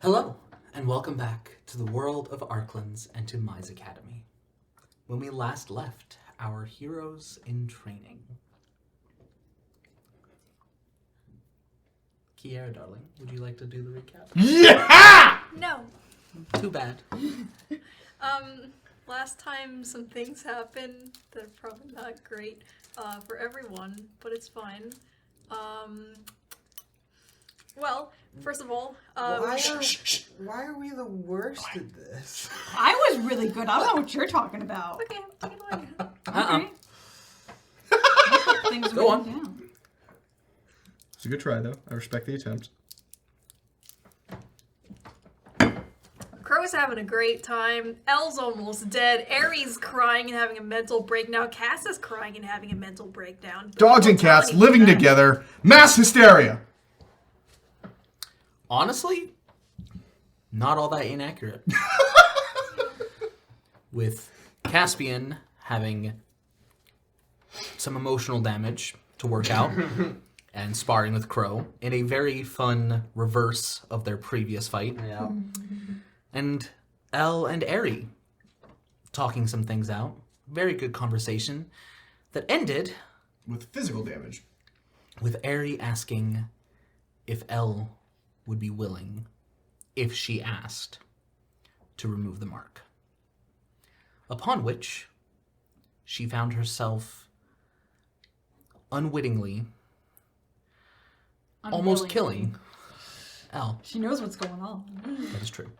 Hello, and welcome back to the world of Arklands and to Mize Academy. When we last left our heroes in training. Kiera, darling, would you like to do the recap? Yeah! No. Too bad. Last time some things happened that are probably not great for everyone, but it's fine. Well, first of all, Why are we the worst at this? I was really good. I don't know what you're talking about. okay, take it away. Okay. Things Go on. down. It's a good try, though. I respect the attempt. Crow's having a great time. Elle's almost dead. Aries crying and having a mental breakdown. Cass is crying and having a mental breakdown. Dogs and cats living together. Mass hysteria. Honestly, not all that inaccurate. With Caspian having some emotional damage to work out and sparring with Crow in a very fun reverse of their previous fight. Yeah. And Elle and Eri talking some things out. Very good conversation that ended With physical damage. with Eri asking if Elle would be willing, if she asked, to remove the mark. Upon which, she found herself unwittingly almost Unwillingly. killing Elle. She knows what's going on. That is true.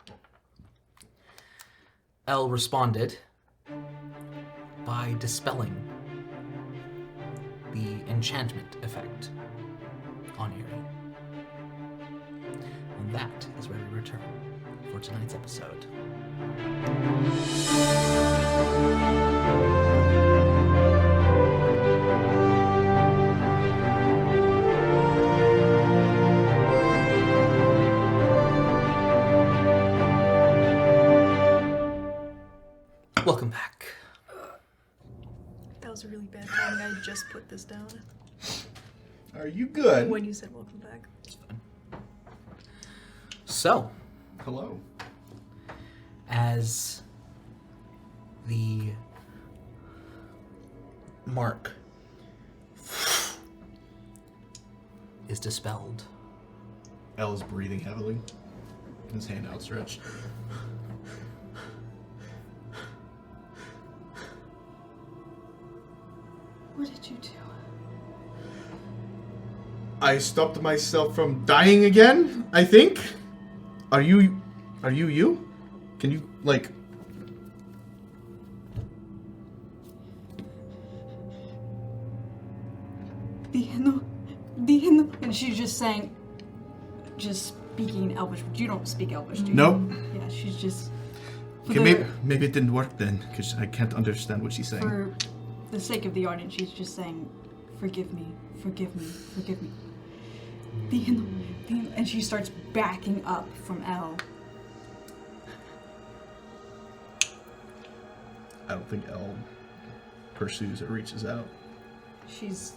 Elle responded by dispelling the enchantment effect on Eri. And that is where we return for tonight's episode. Welcome back. That was a really bad timing. I just put this down Are you good? when you said welcome back. It's fun. So, Hello. as the mark is dispelled, Elle is breathing heavily. His hand outstretched. What did you do? I stopped myself from dying again, I think. Are you you? Can you, like... And she's just saying, just speaking Elvish. You don't speak Elvish, do you? No. Yeah, she's just... Okay, maybe it didn't work then, because I can't understand what she's saying. For the sake of the audience, she's just saying, forgive me, forgive me, forgive me. And she starts backing up from Elle. I don't think Elle pursues or reaches out. She's...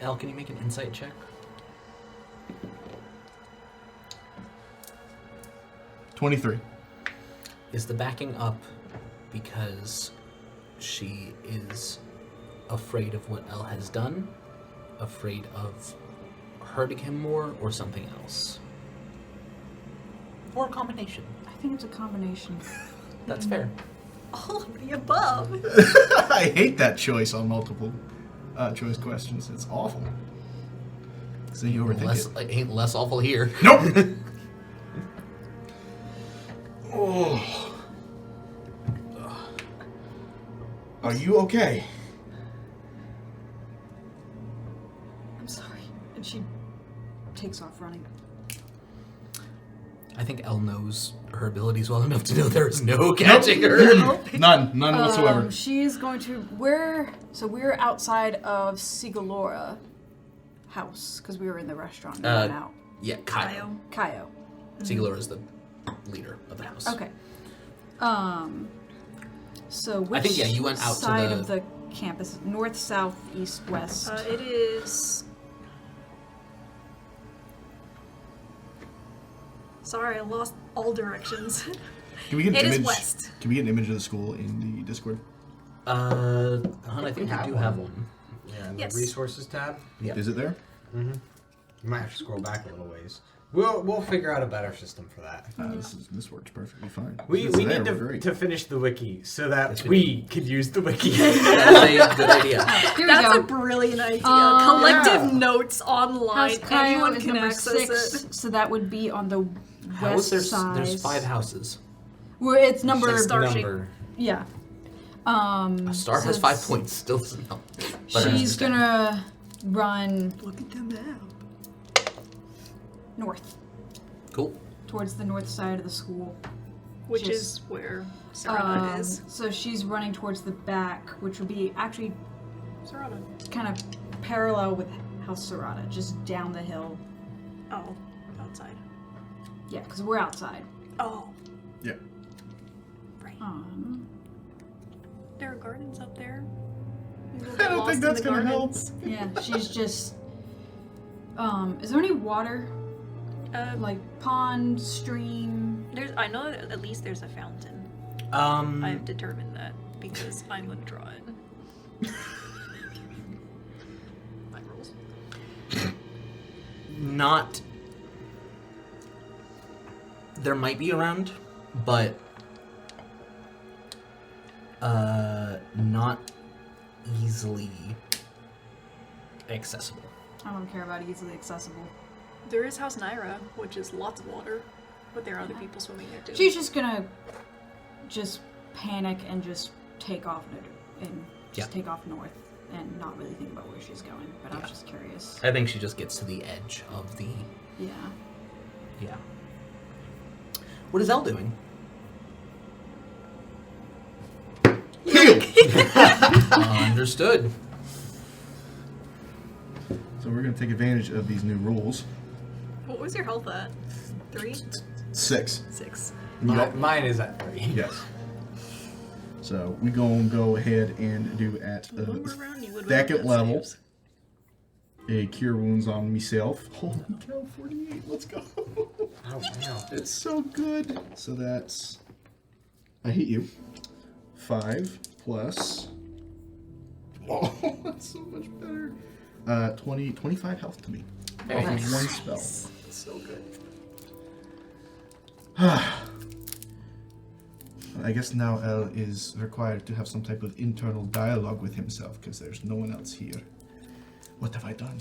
Elle, can you make an insight check? $23. Is the backing up because she is afraid of what Elle has done, afraid of hurting him more, or something else? Or a combination? I think it's a combination. That's fair. All of the above. I hate that choice on multiple choice questions. It's awful. So you overthink it. Ain't less awful here. Nope! Oh. Are you okay? I'm sorry. And she takes off running. I think Elle knows her abilities well enough to know there is no catching her. None whatsoever. She is going to... So we're outside of Sigalora house, because we were in the restaurant and we went out. Yeah, Kaio. Kaio. Sigalor is the leader of the house. Okay. So which I think, yeah, you went out to side the- of the campus? North, south, east, west? It is Sorry, I lost all directions. Can we get an It is image? west. Can we get an image of the school in the Discord? Hon, I think you do have one. Yeah, the Yes. resources tab. Yeah. Is it there? You might have to scroll back a little ways. We'll figure out a better system for that. This works perfectly fine. We It's need there, we're great. to finish the wiki so that Yes, we we could use the wiki. That's a good idea. Here we That's go. a brilliant idea. Collective Yeah. notes online. House Cryo Anyone is can number access 6, it. so that would be on the House, west side. there's 5 houses. Where it's number. Star shape. Number. Yeah. A star so has 5 it's- points. Still doesn't help. But I She's understand. gonna run Look at them now. north, Cool. towards the north side of the school. Which Just, is where Serana is. So she's running towards the back, which will be actually Serana. kind of parallel with House Serata, just down the hill. Oh, outside. Yeah, because we're outside. Oh, Yeah. right. There are gardens up there. I don't think that's gonna help. Yeah, she's just. Is there any water? Like pond, stream? I know that at least there's a fountain. Um, I've determined that because I'm gonna draw it. My rules. not. There might be around, but not easily accessible. I don't care about easily accessible. There is House Naira, which is lots of water, but there are other people swimming there too. She's just gonna just panic and just take off take off north and not really think about where she's going. But I was just curious. I think she just gets to the edge of the. Yeah. Yeah. What is Elle doing? Heal! Understood. So we're gonna take advantage of these new rules. What was your health at? 3? 6. 6. Mine is at 3. Yes. So we gonna go ahead and do at One more round, you would second win level saves. a cure wounds on myself. Holy cow, 48. Let's go. Oh, wow. It's so good. So that's I hit you. 5 plus. Oh, that's so much better. 25 health to me. Off of Nice. one spell. So good. I guess now El is required to have some type of internal dialogue with himself because there's no one else here. What have I done?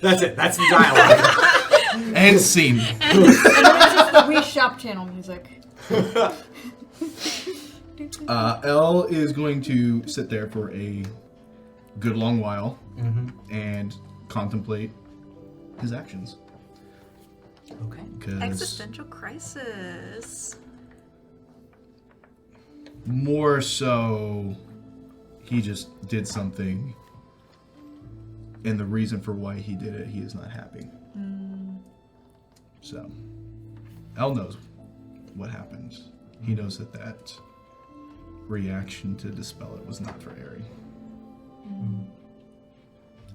That's it. That's the dialogue. And scene. And then it's just the Wii Shop channel music. El is going to sit there for a good long while and contemplate his actions. Okay. Because Existential crisis. more so, he just did something, and the reason for why he did it, he is not happy. So, El knows what happened. He knows that reaction to dispel it was not for Aerie.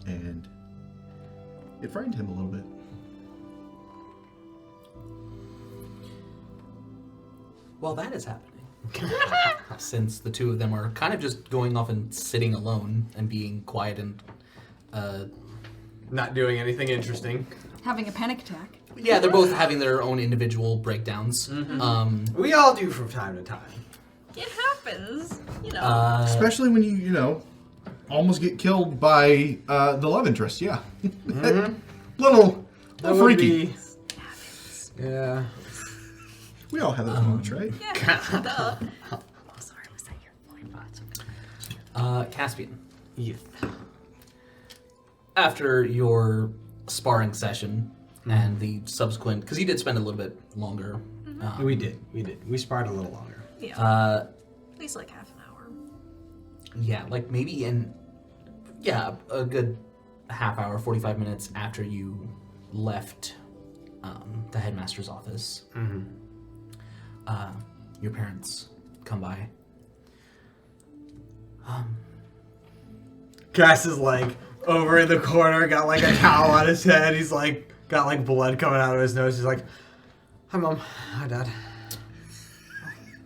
And it frightened him a little bit. While that is happening, since the two of them are kind of just going off and sitting alone and being quiet and, Not doing anything interesting. Having a panic attack. yeah, they're both having their own individual breakdowns. We all do from time to time. It happens, you know. Especially when you almost get killed by the love interest, yeah. little That would freaky. be- Yeah. We all have those moments, right? Yeah, duh. Oh, sorry, was that your point? Caspian, Yes. after your sparring session and the subsequent, because you did spend a little bit longer. We did. We sparred a little longer. Yeah, Uh, at least like half an hour. yeah, like maybe a good half hour, 45 minutes after you left the headmaster's office. Your parents come by. Cass is like over in the corner, got like a towel on his head. He's like, got like blood coming out of his nose. He's like, "Hi, Mom. Hi, Dad."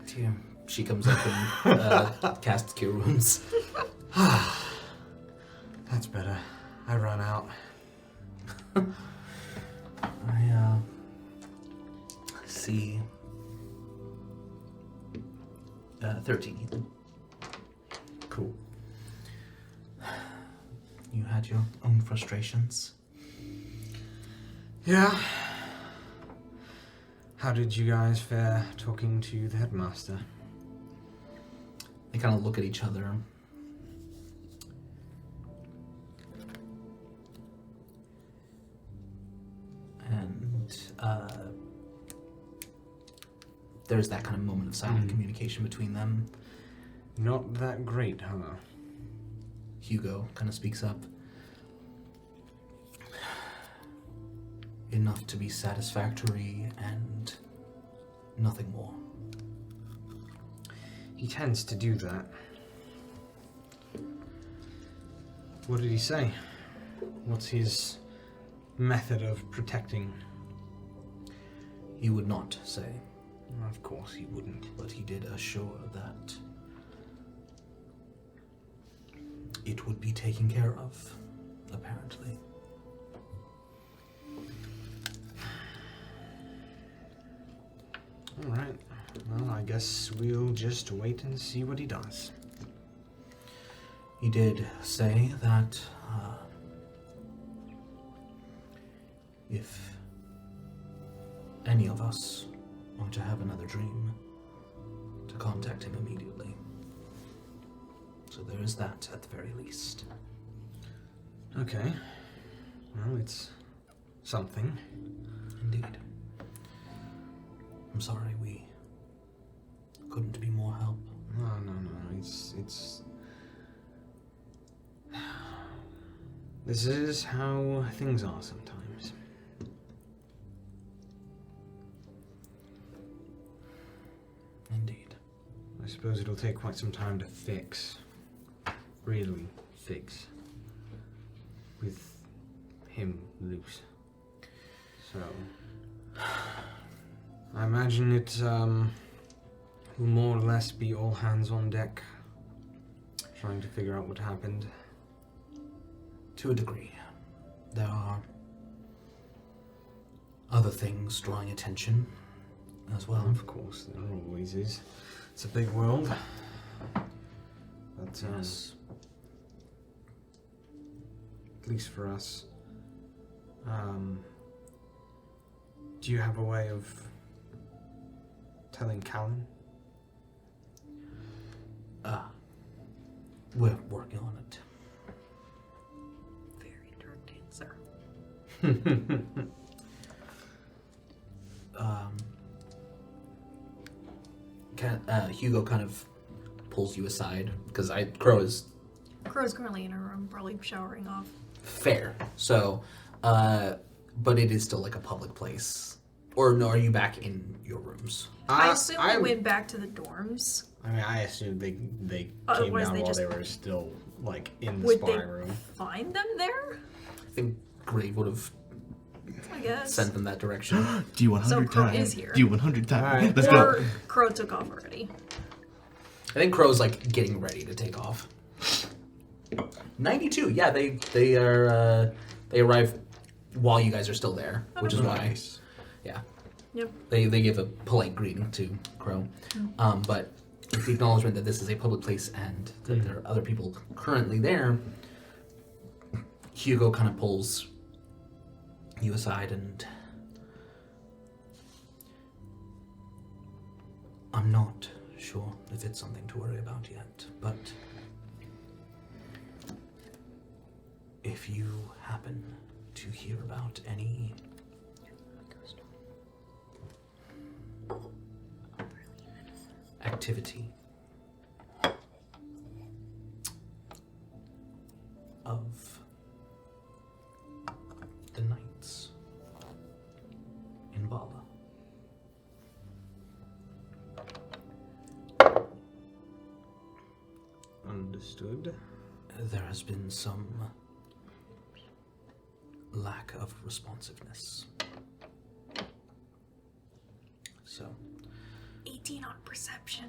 Dear. She comes up and casts Cure Wounds. That's better. I ran out. I see 13, Ethan. Cool. You had your own frustrations. Yeah. How did you guys fare talking to the headmaster? They kind of look at each other. And there's that kind of moment of silent communication between them. Not that great, huh? Hugo kind of speaks up. Enough to be satisfactory and nothing more. He tends to do that. What did he say? What's his method of protecting? He would not say, Of course he wouldn't. but he did assure that it would be taken care of, apparently. Alright. Well, I guess we'll just wait and see what he does. He did say that if any of us are to have another dream, to contact him immediately. So there is that at the very least. Okay. Well, it's something. Indeed. I'm sorry we couldn't be more help. No. It's... This is how things are sometimes. Indeed. I suppose it'll take quite some time to fix. Really fix. With him loose. So... I imagine it will more or less be all hands on deck. Trying to figure out what happened. To a degree. There are other things drawing attention as well. Of course, there always is. It's a big world. But Yes. at least for us. Do you have a way of telling Callan? We're working on it. Very dark answer. Hugo kind of pulls you aside because Crow is Crow's currently in her room, probably showering off. fair. So, but it is still like a public place. Or no, are you back in your rooms? I assume they went back to the dorms. I mean, I assumed they came Otherwise down they while just- they were still like in the Would spy they room. find them there? I think Grave would have I guess. sent them that direction. Do you 100 So Crow times? is here. Do you 100 times? Alright. Let's or go. Crow took off already. I think Crow's like getting ready to take off. 92. Yeah, they are they arrive while you guys are still there, which is why. Nice. Yeah. Yep. They give a polite greeting to Crow, but with the acknowledgement that this is a public place and that there are other people currently there, Hugo kind of pulls you aside and I'm not sure if it's something to worry about yet, but if you happen to hear about any activity of the knights in Bala. Understood. There has been some lack of responsiveness. So, 18 on perception.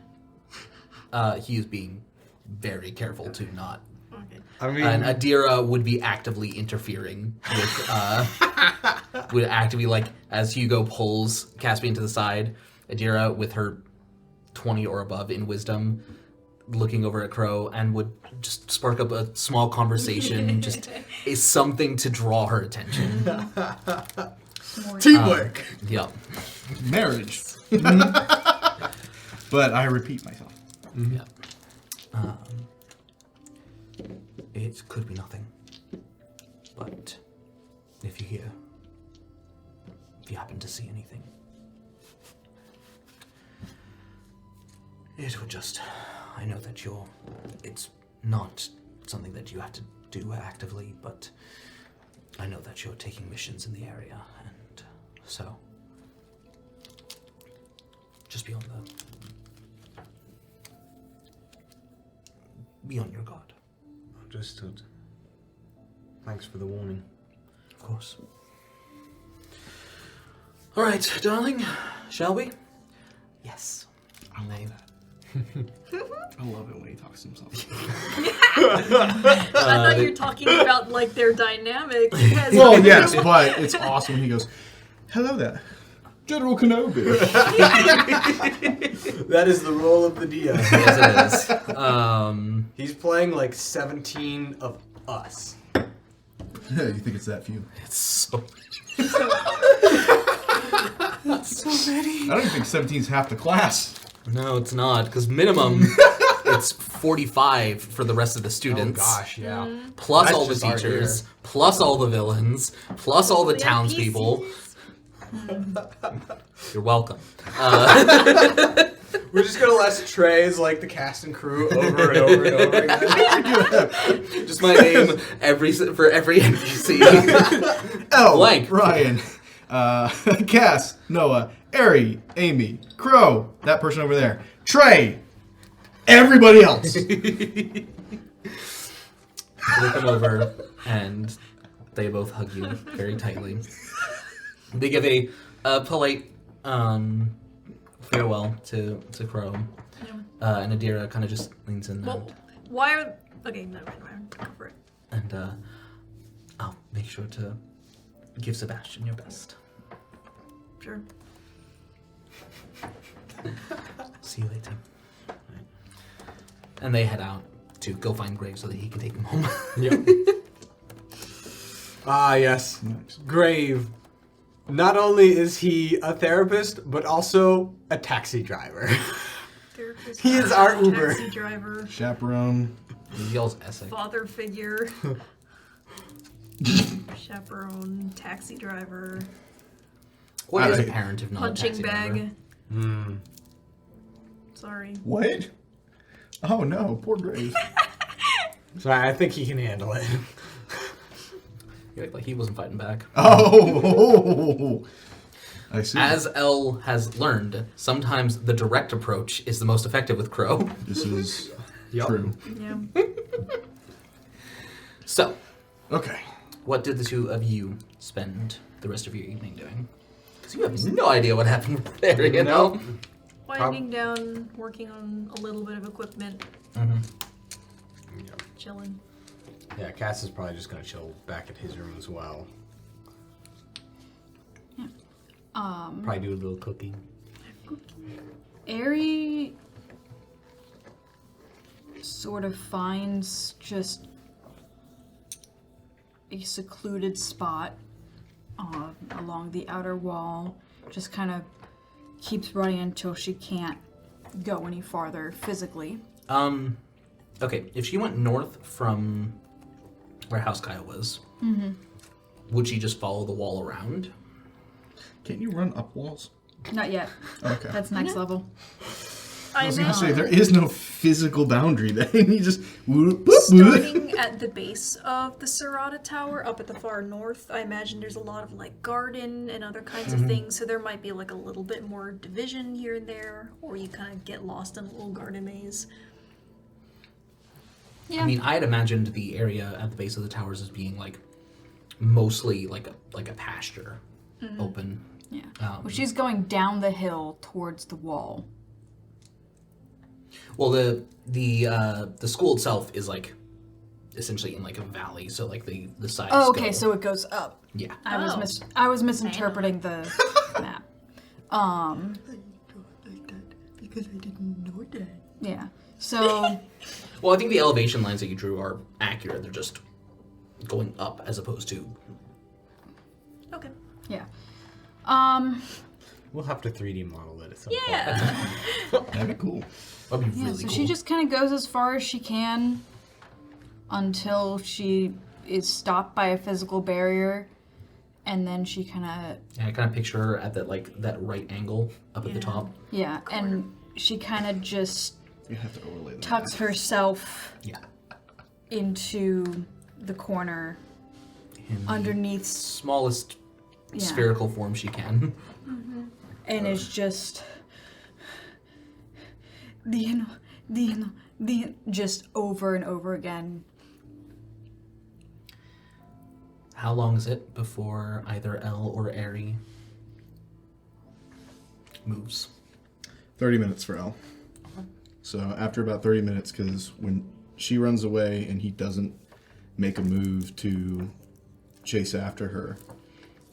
he is being very careful to not. Okay. I mean, And Adira would be actively interfering with, would actively, like, as Hugo pulls Caspian to the side, Adira, with her 20 or above in wisdom, looking over at Crow, and would just spark up a small conversation, just is something to draw her attention. Teamwork. Yep. Marriage. But I repeat myself. Yep. It could be nothing. But if you happen to see anything, it would just, I know that it's not something that you have to do actively, but I know that you're taking missions in the area, and so just be on your guard. Understood. Thanks for the warning. Of course. All right, darling, shall we? Yes. I love that. I love it when he talks to himself. I thought you were talking about like their dynamic. Well, yes, but it's awesome when he goes, "Hello there, General Kenobi." That is the role of the DM. Yes, it is. He's playing like 17 of us. Yeah, you think it's that few? It's so I don't even think 17's half the class. No, it's not, because minimum it's 45 for the rest of the students. Oh gosh, yeah. Plus That's all the just our teachers, plus all the villains, plus all the townspeople. You're welcome. We're just gonna list trays like the cast and crew over and over and over again. Just my name for every NPC. Oh, Blank. Ryan, Cass, Noah, Ari, Amy, Crow, that person over there, Trey, everybody else. They come over and they both hug you very tightly. They give a polite farewell to Crow, and Adira kind of just leans in Well, why are... Okay, no, go for it. and I'll make sure to give Sebastian your best. Sure. See you later. Right. And they head out to go find Greg so that he can take him home. Yep. Ah, yes. Nice. Grave. Not only is he a therapist, but also a taxi driver. Therapist, He is our Uber. taxi driver, Chaperone. He yells essay. father figure, chaperone, taxi driver, What is a Alright. parent if not a punching taxi bag. driver? Hmm. Sorry. What? Oh no, poor Grace. So I think he can handle it. Yeah, like he wasn't fighting back. Oh, I see. As Elle has learned, sometimes the direct approach is the most effective with Crow. This is Yup. true. Yeah. So, Okay. what did the two of you spend the rest of your evening doing? Because you have no idea what happened there, you know? Nope. Winding down, working on a little bit of equipment, Mm-hmm. Yep. chilling. Yeah, Cass is probably just gonna chill back at his room as well. Probably do a little cooking. Ari sort of finds just a secluded spot along the outer wall, just kind of keeps running until she can't go any farther physically. Okay, if she went north from where House Kyle was, would she just follow the wall around? Can't you run up walls? Not yet. Okay. That's next level. I was gonna say imagine there is no physical boundary there. You just whoop, whoop, whoop. starting at the base of the Serrata Tower, up at the far north, I imagine there's a lot of like garden and other kinds of things, so there might be like a little bit more division here and there, or you kind of get lost in a little garden maze. Yeah. I mean, I had imagined the area at the base of the towers as being like mostly like a pasture, open. Yeah. Well, she's going down the hill towards the wall. Well, the school itself is like essentially in like a valley, so like the sides. Oh, okay, go- so it goes up. yeah. I was misinterpreting the map. Because I didn't know that. Yeah. So Well, I think the elevation lines that you drew are accurate. They're just going up as opposed to. Okay. yeah. We'll have to 3D model it at some Yeah. That'd be cool. That'd be Yeah, really so cool. she just kind of goes as far as she can until she is stopped by a physical barrier, and then she kind of Yeah, I kind of picture her at that that right angle up at the top. and she kind of just You have to overlay that. tucks herself Yeah. into the corner In the underneath smallest Yeah. spherical form she can. and is just just over and over again. How long is it before either Elle or Aerie moves? 30 minutes for Elle. So after about 30 minutes, because when she runs away and he doesn't make a move to chase after her,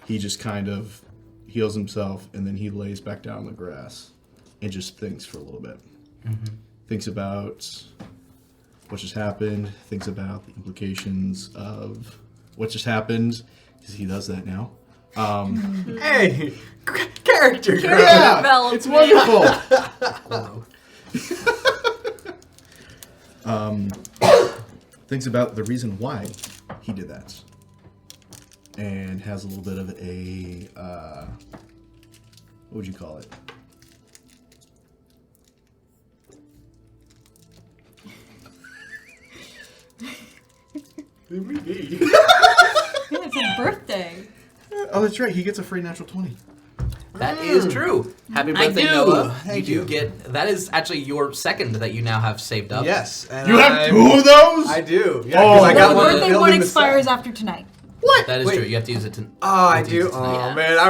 he just kind of heals himself and then he lays back down on the grass and just thinks for a little bit. Thinks about what just happened, thinks about the implications of what just happened, because he does that now. Hey! Character growth! Yeah, Development. it's wonderful. Thinks about the reason why he did that, and has a little bit of a what would you call it? It's a birthday. Oh, that's right. He gets a free natural 20. That is true. Happy birthday, do. Noah. Thank you you. do get. That is actually your second that you now have saved up. Yes. And You have I'm- 2 of those? I do. Yeah, Oh, 'cause I I got got The one one birthday building one the expires set. after tonight. That is Wait. true. You have to use it to. Oh, I you have to do. use it tonight. Oh man, I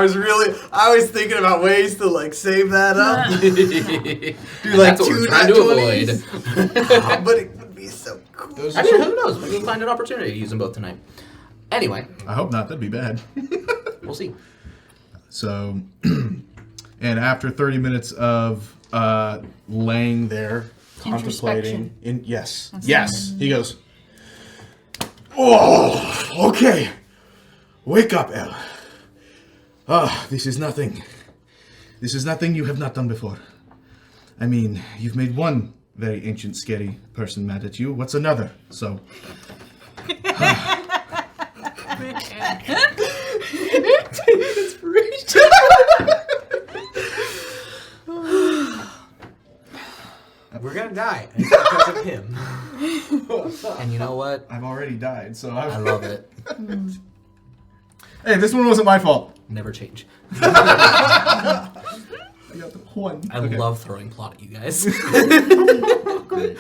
was thinking about ways to like save that up. Do like That's what we're two trying to nat avoid. 20s. But it would be so cool. Those I are mean, so- who knows? Maybe we'll find an opportunity to use them both tonight. Anyway, I hope not. That'd be bad. we'll see. So, and after 30 minutes of laying there, contemplating, yes, he goes, "Oh, okay, wake up, Elle. Ah, this is nothing. This is nothing you have not done before. I mean, you've made one very ancient, scary person mad at you. What's another? So." We're gonna die and it's because of him. And you know what? I've already died, so I love it. Hey, this one wasn't my fault. Never change. I got the one. I love throwing plot at you guys. Great.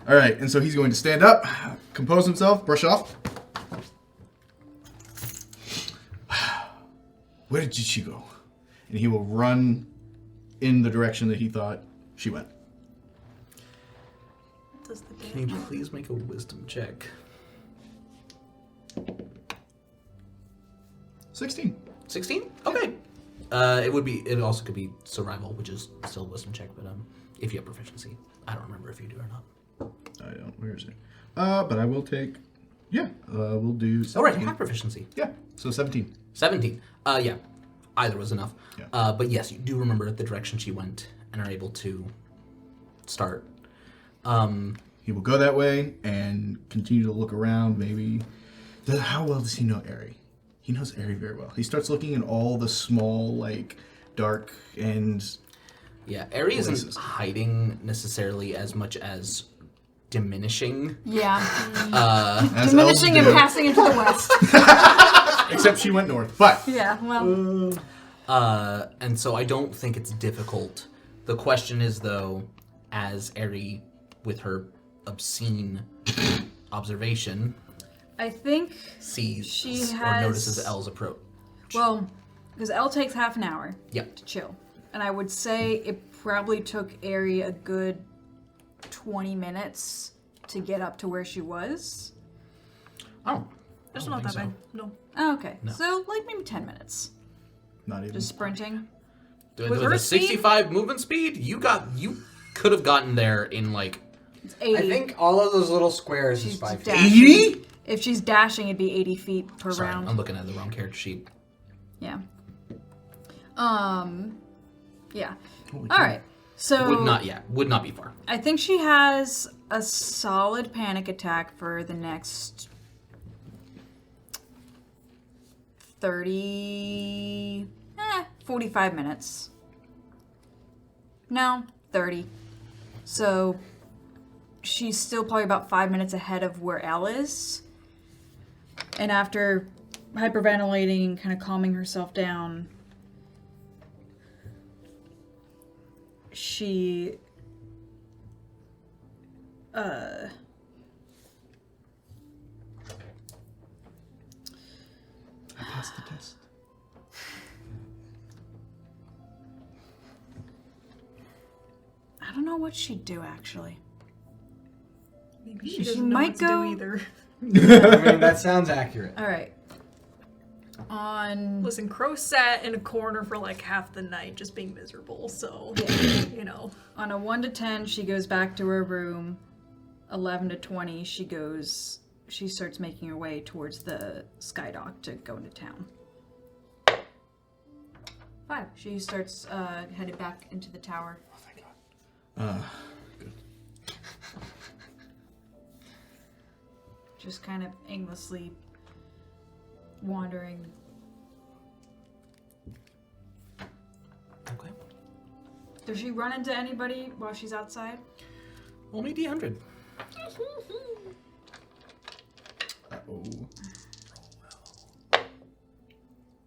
All right, and so he's going to stand up, compose himself, brush off. Where did she go? And he will run in the direction that he thought she went. Does the Can you please make a wisdom check? 16. 16? Okay. It also could be survival, which is still a wisdom check, but if you have proficiency. I don't remember if you do or not. I don't. Where is it? But I will take. Yeah, we'll do. 17. Oh, right, you have proficiency. Yeah, so 17. 17. Yeah. Either was enough. Yeah. But yes, you do remember the direction she went and are able to start. He will go that way and continue to look around. Maybe. How well does he know Aerie? He knows Aerie very well. He starts looking at all the small, like, dark and. Yeah, Aerie isn't Places. hiding necessarily as much as diminishing. Yeah. as Diminishing elves and do. passing into the west. Except she went north. But Yeah, well. And so I don't think it's difficult. The question is, though, as Aerie, with her obscene observation, I think sees she or has- notices Elle's approach. Well, because Elle takes half an hour Yep. to chill. And I would say it probably took Ari a good 20 minutes to get up to where she was. Oh, It's I not don't that think bad. No. Oh, okay. No. So, like, maybe 10 minutes. Not even. Just sprinting. so. With With her a speed? 65 movement speed, you could have gotten there in like It's 80. I think all of those little squares She's is 5 feet. dashing. 80? If she's dashing, it'd be 80 feet per sorry, round. I'm looking at the wrong character sheet. Yeah. Yeah. Holy All right. So Would not be far. I think she has a solid panic attack for the next 45 minutes. No, 30. So she's still probably about 5 minutes ahead of where Elle is. And after hyperventilating and kind of calming herself down, she I passed the test. I don't know what she'd do actually. Maybe She she doesn't know might what to go- do either. I mean, that sounds accurate. All right. On Listen, Crow sat in a corner for like half the night just being miserable, so, you know. on a 1 to 10, she goes back to her room. 11 to 20, she starts making her way towards the skydock to go into town. 5, she starts headed back into the tower. Oh, thank God. Good. Just kind of aimlessly wandering. Okay. Does she run into anybody while she's outside? Only D100. Uh-oh.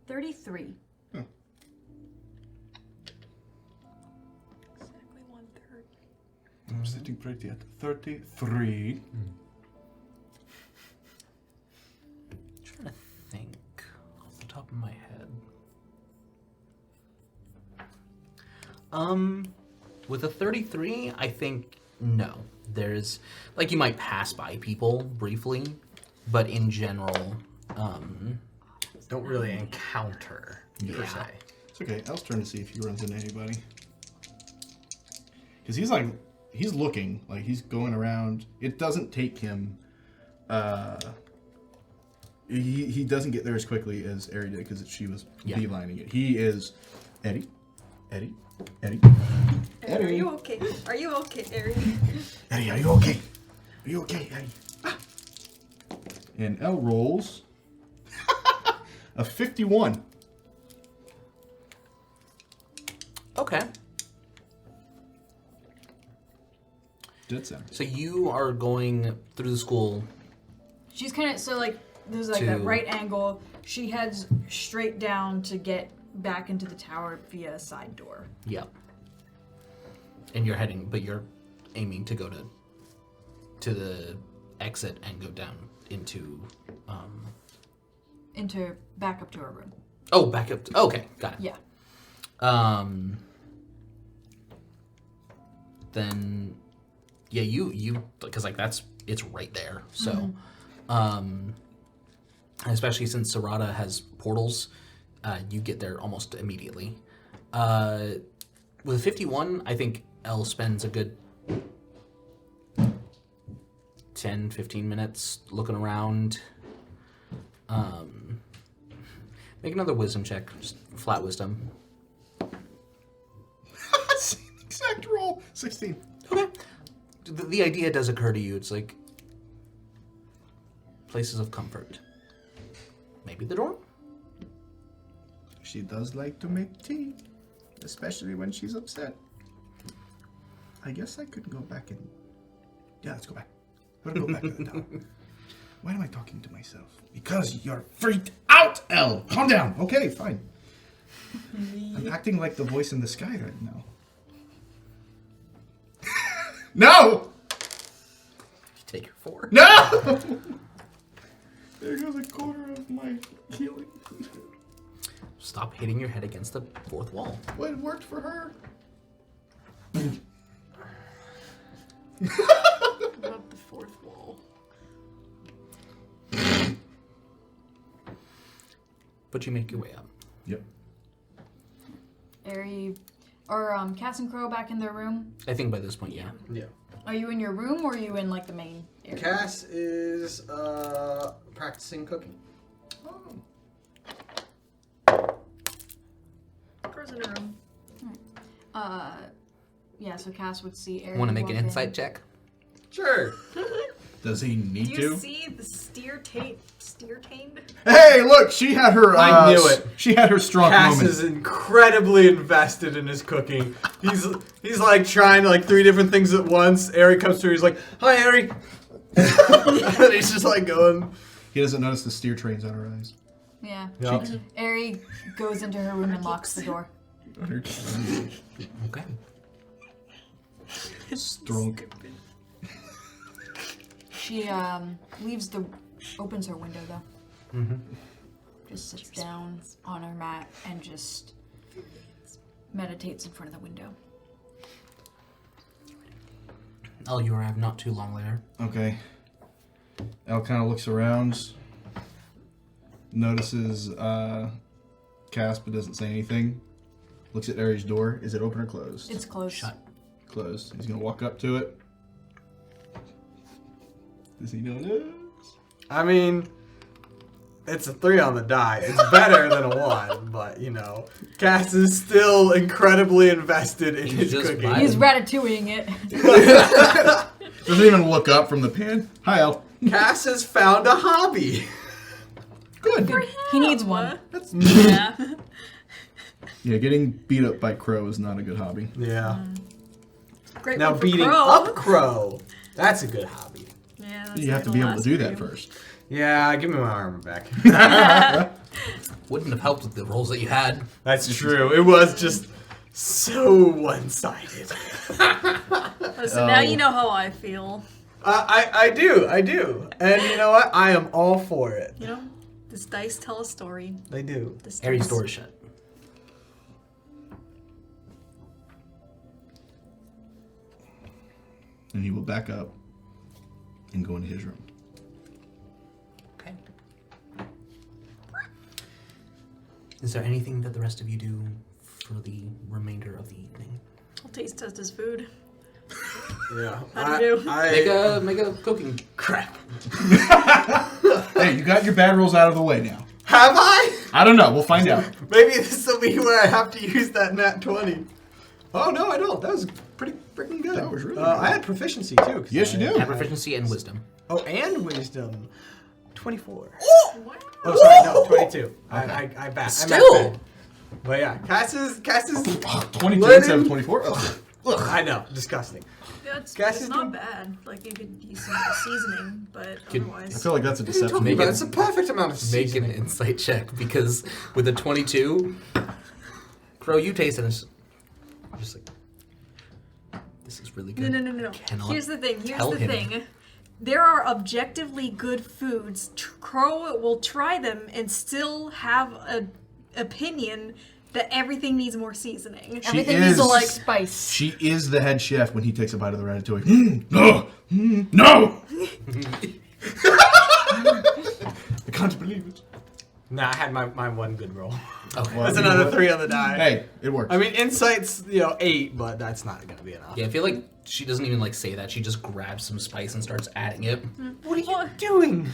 33. Exactly 1/3. I'm sitting pretty at 33. Trying to think off the top of my head. With a 33, I think no. There's like you might pass by people briefly, but in general, Don't really encounter, per Yeah. se. It's okay. Elle's turn to see if he runs into anybody. Because he's looking, like he's going around. It doesn't take him, he doesn't get there as quickly as Ari did because she was beelining it. He is, Eddie. Are Eddie. you okay? Are you okay, Ari? Eddie, are you okay? Are you okay, Eddie? Ah. And Elle rolls a 51. okay. Dead center. So you are going through the school. She's kind of, so like, there's like that right angle. She heads straight down to get back into the tower via a side door. Yep. And you're heading, but you're aiming to go to the exit and go down into. Back up to her room. Oh, back up. Okay, got it. Yeah. Then, yeah, you because like it's right there. So, especially since Sarada has portals, you get there almost immediately. With 51, I think Elle spends a good 10, 15 minutes looking around. Make another wisdom check, just flat wisdom. Same exact roll. 16. Okay. The idea does occur to you. It's like places of comfort. Maybe the door? She does like to make tea, especially when she's upset. I guess I could go back and... Yeah, let's go back. Let's go back to the tower. Why am I talking to myself? Because you're freaked out, Elle! Calm down. Okay, fine. I'm acting like the voice in the sky right now. No! Take your 4. No! There goes a quarter of my healing. Stop hitting your head against the fourth wall. Well, it worked for her. Above the fourth wall. But you make your way up. Yep. Cass and Crow back in their room? I think by this point, yeah. Yeah. Are you in your room or are you in like the main area? Cass is practicing cooking. Crow's in her room. Yeah, so Cass would see Ari. Want to make an walk in. insight check? Sure. Does he need Do to? you see the steer tained? Hey, look! She had her. I knew it. She had her strong Cass moment. is incredibly invested in his cooking. He's like trying like 3 different things at once. Ari comes through. He's like, "Hi, Ari," and he's just like going. He doesn't notice the steer trains on her eyes. Yeah. Yep. Ari goes into her room and locks the door. Okay. Strong. She opens her window though. Mm-hmm. Just sits down on her mat and just meditates in front of the window. You arrive not too long later. Okay. Elle kind of looks around, notices Cass, but doesn't say anything. Looks at Ari's door. Is it open or closed? It's closed. Shut. Closed. He's gonna walk up to it. Does he notice? I mean, it's a 3 on the die. It's better than a 1, but you know, Cass is still incredibly invested in He's his just cooking. vibing. He's ratatouilleing it. Doesn't even look up from the pan. Hi, Elle. Cass has found a hobby. Good. He needs one. That's Yeah. yeah. Getting beat up by Crow is not a good hobby. Yeah. Great Now one for beating Crow. up Crow, that's a good hobby. Yeah, that's You have to be able to do that first. Yeah, give me my armor back. Wouldn't have helped with the rolls that you had. That's true. It was just so one-sided. Listen, now you know how I feel. I do. And you know what? I am all for it. You know, this dice tell a story. They do. This Ari's dice- door is shut. And he will back up and go into his room. Okay. Is there anything that the rest of you do for the remainder of the evening? I'll taste test his food. Yeah. How do you do? Make a cooking crap. Hey, you got your bad rolls out of the way now. Have I? I don't know. We'll find out. Maybe this will be where I have to use that nat 20. Oh, no, I don't. That was pretty freaking good. That was really I good. had proficiency, too. 'Cause Yes, you do. And proficiency and wisdom. Oh, and wisdom. 24. Wow. Oh, sorry, no, 22. I bat. Still. But yeah, Cass is 22 Learning- instead of 24. Ugh. I know, disgusting. Yeah, it's Guess is not doing- bad. Like, you could use some seasoning, but Could- I otherwise... feel like that's a deception. Make But it- it's a perfect amount of Make an seasoning. insight check because with a 22, Crow, you taste it and it's just like, this is really good. No. Cannot Here's the thing. tell him. There are objectively good foods. Crow will try them and still have an opinion that everything needs more seasoning. She Everything is needs a like spice. She is the head chef when he takes a bite of the ratatouille. No! No! I can't believe it. Nah, I had my one good roll. Okay. Well, That's you know another what? 3 on the die. Hey, it works. I mean, insight's 8, but that's not gonna be enough. Yeah, I feel like she doesn't even like say that. She just grabs some spice and starts adding it. What are you doing?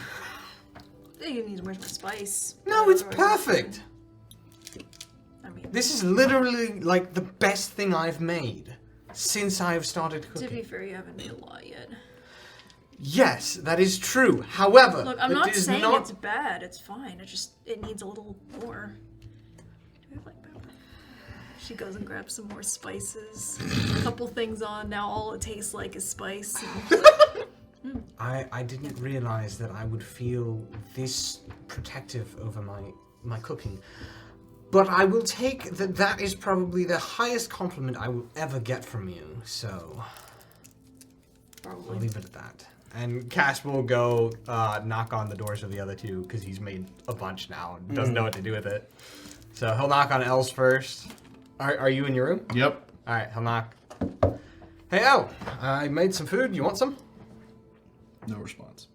It needs more spice. No, it's perfect. I mean, This is literally like the best thing I've made since I've started to be cooking. fair, you haven't made a lot yet. Yes, that is true. However, Look, I'm it not is saying not- it's bad. It's fine. It needs a little more. Do we have like pepper? She goes and grabs some more spices. A couple things on. Now all it tastes like is spice. And I didn't realize that I would feel this protective over my cooking. But I will take that is probably the highest compliment I will ever get from you, so I'll probably. leave it at that. And Cass will go knock on the doors of the other two because he's made a bunch now and doesn't know what to do with it. So he'll knock on Elle's first. Are you in your room? Yep. All right, he'll knock. Hey, Elle, I made some food. You want some? No response.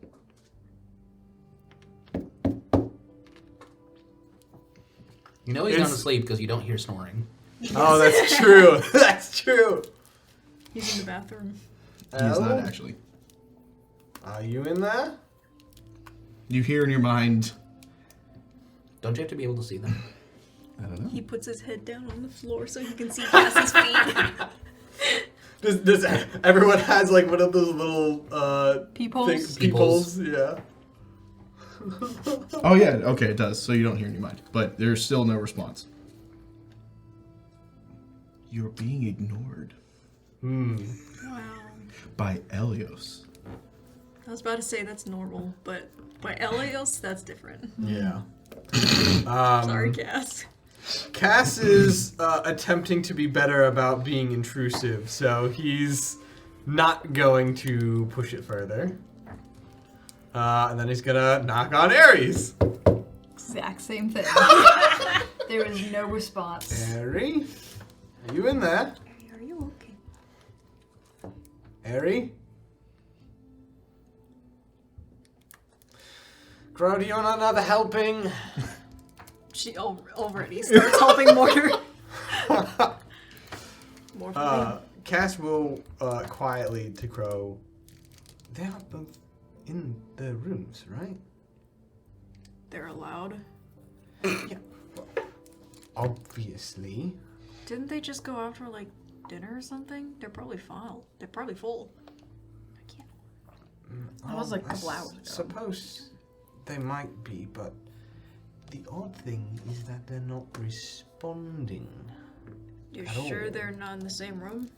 You know he's gone to sleep because you don't hear snoring. Oh, that's true. That's true. He's in the bathroom. He's Elle, not actually. are you in there? You hear in your mind. Don't you have to be able to see them? I don't know. He puts his head down on the floor so he can see Cass's feet. Does everyone has like one of those little Peepholes? peepholes? Yeah. Oh yeah. Okay, it does. So you don't hear in your mind, but there's still no response. You're being ignored Wow. by Elios. I was about to say that's normal, but by Elios, that's different. Yeah. Sorry, Cass. Cass is attempting to be better about being intrusive, so he's not going to push it further. And then he's gonna knock on Ares. Exact same thing. There is no response. Ares, are you in there? Are you okay? Ares? Crow, do you want another helping? She already starts helping more. More for me. Cass will quietly to Crow. They are both in their rooms, right? They're allowed. Yeah. Obviously. Didn't they just go out for like dinner or something? They're probably full. They're probably full. I can't. That was like a couple hours ago. Suppose they might be, but the odd thing is that they're not responding. You're At sure all. they're not in the same room?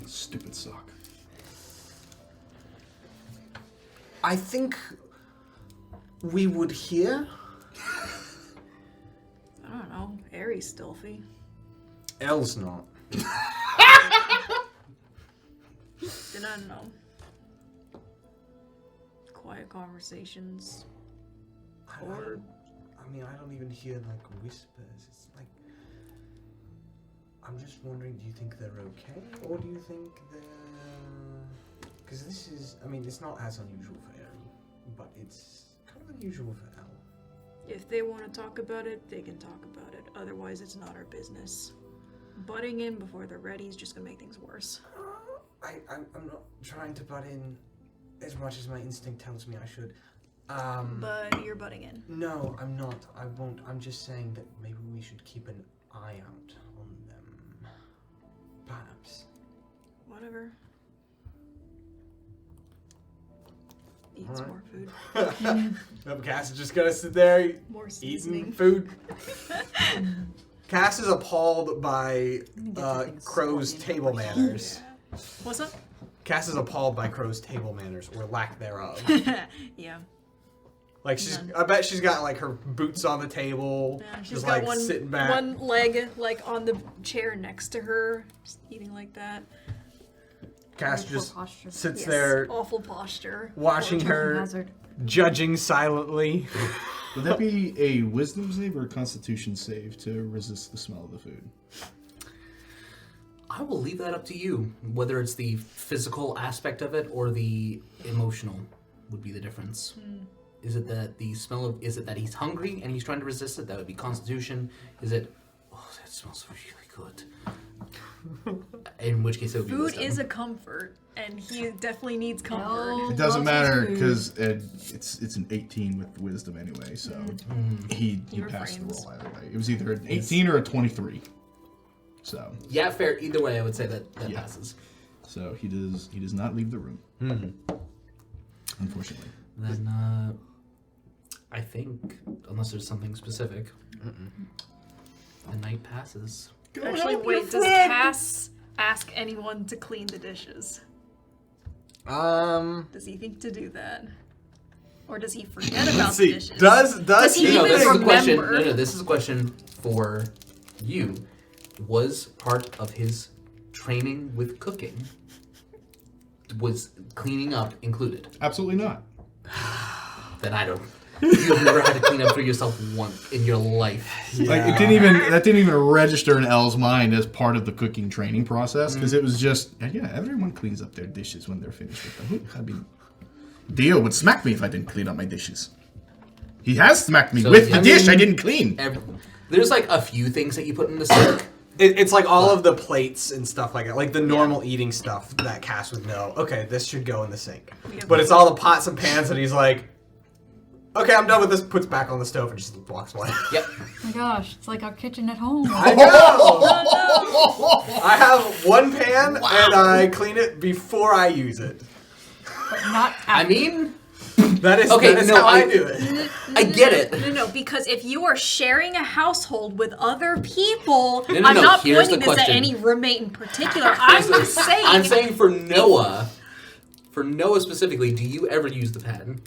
Stupid sock. I think we would hear. I don't know. Aries stealthy. Elle's not. Did I know? Quiet conversations. Or I mean, I don't even hear like whispers. It's like I'm just wondering. Do you think they're okay, or do you think they're? Because this is. I mean, it's not as unusual for Ari, but it's kind of unusual for Elle. if they want to talk about it, they can talk about it. Otherwise, it's not our business. Butting in before they're ready is just gonna make things worse. I'm not trying to butt in as much as my instinct tells me I should. But you're butting in. No, I'm not. I won't. I'm just saying that maybe we should keep an eye out on them. Perhaps. Whatever. Eat All some right. more food. Nope, Cass is just gonna sit there More eating seasoning. food. Cass is appalled by something Crow's salty in table my manners. What's up? Cass is appalled by Crow's table manners, or lack thereof. Yeah. Like she's, None. I bet she's got like her boots on the table, Yeah, she's just got like one sitting back. one leg like on the chair next to her, just eating like that. Cass Poor just posture. sits Yes, there awful posture. watching Poor her, Hazard. judging silently. Would that be a wisdom save or a constitution save to resist the smell of the food? I will leave that up to you. Whether it's the physical aspect of it or the emotional would be the difference. Is it that the smell of? Is it that he's hungry and he's trying to resist it? That would be Constitution. Is it? Oh, that smells really good. In which case, it would be Food wisdom. is a comfort, and he definitely needs comfort. No. It doesn't Loves his matter food. because it's an 18 with wisdom anyway, so he Your passed the frames. roll either way. It was either an 18 or a 23. So Yeah, fair. Either way, I would say that Yeah. passes. so he does not leave the room. Unfortunately. Then I think, unless there's something specific, the night passes. Actually, wait, does Cass ask anyone to clean the dishes? Does he think to do that? Or does he forget about Let's the see. dishes? Does he he? even this is a remember? question. No, this is a question for you. Was part of his training with cooking Was cleaning up included? Absolutely not. Then I don't. You've never had to clean up for yourself once in your life. Like that didn't even register in Elle's mind as part of the cooking training process because it was just everyone cleans up their dishes when they're finished with them. I mean, Dio would smack me if I didn't clean up my dishes. He has smacked me with the dish I didn't clean. There's like a few things that you put in the sink. It's like all of the plates and stuff like that, like the normal eating stuff that Cass would know. Okay, this should go in the sink. Yep. But it's all the pots and pans, and he's like, "Okay, I'm done with this." Puts back on the stove and just walks away. Yep. Oh my gosh, it's like our kitchen at home. I know. I have one pan, and I clean it before I use it. But not I mean, That is okay. how I do it. I get it. No, because if you are sharing a household with other people, No, I'm not here's pointing the this at question. any roommate in particular. I'm just saying. I'm saying for Noah specifically, do you ever use the pan?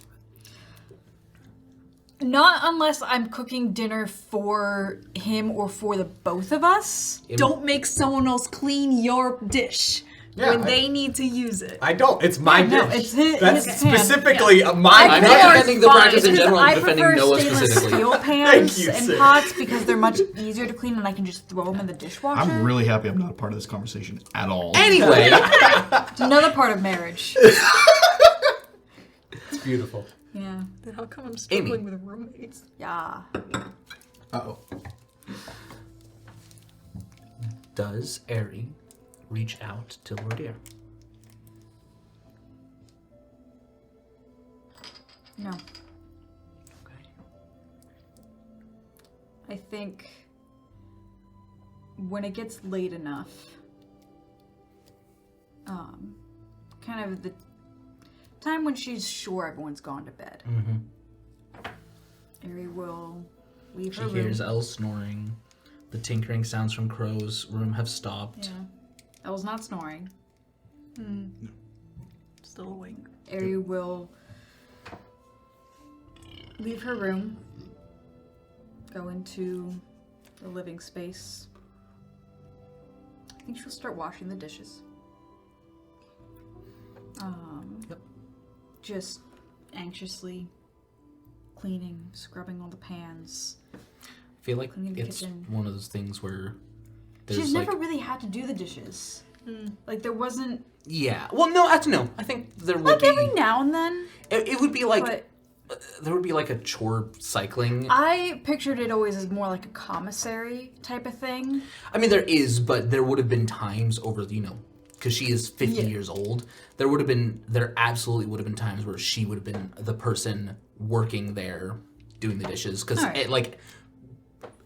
Not unless I'm cooking dinner for him or for the both of us. Don't make someone else clean your dish when they need to use it. I don't. It's my no, dish. it's his- That's his pan. specifically my I'm pan. not defending the fine. practice in general. I'm I defending prefer Noah stainless specifically. steel pans you, and sir. pots because they're much easier to clean and I can just throw them in the dishwasher. I'm really happy I'm not a part of this conversation at all. Anyway, It's another part of marriage. It's beautiful. Yeah. Then how come I'm Amy. struggling with roommates? Yeah. Uh-oh. does Aerie reach out to Lordier? No. Okay. I think when it gets late enough, kind of the time when she's sure everyone's gone to bed, Aerie will leave She her hears room. Elle snoring. The tinkering sounds from Crow's room have stopped. Yeah. Elle's not snoring. Still awake. Aerie will leave her room, go into the living space. I think she'll start washing the dishes. Yep. Just anxiously cleaning, scrubbing all the pans. I feel like Cleaning the it's kitchen. one of those things where there's She's like... never really had to do the dishes. Like there wasn't Yeah. Well, no, actually, no. I think there would like be... every now and then. It would be like... But there would be like a chore cycling. I pictured it always as more like a commissary type of thing. I mean, there is, but there would have been times over, because she is 50 Yeah. years old, there absolutely would have been times where she would have been the person working there doing the dishes. Because, Alright.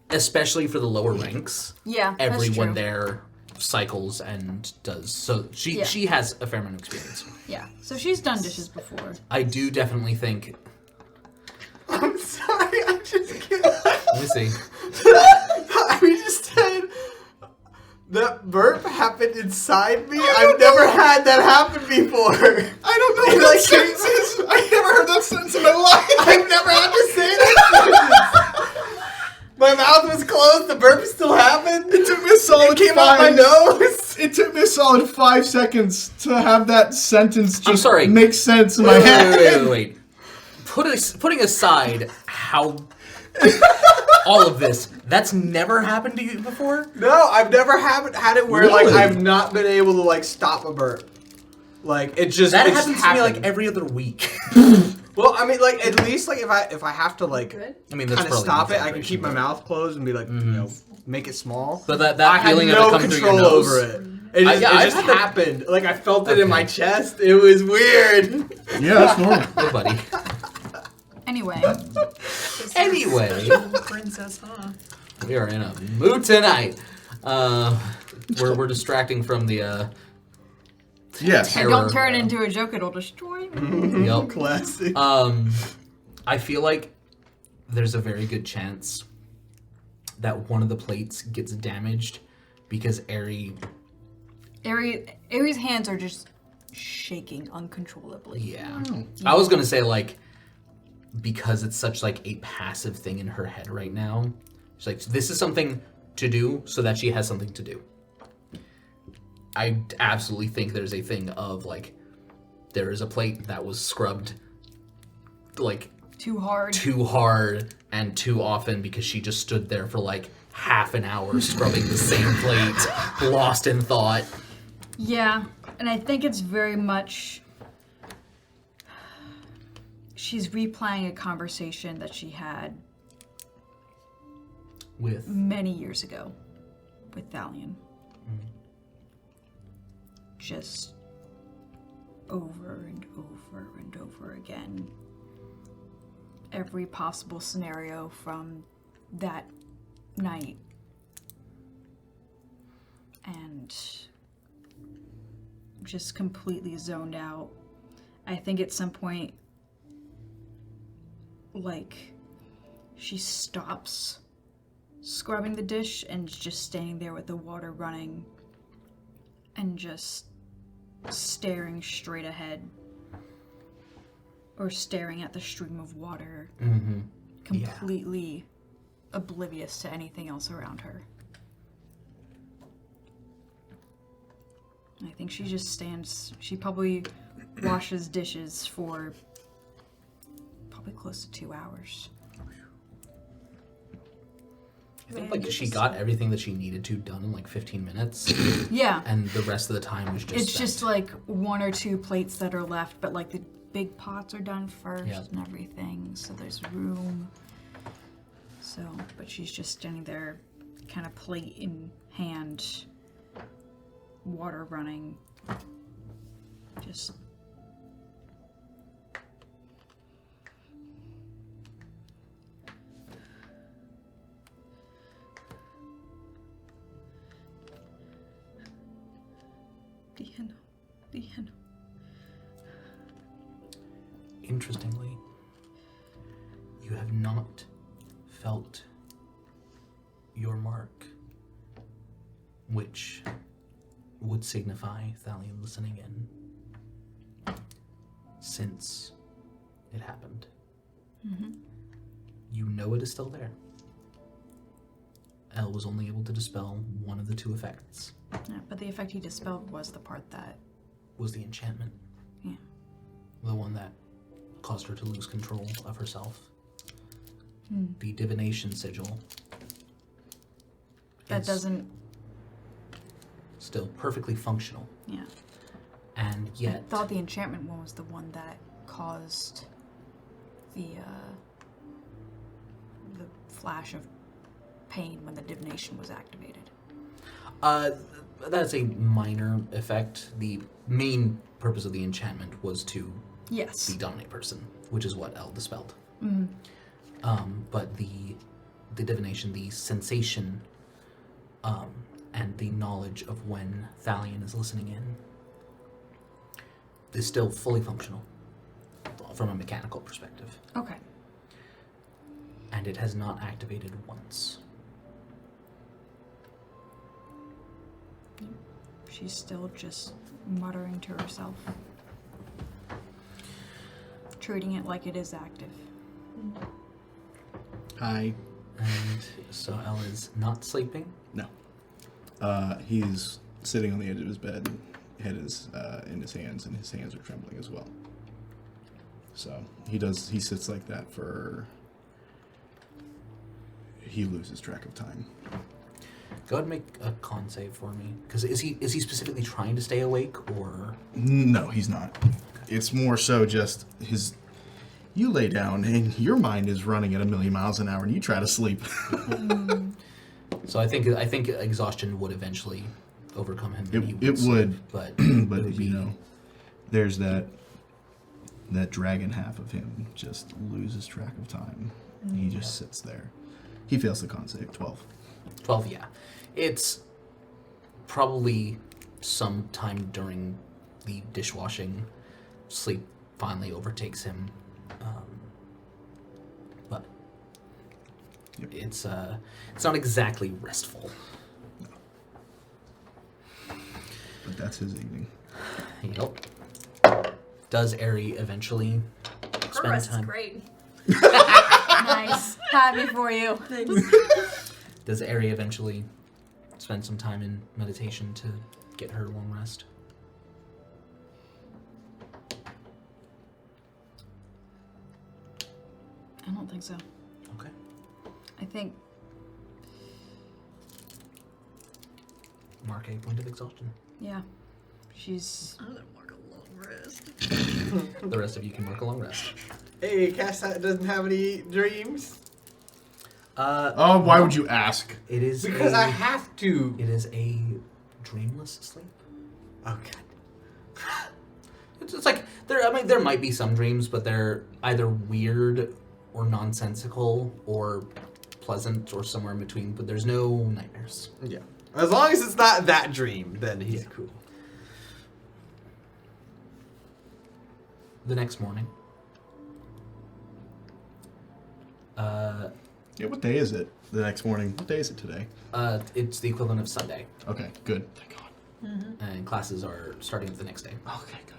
especially for the lower ranks, Yeah, that's everyone true. there cycles and does. So Yeah. she has a fair amount of experience. Yeah, so she's done dishes before. I do definitely think... I'm sorry, I just can't. Let me see. I just said that burp happened inside me. I've never had that happen before. I don't know what that sentence is. I never heard that sentence in my life. I've never had to say that sentence. My mouth was closed. The burp still happened. It took me a solid It came out my nose. It took me a solid 5 seconds to have that sentence just sorry. make sense in my Wait, head. wait. Putting aside how all of this, that's never happened to you before? No, I've never had it where Really? like I've not been able to like stop a burp. Like it just That it just happens to me like happened. every other week. Well, I mean, like at least like if I have to like Good. I mean, that's kind of probably stop it, I can exaggeration, keep my but- mouth closed and be like, make it small. But that I had feeling of it no coming through control your nose, over it. It just, yeah, it I've just had that- happened. Like I felt it in Okay. my chest. It was weird. Yeah, that's normal. Hey, buddy. Anyway, Anyway, Princess, huh? we are in a mood tonight. We're distracting from the Yes. terror. don't turn it into a joke, it'll destroy me. Yep. Classic. I feel like there's a very good chance that one of the plates gets damaged because Aerie. Aerie's hands are just shaking uncontrollably. Yeah. I was gonna say like because it's such like a passive thing in her head right now. She's like, this is something to do so that she has something to do. I absolutely think there's a thing of like there is a plate that was scrubbed like Too hard. too hard and too often because she just stood there for like half an hour scrubbing the same plate, lost in thought. Yeah, and I think it's very much... She's replaying a conversation that she had With many years ago with Thalion. Just over and over and over again. Every possible scenario from that night. And just completely zoned out. I think at some point, like, she stops scrubbing the dish and is just standing there with the water running and just staring straight ahead or staring at the stream of water, completely oblivious to anything else around her. I think she just stands, she probably washes dishes for probably close to 2 hours. I think like she got everything that she needed to done in like 15 minutes. Yeah. And the rest of the time was just It's just like 1 or 2 plates that are left, but like the big pots are done first and everything, so there's room. So, but she's just standing there, kind of plate in hand, water running, just... The end. Interestingly, you have not felt your mark, which would signify Thalion listening in since it happened. You know it is still there. Elle was only able to dispel one of the 2 effects. Yeah, but the effect he dispelled was the part that... Was the enchantment. Yeah. The one that caused her to lose control of herself. The divination sigil. That is doesn't... Still perfectly functional. Yeah. And yet... I thought the enchantment one was the one that caused the flash of pain when the divination was activated. That's a minor effect. The main purpose of the enchantment was to Yes. be dominate person, which is what Elle dispelled. But the divination, the sensation, and the knowledge of when Thalion is listening in is still fully functional from a mechanical perspective. Okay. And it has not activated once. She's still just muttering to herself. Treating it like it is active. Hi. And so Elle is not sleeping. No. He's sitting on the edge of his bed. Head is in his hands, and his hands are trembling as well. So he sits like that for... He loses track of time. Go ahead and make a con save for me. Because is he specifically trying to stay awake, or... No, he's not. It's more so just his... You lay down, and your mind is running at 1,000,000 miles an hour, and you try to sleep. So I think exhaustion would eventually overcome him. And he It sleep, would, but but it would be, you know, there's that dragon half of him just loses track of time. He just sits there. He fails the con save. 12. 12. Yeah, it's probably sometime during the dishwashing. Sleep finally overtakes him, but Yep. it's not exactly restful. But that's his evening. Yep. Does Ari eventually Her spend rest is time? great. Nice. Happy for you. Does Ari eventually spend some time in meditation to get her long rest? I don't think so. Okay. I think Mark a point of exhaustion. yeah, she's I'm gonna mark a long rest. The rest of you can mark a long rest. Hey, Cass doesn't have any dreams. Oh, why would you ask? It is Because I have to. It is a dreamless sleep. Okay. It's like there might be some dreams, but they're either weird or nonsensical or pleasant or somewhere in between. But there's no nightmares. Yeah. As long as it's not that dream, then he's cool. The next morning. Yeah, what day is it? The next morning. What day is it today? It's the equivalent of Sunday, Okay, good. Thank God. and classes are starting the next day. Okay, good.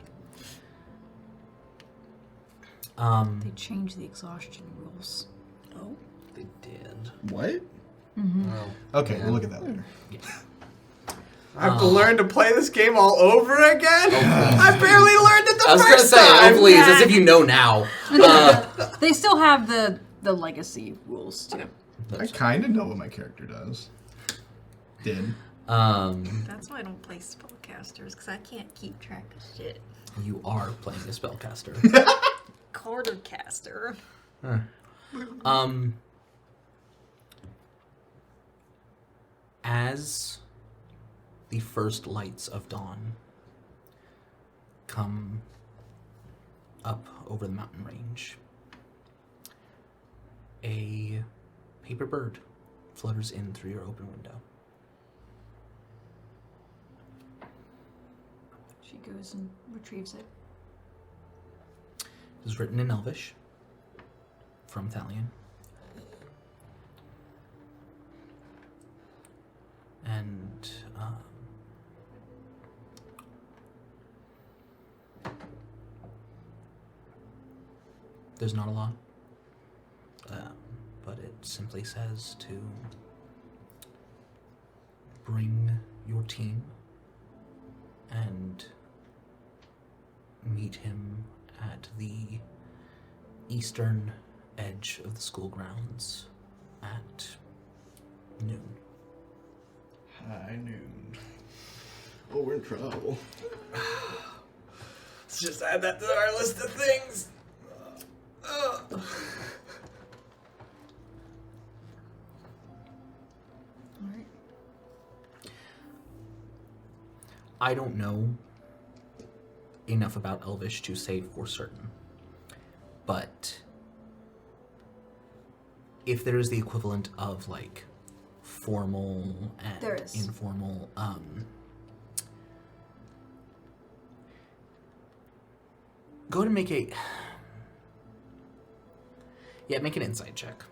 they changed the exhaustion rules. Oh. They did. What? Wow. Okay, we'll look at that later. I have to learn to play this game all over again? I barely learned it the I was first gonna say, time! hopefully, it's as if you know now. They still have the legacy rules too. I kind of know what my character does. Did. That's why I don't play spellcasters, because I can't keep track of shit. You are playing a spellcaster. Quartercaster. As the first lights of dawn come up over the mountain range, a paper bird flutters in through your open window. She goes and retrieves it. It is written in Elvish from Thalion. And there's not a lot, but it simply says to bring your team and meet him at the eastern edge of the school grounds at noon. High noon. Oh, we're in trouble. Let's just add that to our list of things. Alright. I don't know enough about Elvish to say for certain, but if there is the equivalent of like formal and There is. informal, go ahead and make make an insight check.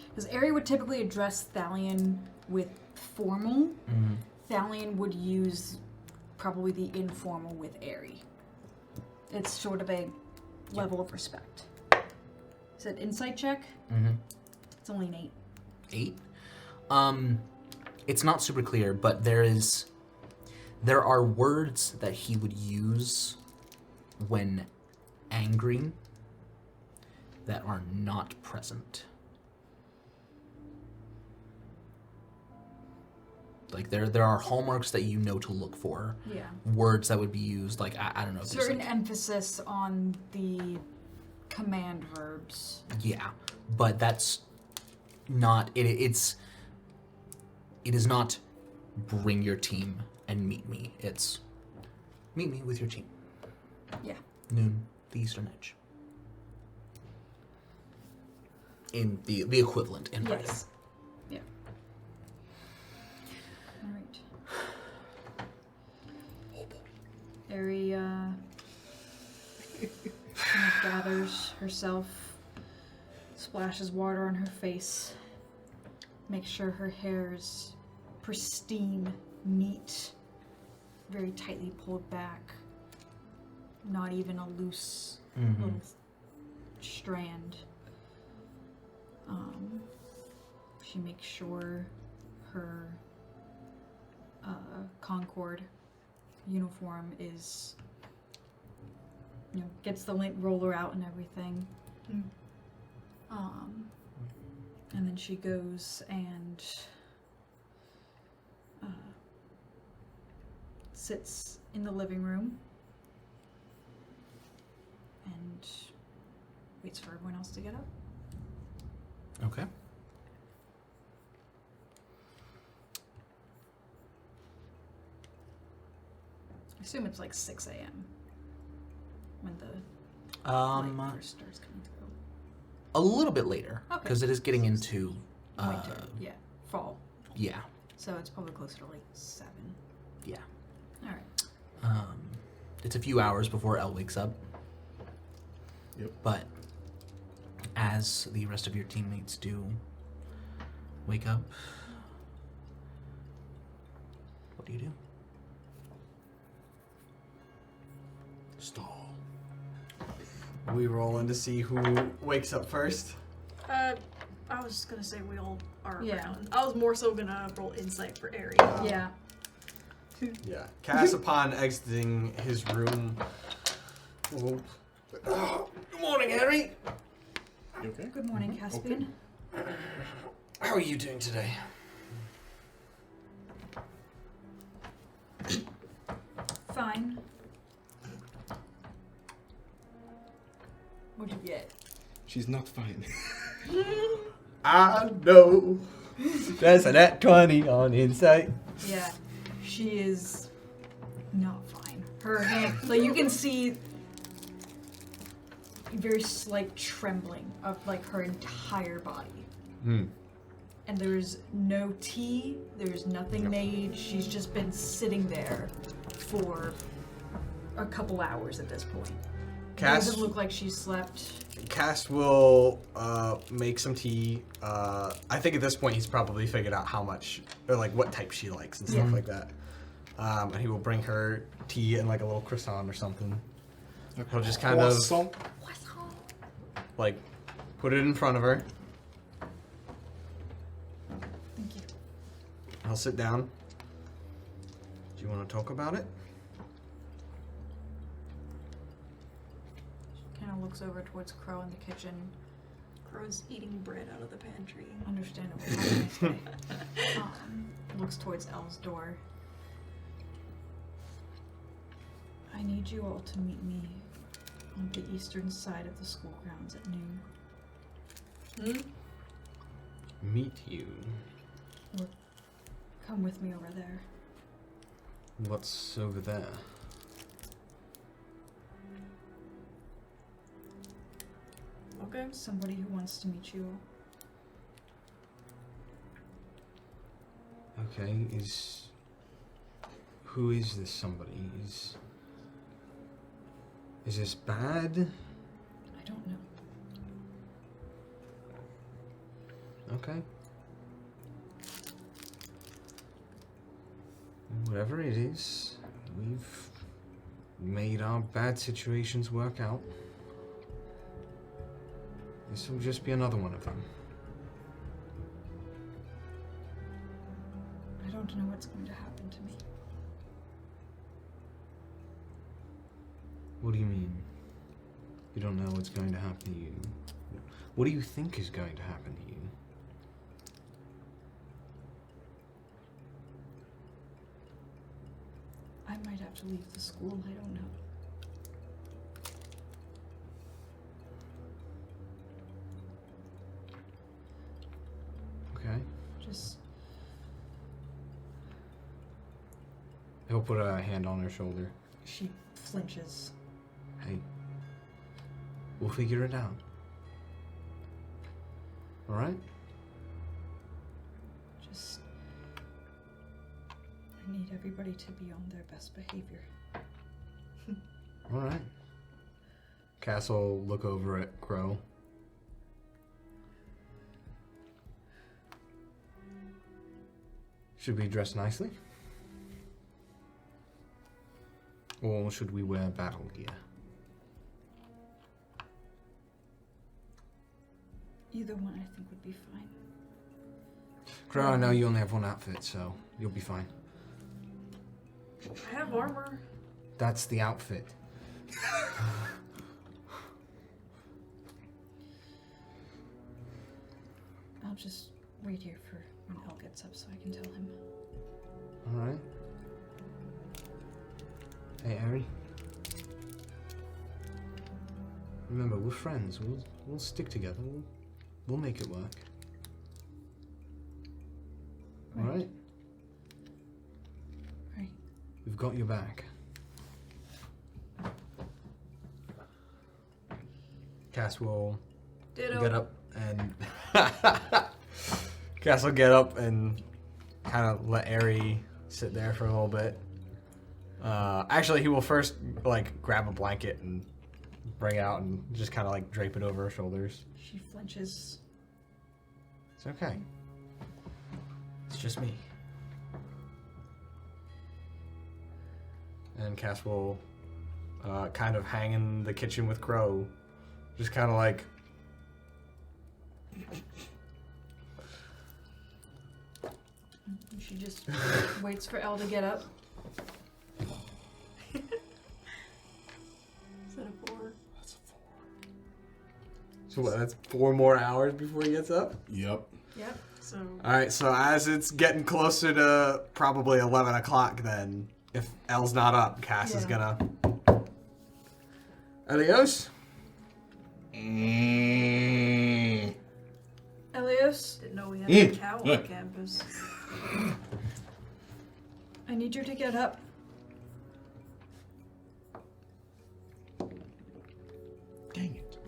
Because Ari would typically address Thalion with formal. Mm-hmm. Thalion would use probably the informal with Ari. It's sort of a level of respect. Is it insight check? Mm-hmm. It's only an 8. 8. It's not super clear, but there are words that he would use when angry that are not present. Like there are hallmarks that you know to look for. Yeah. Words that would be used, like I don't know. If there's Certain like, emphasis on the command verbs. yeah, but that's not it. It is not bring your team and meet me. It's meet me with your team. Yeah. Noon, the eastern edge. In the equivalent in writing. Yes. Yeah. Alright. Ari, kind of gathers herself, splashes water on her face, makes sure her hair is pristine, neat, very tightly pulled back, not even a loose little strand. She makes sure her Concord uniform is, gets the lint roller out and everything. And then she goes and sits in the living room and waits for everyone else to get up. Okay. I assume it's like 6 a.m. when the light first starts coming through. A little bit later, Okay. because it is getting into Winter, yeah, fall. yeah, So it's probably closer to like 7. yeah. All right. It's a few hours before Elle wakes up. Yep. But as the rest of your teammates do wake up, what do you do? Stall. We roll in to see who wakes up first. I was just gonna say we all are Yeah. around. I was more so gonna roll insight for Ari. Yeah. Yeah. Cass, upon exiting his room. Oh, good morning, Harry. You okay? Good morning, Caspian. How are you doing today? Fine. What'd you get? She's not fine. I know. That's a nat 20 on insight. Yeah, she is not fine. Her hand, like you can see very slight trembling of like her entire body. And there's no tea, there's nothing made. She's just been sitting there for a couple hours at this point. It Cass, doesn't look like she slept. Cass will make some tea. I think at this point he's probably figured out how much, or like what type she likes and stuff Yeah. like that. And he will bring her tea and like a little croissant or something. He'll just kind of like put it in front of her. Thank you. He'll sit down. Do you want to talk about it? Kind of looks over towards Crow in the kitchen. Crow's eating bread out of the pantry. Understandable. Looks towards Elle's door. I need you all to meet me on the eastern side of the school grounds at noon. Meet you. Or come with me over there. What's over there? Okay. Somebody who wants to meet you all. Okay, who is this somebody? Is this bad? I don't know. Okay. Whatever it is, we've made our bad situations work out. This will just be another one of them. I don't know what's going to happen to me. What do you mean? You don't know what's going to happen to you? What do you think is going to happen to you? I might have to leave the school. I don't know. Okay. Just He'll put a hand on her shoulder. she flinches. Hey, we'll figure it out. All right? Just I need everybody to be on their best behavior. All right. Cass will look over at Crow. Should we dress nicely? Or should we wear battle gear? Either one I think would be fine. Crow, I know you only have one outfit, so you'll be fine. I have armor. That's the outfit. just wait here for when Elle gets up so I can tell him. All right. Hey, Ari. Remember, we're friends. We'll stick together. We'll make it work. All right. Right. We've got your back. Cass will Ditto. get up and Cass will get up and kind of let Ari sit there for a little bit. Actually, he will first like grab a blanket and bring it out and just kind of like drape it over her shoulders. She flinches. It's okay. It's just me. And Cass will kind of hang in the kitchen with Crow. Just kind of like... She just waits for Elle to get up. Is that a 4? That's a 4. So what, that's 4 more hours before he gets up? Yep. Yep. So. Alright, so as it's getting closer to probably 11 o'clock then, if Elle's not up, Cass is gonna... Adios? Elios, Didn't know we had a cow on campus. I need you to get up. Dang it.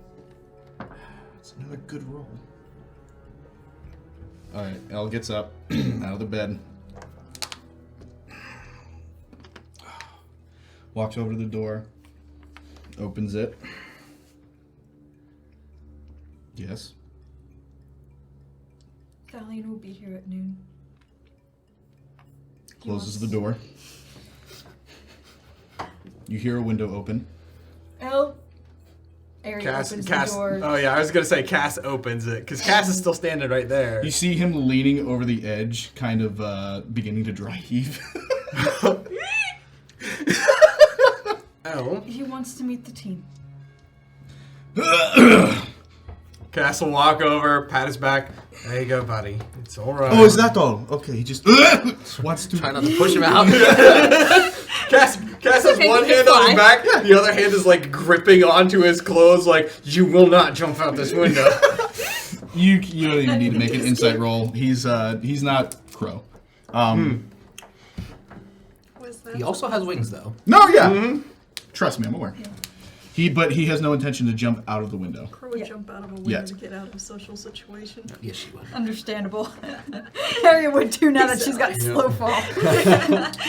It's another good roll. Alright, Elle gets up out of the bed. Walks over to the door. Opens it. Yes. Thalion will be here at noon. Closes the door. You hear a window open. Elle. Ari opens the door. Oh yeah, I was gonna say Cass opens it, because Cass is still standing right there. You see him leaning over the edge, kind of beginning to dry heave. Oh. He wants to meet the team. Cass will walk over, pat his back. There you go, buddy. It's alright. Oh, is that all? Okay, he just wants to... Try not to push him out. Cass has one hand on his back, the other hand is like gripping onto his clothes like, you will not jump out this window. You don't even need to make an insight roll. He's not Crow. What's that? He also has wings, though. No, yeah. Trust me, I'm aware. But he has no intention to jump out of the window. Crow would jump out of a window Yet. to get out of a social situation. Yes, she would. Understandable. Harriet would too now that she's got slow fall.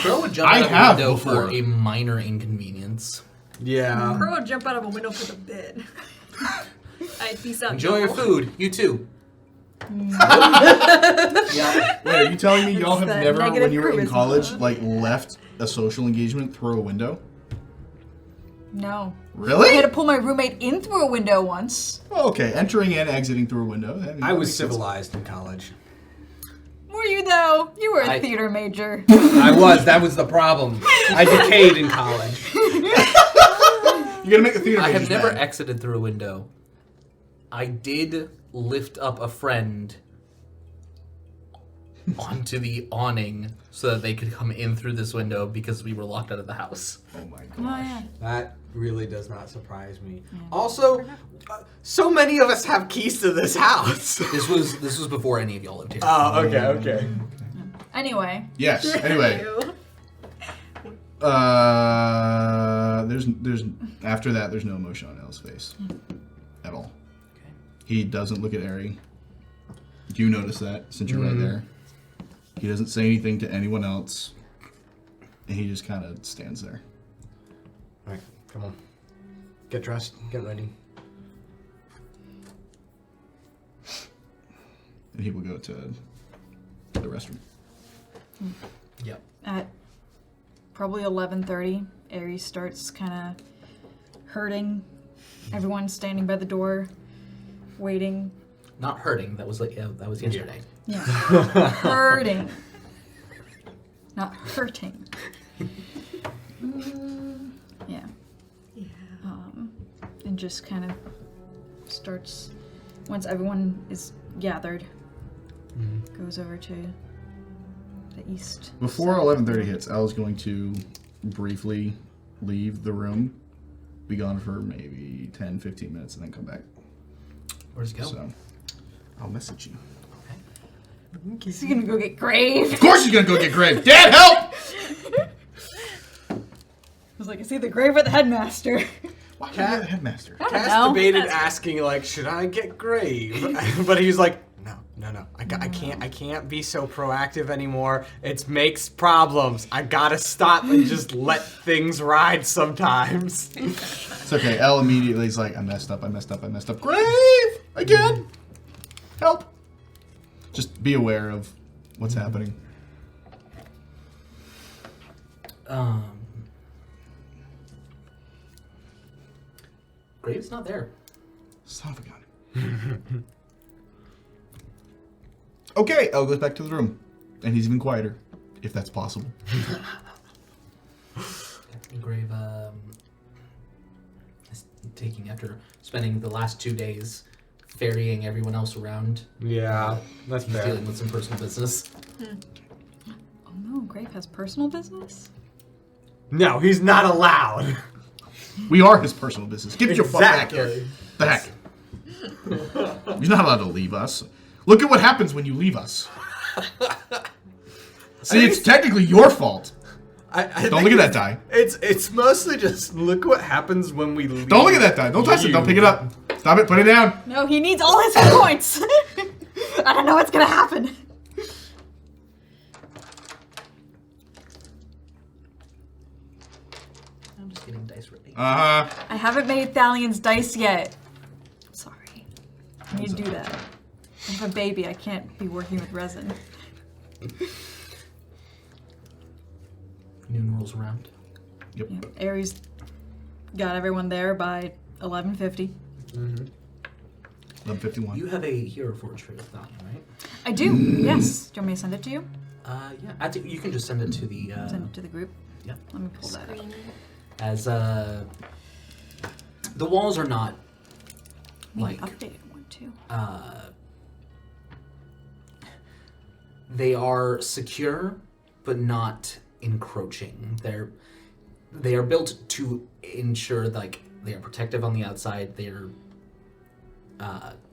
Crow would jump I out of a have window before. for a minor inconvenience. Yeah. Crow would jump out of a window for the bed. Alright, peace out. Enjoy your y'all. food. You too. Yeah. Wait, are you telling me y'all It's have the never, when negative you were in charisma. college, like left a social engagement through a window? No. I Really? had to pull my roommate in through a window once. Oh, okay, entering and exiting through a window. I was civilized in college. Were you though? You were a I- theater major. I was. That was the problem. I decayed in college. You gotta make the theater I majors have never mad. exited through a window. I did lift up a friend onto the awning so that they could come in through this window because we were locked out of the house. Oh my Oh, gosh. yeah. That really does not surprise me. Also, so many of us have keys to this house. This was before any of y'all lived here. Oh, okay. Anyway. Yes, anyway. Ew. There's after that, there's no emotion on Elle's face. At all. Okay. He doesn't look at Ari. You notice that, since you're right there. He doesn't say anything to anyone else. And he just kind of stands there. Alright, come on. Get dressed, get ready. And he will go to the restroom. Yep. At probably 11:30, Aries starts kind of hurting. Everyone's standing by the door, waiting. Not hurting. That was that was yesterday. Yeah. Hurting. Not hurting. Yeah. Yeah. And just kind of starts, once everyone is gathered, goes over to the east. Before 11:30 hits, Elle's going to briefly leave the room, be gone for maybe 10, 15 minutes, and then come back. Where's he go? So, I'll message you. He's gonna go get Grave. Of course he's gonna go get Grave. Dad, help! I was like, is he the Grave or the headmaster? Why are you the headmaster? Cass know. debated asking, like, should I get Grave? But he was like, no. I can't be so proactive anymore. It makes problems. I gotta stop and just let things ride sometimes. It's okay. Elle immediately is like, I messed up. Grave! Again! Help! Just be aware of what's happening. Grave's not there. Son of a gun. Okay, Elle goes back to the room. And he's even quieter, if that's possible. Grave is taking after spending the last 2 days ferrying everyone else around. Yeah, that's He's fair. dealing with some personal business. Oh no, Grave has personal business? No, he's not allowed. We are his personal business. Get your fuck back here. Exactly. The heck? You're not allowed to leave us. Look at what happens when you leave us. See, it's technically your fault. I Don't look at that die. It's mostly just look what happens when we leave. Don't look at that die. Don't touch it. Don't pick it up. Stop it. Put it down. No, he needs all his hit points. I don't know what's gonna happen. I'm just getting dice ready. Uh-huh. I haven't made Thalion's dice yet. I'm sorry. I need to do that. I have a baby. I can't be working with resin. Noon rolls around. Yep. Yeah, Aries got everyone there by 11:50. 11:51. You have a hero forge for Thalion, right? I do. Yes. Do you want me to send it to you? Yeah. You can just send it to the. Send it to the group. Yeah. Let me pull that up. As the walls are not like Updated one too. they are secure, but not encroaching. They are built to ensure like they are protective on the outside. They're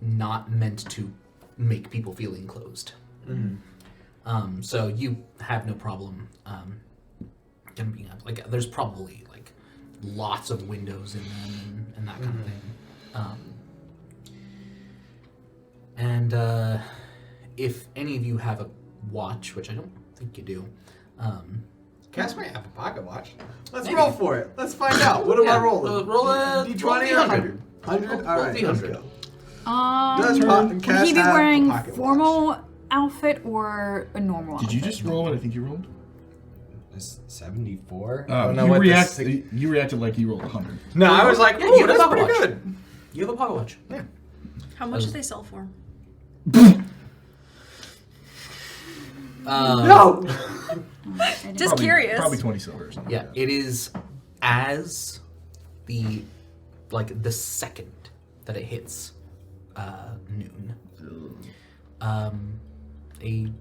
not meant to make people feel enclosed. So you have no problem them being up. Like there's probably like lots of windows in them and that kind of thing. And if any of you have a watch, which I don't think you do, Cass might have a pocket watch. Let's Maybe. roll for it. Let's find out. What am I rolling? Roll a D20 roll or a 100? 100? Roll All right, let's D100. go. Does Would Cass he be have a wearing pocket watch? formal outfit or a normal outfit? Did you just roll what I think you rolled? It's 74? I Oh, don't know you, what you reacted like you rolled 100. No, I was like, Yeah, ooh, you have a that's pocket pretty watch. good. You have a pocket watch. Yeah. How much do they sell for? No! Just curious. Probably 20 silver or something. Yeah, like that. it is as the second that it hits noon. A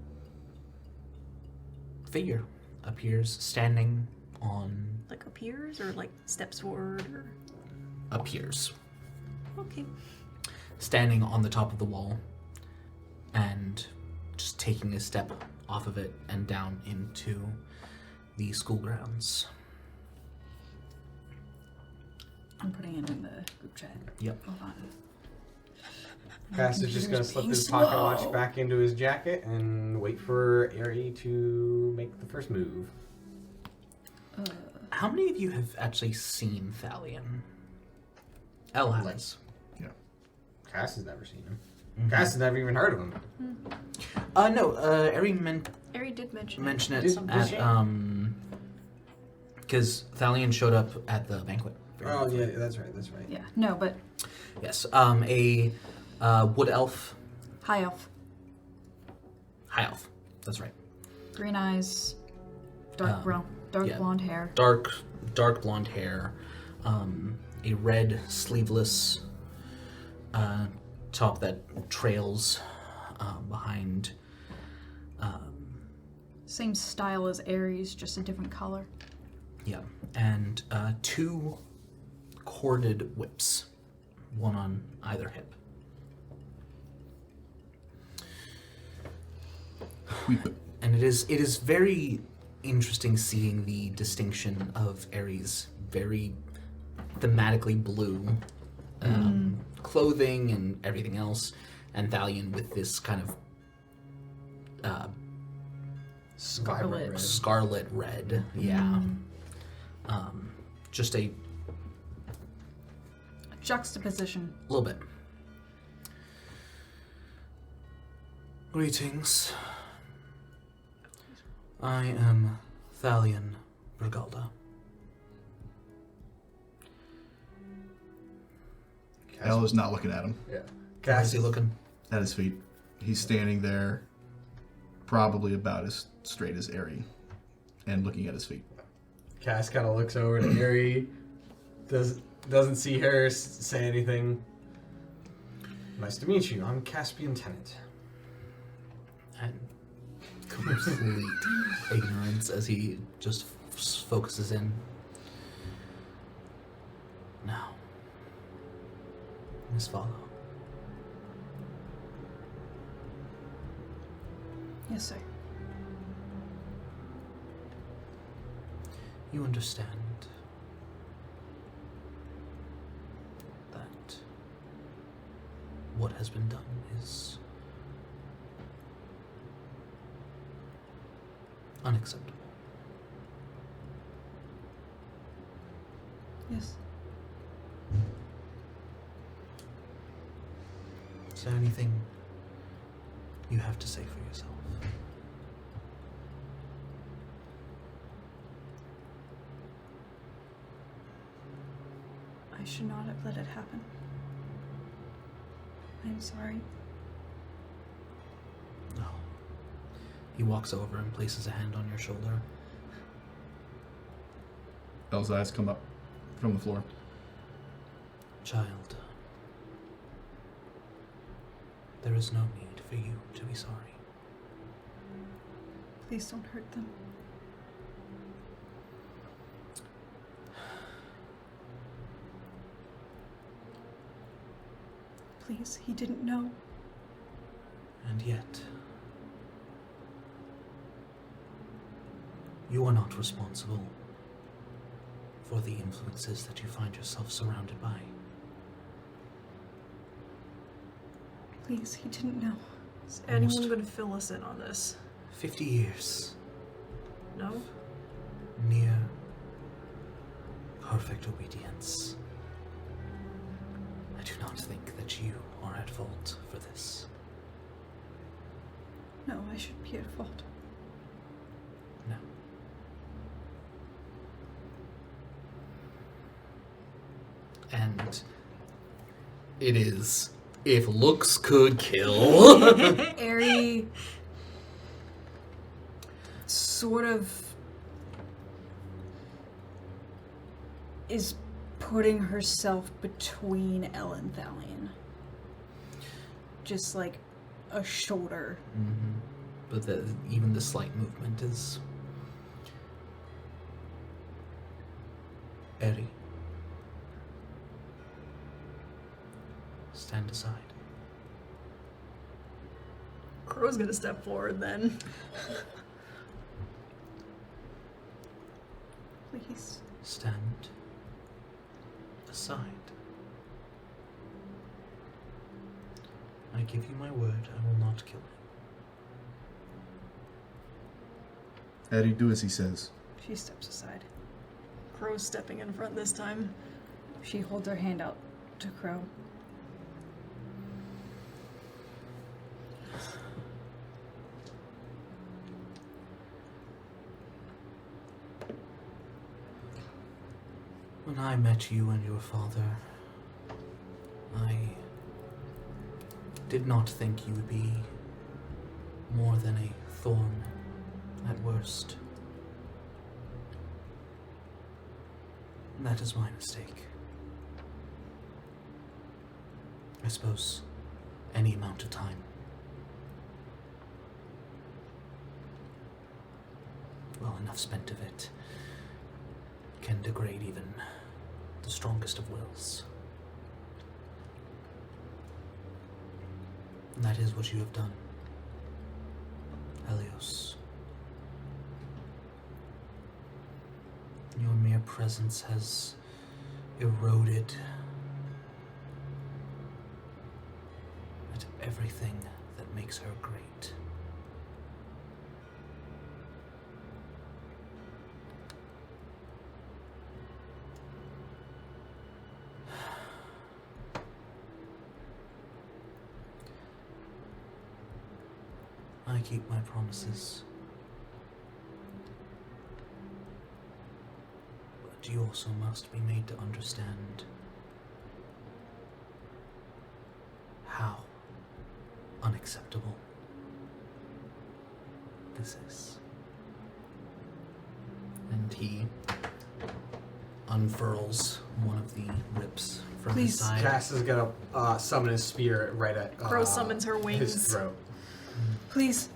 figure appears standing on Like appears or like steps forward or appears okay. standing on the top of the wall and just taking a step off of it and down into the school grounds. I'm putting it in the group chat. Yep. Hold on. Cass is just going to slip his pocket watch back into his jacket and wait for Ari to make the first move. How many of you have actually seen Thalion? Elle has. Yeah. Cass has never seen him. Cass has never even heard of him. No, Ari Ari did mention mention it Did at, she? because Thalion showed up at the banquet. Oh, yeah, that's right, that's right. Yeah. No, but Yes, a wood elf, high elf, high elf, that's right. green eyes, dark brown, dark yeah. blonde hair. Dark blonde hair, a red sleeveless top that trails behind Same style as Ares, just a different color. Yeah, and 2 corded whips, one on either hip. And it is very interesting seeing the distinction of Ares' very thematically blue clothing and everything else, and Thalion with this kind of scarlet red. Yeah. Just a juxtaposition. little bit. Greetings. I am Thalion Bergalda. Al is not looking at him. Yeah. How is he looking? At his feet. He's standing there, probably about as straight as Ari, and looking at his feet. Cass kind of looks over to Ari, doesn't see her, say anything. Nice to meet you. I'm Caspian Tenant. And complete ignorance as he just focuses in. Now, Miss Follow. Yes, sir. You understand that what has been done is unacceptable. Yes. Is there anything you have to say for yourself? I should not have let it happen. I'm sorry. No. He walks over and places a hand on your shoulder. El's eyes come up from the floor. Child, there is no need for you to be sorry. Please don't hurt them. Please, he didn't know. And yet, you are not responsible for the influences that you find yourself surrounded by. Please, he didn't know. Is anyone Almost. going to fill us in on this? 50 years, No? near perfect obedience. I do not think that you are at fault for this. No, I should be at fault. No. And it is, if looks could kill. Ari sort of is putting herself between Elle and Thalion. Just like a shoulder. Mm-hmm. But even the slight movement is... Eri. Stand aside. Crow's going to step forward then. Please. Stand aside. I give you my word, I will not kill him. Eddie, do as he says. She steps aside. Crow's stepping in front this time. She holds her hand out to Crow. When I met you and your father, I did not think you would be more than a thorn at worst. And that is my mistake. I suppose any amount of time enough spent of it can degrade even the strongest of wills. And that is what you have done, Helios. Your mere presence has eroded at everything that makes her great. I keep my promises. But you also must be made to understand how unacceptable this is. And he unfurls one of the rips from his Please. side. Cass is gonna summon his spear right at Crow summons her his wings. throat. Please.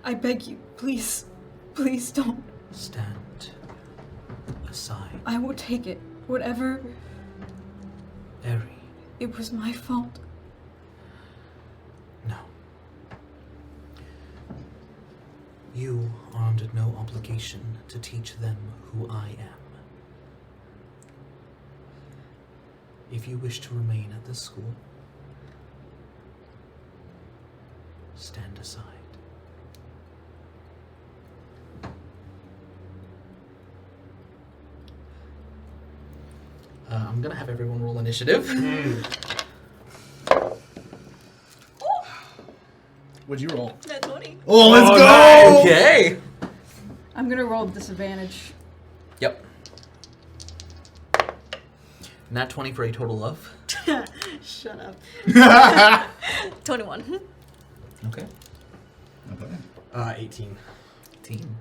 I beg you, please. Please don't. Stand aside. I will take it. Whatever. Eri, It was my fault. no. You are under no obligation to teach them who I am. If you wish to remain at this school, stand aside. I'm gonna have everyone roll initiative. What'd you roll? Nat 20. Oh, let's Oh, go! nice. Okay. I'm gonna roll disadvantage. Yep. Nat 20 for a total of. Shut up. 21. Okay. Okay. 18. 18.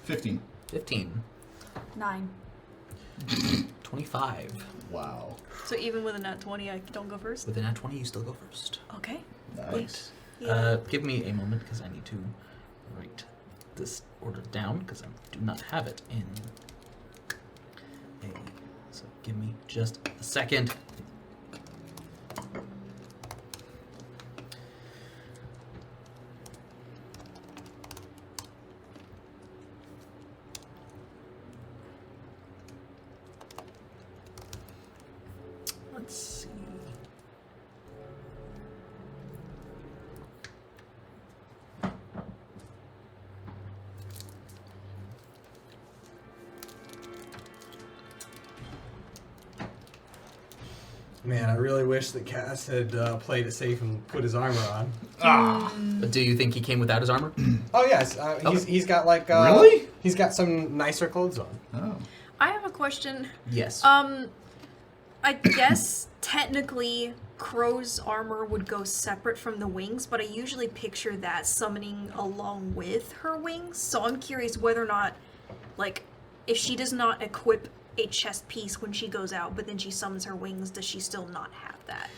15. 15. 9. 25. Wow. So even with a nat 20, I don't go first? With a nat 20, you still go first. Okay. Nice. Yeah. Give me a moment because I need to write this order down because I do not have it in a. So give me just a second. Let's see. Man, I really wish that Cass had played it safe and put his armor on. But do you think he came without his armor? Oh yes, he's got like Really? He's got some nicer clothes on. Oh. I have a question. Yes. I guess technically Crow's armor would go separate from the wings, but I usually picture that summoning along with her wings. So I'm curious whether or not, like, if she does not equip a chest piece when she goes out, but then she summons her wings, does she still not have that?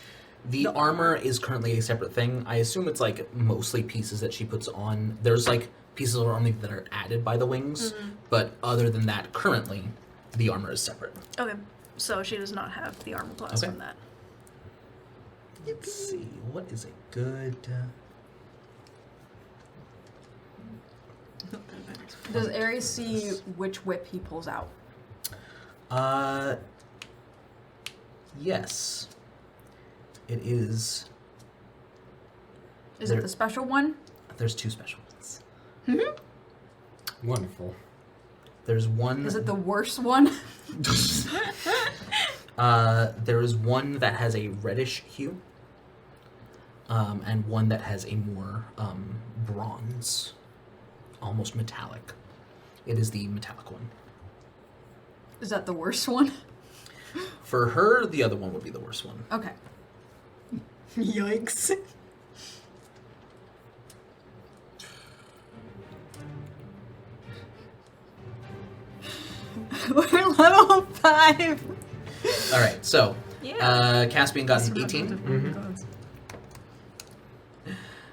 The armor is currently a separate thing. I assume it's like mostly pieces that she puts on. There's like pieces of armor that are added by the wings, but other than that, currently the armor is separate. Okay, so she does not have the armor class Okay. from that. Let's see, what is a good? Does Ares see which whip he pulls out? Yes. It is. Is There- it the special one? There's two special ones. Wonderful. There's one. Is it the worst one? There is one that has a reddish hue, and one that has a more bronze, almost metallic. It is the metallic one. Is that the worst one? For her, the other one would be the worst one. Okay. Yikes. We're level 5. All right, so Yeah. Caspian got an 18.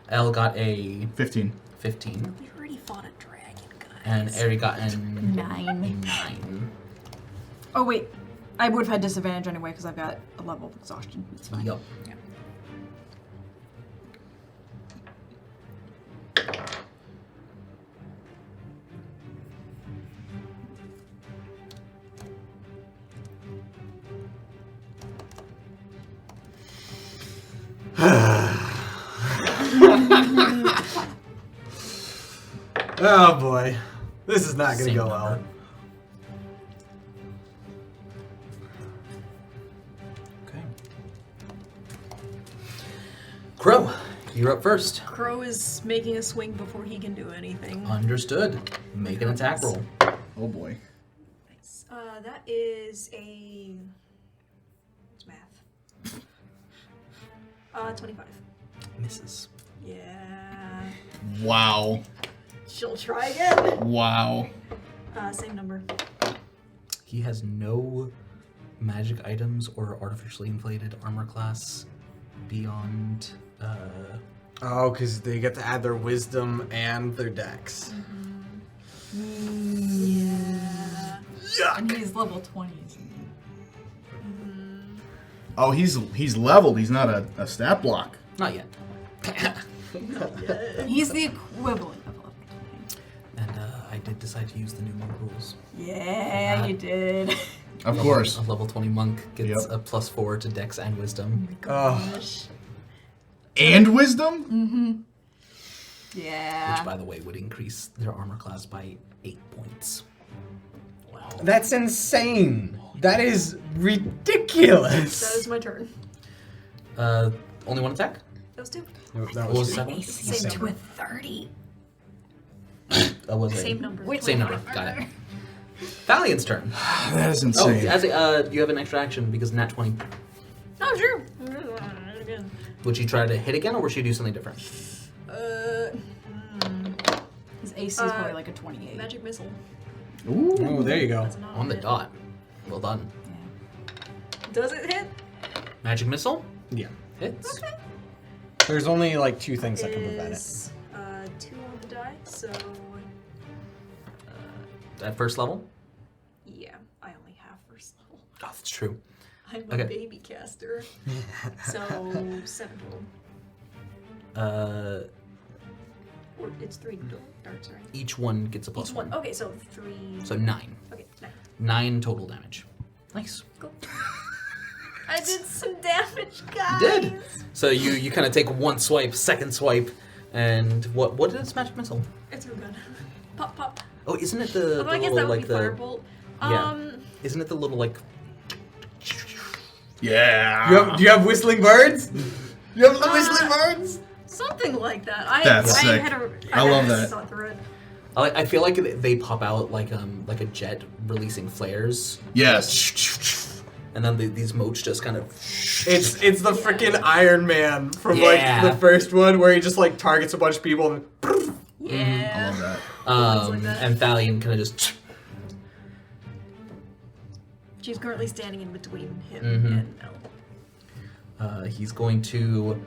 Elle got a 15. 15. We already fought a dragon, And Ari got an 9. 9. Oh wait, I would have had disadvantage anyway because I've got a level of exhaustion. It's fine. Yup. Oh boy, this is not gonna Same go number. well. Okay. Crow, you're up first. Crow is making a swing before he can do anything. Understood. Make an attack roll. Oh boy. Nice. That is a. What's math? 25. Misses. Yeah. Wow. She'll try again. Wow. Same number. He has no magic items or artificially inflated armor class beyond. Oh, because they get to add their wisdom and their dex. Yeah. And he's level 20. Oh, he's leveled. He's not a stat block. Not yet. He's the equivalent of level 20. And I did decide to use the new monk rules. Yeah, you did. Of course. A level 20 monk gets Yep. a +4 to dex and wisdom. Gosh. And wisdom? Mm-hmm. Yeah. Which, by the way, would increase their armor class by 8 points. That's insane. That is ridiculous. That is my turn. Only one attack? Those two. That What was was the second one? Same to number. a 30. That was Same number. Same number. Got it. Thalion's turn. That is Oh, insane. you have an extra action because nat 20. Oh, sure. Again. Would she try to hit again, or would she do something different? His AC is probably like a 28. Magic missile. Ooh. Oh, there you go. That's not On the it. dot. Well done. Does it hit? Magic missile Yeah. hits. Okay. There's only like 2 things that can prevent it. Is 2 on the die, so At first level. yeah, I only have first level. Oh, that's true. I'm Okay. a baby caster, so 7 total. Or it's 3 darts, right? Each one gets a plus Each one. one. Okay, so 3. So 9. Okay, 9. 9 total damage. Nice. Cool. I did some damage, guys. You did. So you kind of take one swipe, second swipe, and what is magic missile? It's real good. Pop, pop. Oh, isn't it the Although I guess little that would like be the firebolt. yeah? Isn't it the little like Yeah. Do you have whistling birds? You have the whistling birds? Something like that. That's I sick. Had I love had that. thought through it. I feel like they pop out like a jet releasing flares, Yes. and then these motes just kind of It's the freaking Iron Man from Yeah. like the first one where he just like targets a bunch of people and Yeah. I love that. Ones like that. and Thalion kind of just She's currently standing in between him Mhm. and Elle. he's going to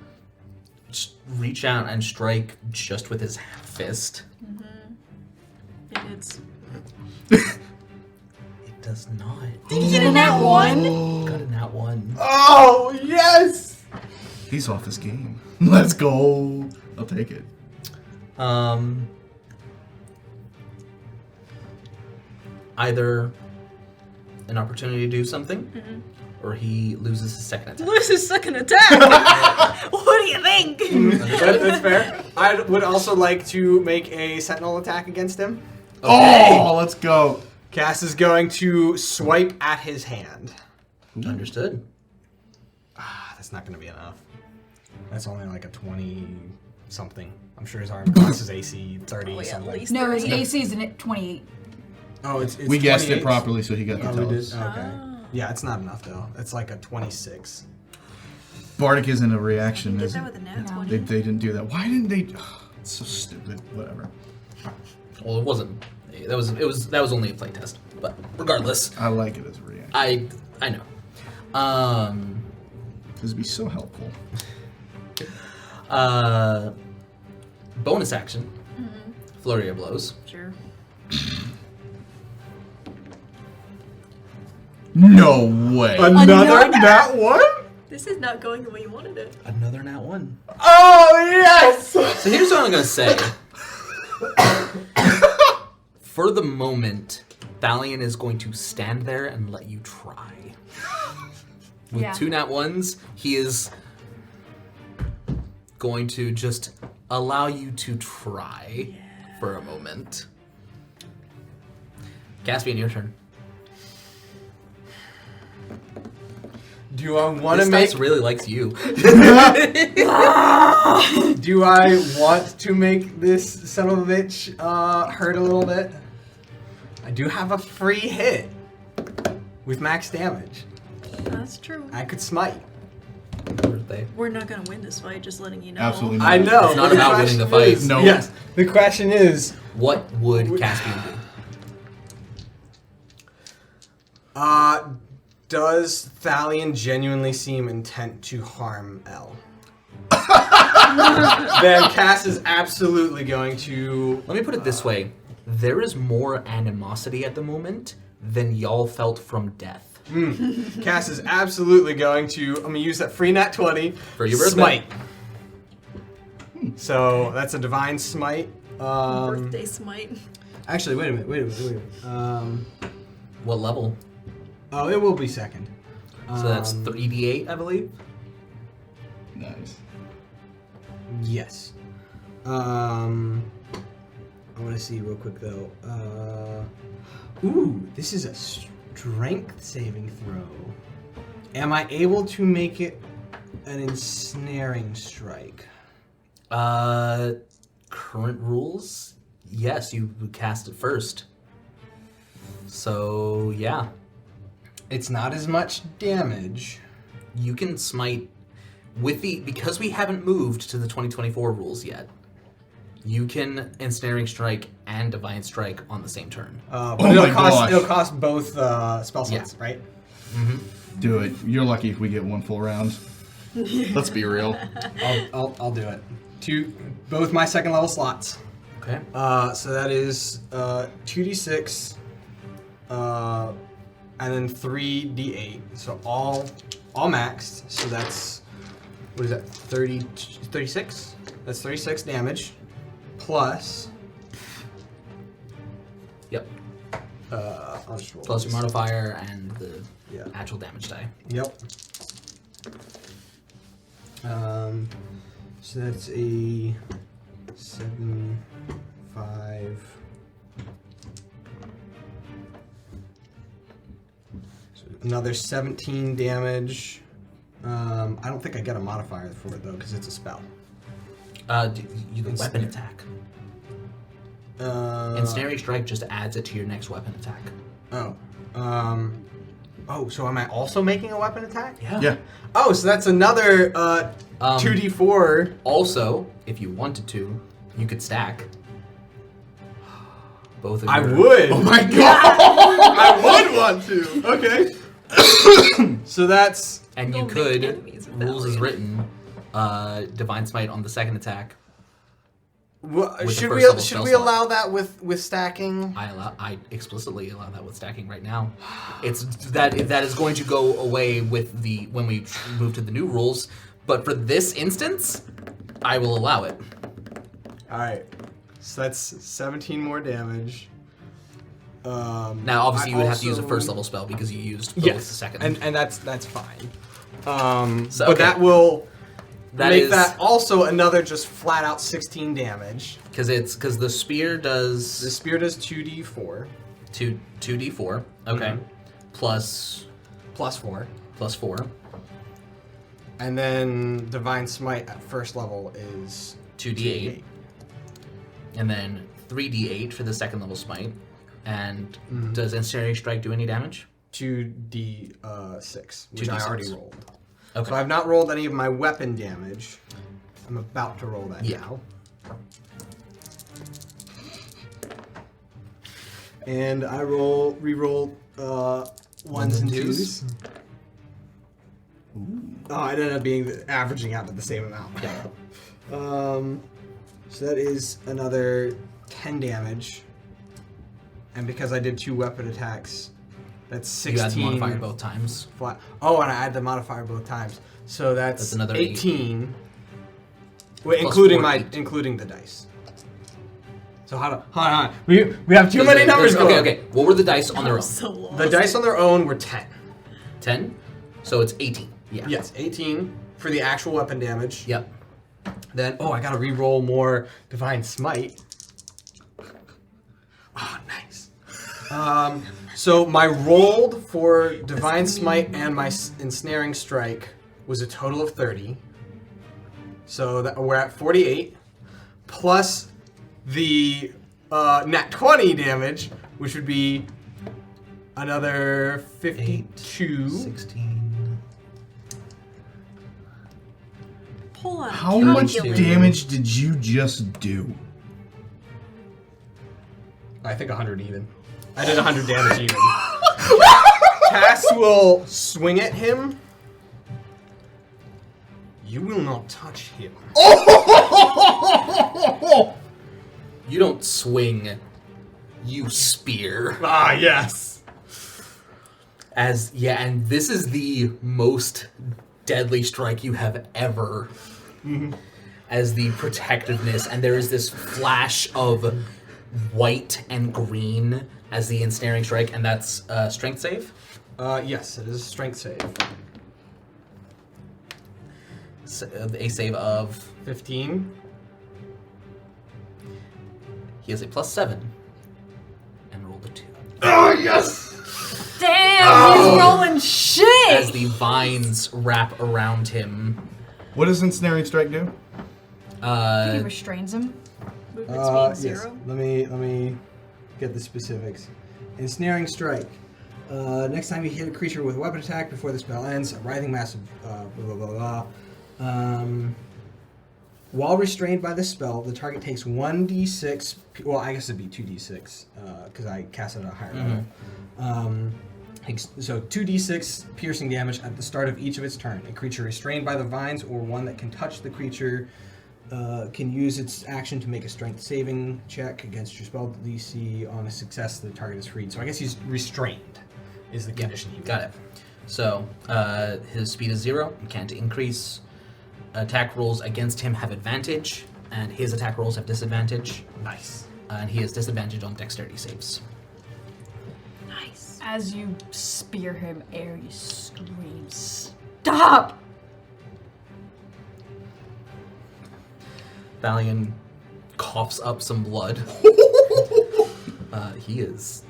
just reach out and strike just with his fist. It is. It does not. Did you get a nat 1? Got a nat 1. oh yes! He's off his game. Let's go. I'll take it. Either an opportunity to do something, or he loses his second attack. Lose his second attack. What do you think? That's fair. I would also like to make a sentinel attack against him. Oh, let's go. Cass is going to swipe at his hand. Understood. That's not going to be enough. That's only like a 20 something. I'm sure his arm class is AC 30 Probably at something. least No, his 30. AC is in 28. Oh, it's We guessed 28? it properly, so he got Oh, to we tell did? us. Okay. Yeah, it's not enough though. It's like a 26. Bardic isn't a reaction, Get is that it? with a nat Yeah. 20. They didn't do that. Why didn't they? It's so stupid. Whatever. Well, it wasn't. That was only a play test. But regardless, I like it as a reaction. I know. This would be so helpful. Bonus action. Flurry of blows. Sure. No way. Another nat 1? This is not going the way you wanted it. Another nat 1. Oh, yes! So here's what I'm going to say. For the moment, Thalion is going to stand there and let you try. With Yeah. 2 nat 1s, he is going to just allow you to try for a moment. Caspian, your turn. Do I want to This make... dice really likes you. Do I want to make this son of a bitch hurt a little bit? I do have a free hit with max damage. That's true. I could smite. Birthday. We're not gonna win this fight, just letting you know. Absolutely not. I know. It's not but about question winning the fight. is- No. Yes. The question is, What would Caspian do? does Thalion genuinely seem intent to harm L? Then Cass is absolutely going to... Let me put it this way. There is more animosity at the moment than y'all felt from death. Cass is absolutely going to... I'm going to use that free nat 20. For your birthday. Smite. So that's a divine smite. Birthday smite. Actually, wait a minute. What level? Oh, it will be second. So that's 3d8, I believe. Nice. Yes. I want to see real quick though. Ooh, this is a strength saving throw. Am I able to make it an ensnaring strike? Current rules? Yes, you would cast it first. So, yeah. It's not as much damage. You can smite with because we haven't moved to the 2024 rules yet. You can ensnaring strike and divine strike on the same turn. But Oh my gosh. it'll cost both spell slots, right? Do it. You're lucky if we get one full round. Let's be real. I'll do it. Both my second level slots. Okay. So that is 2d6, and then 3d8. So all maxed. So that's, what is that? 36. That's 36 damage, plus. Yep. I'll just roll Plus your this. modifier and the Yeah. actual damage die. Yep. So that's a 7, 5. So another 17 damage. I don't think I get a modifier for it though, because it's a spell. You can weapon attack. Ensnaring strike just adds it to your next weapon attack. So am I also making a weapon attack? Yeah. Oh, so that's another 2d4. Also, if you wanted to, you could stack. Both of I your- would. Oh my god! I would want to. Okay. So that's And you Don't make could, enemies with rules is Thalion. written, divine smite on the second attack. Well, With the should first we level should spell we slot. allow that with stacking? I explicitly allow that with stacking right now. It's that is going to go away with when we move to the new rules. But for this instance, I will allow it. All right. So that's 17 more damage. Now, obviously, you would have to use a first level spell because you used both the second. and that's fine. So, but okay. that will That make is that also another just flat out 16 damage. because the spear does The spear does 2d4 2d4. Okay, Mhm. plus 4. 4. And then Divine Smite at first level is 2d8. And then 3d8 for the second level smite. And does Ensnaring Strike do any damage? 2d6, which I 2d6. already rolled. Okay. So I've not rolled any of my weapon damage. I'm about to roll that Yeah. now. And I re-roll ones and twos. Oh, it ended up being averaging out at the same amount. Yeah. So that is another 10 damage. and because I did 2 weapon attacks, that's 16. You had the modifier both times. Flat. Oh, and I had the modifier both times, so that's another 18. Wait, Plus including the dice. So hold on. We have too many numbers going. Okay. What were the dice on their own? So lost. The dice on their own were 10. 10? So it's 18. Yeah. Yes, 18 for the actual weapon damage. Yep. Then, I gotta re-roll more Divine Smite. Oh, nice. So my rolled for Divine Smite and my Ensnaring Strike was a total of 30. So that we're at 48. Plus the nat 20 damage, which would be another 52. 16. Pull out a How much calculator. damage did you just do? I think 100 even. I did 100 damage even. Cass will swing at him. You will not touch him. You don't swing. You spear. Ah, yes. And this is the most deadly strike you have ever. As the protectiveness, and there is this flash of white and green as the ensnaring strike, and that's strength save. Yes, it is a strength save. A save of 15. he has a +7 and rolled a 2 Oh, yes! Damn, he's rolling shit! as the vines wrap around him. What does Ensnaring Strike do? I think he restrains him. Movement speed Yes. 0. Let me get the specifics. Ensnaring Strike. Next time you hit a creature with a weapon attack before the spell ends, a writhing mass of blah blah blah blah. While restrained by the spell, the target takes 1d6. Well, I guess it'd be 2d6 because I cast it at a higher level. So 2d6 piercing damage at the start of each of its turn. A creature restrained by the vines or one that can touch the creature can use its action to make a strength saving check against your spell DC. On a success, the target is freed. So I guess he's restrained is the condition he Got it. So his speed is 0 and can't increase. Attack rolls against him have advantage, and his attack rolls have disadvantage. Nice. And he has disadvantage on dexterity saves. Nice. As you spear him, Ares screams, "Stop!" Thalion coughs up some blood. He is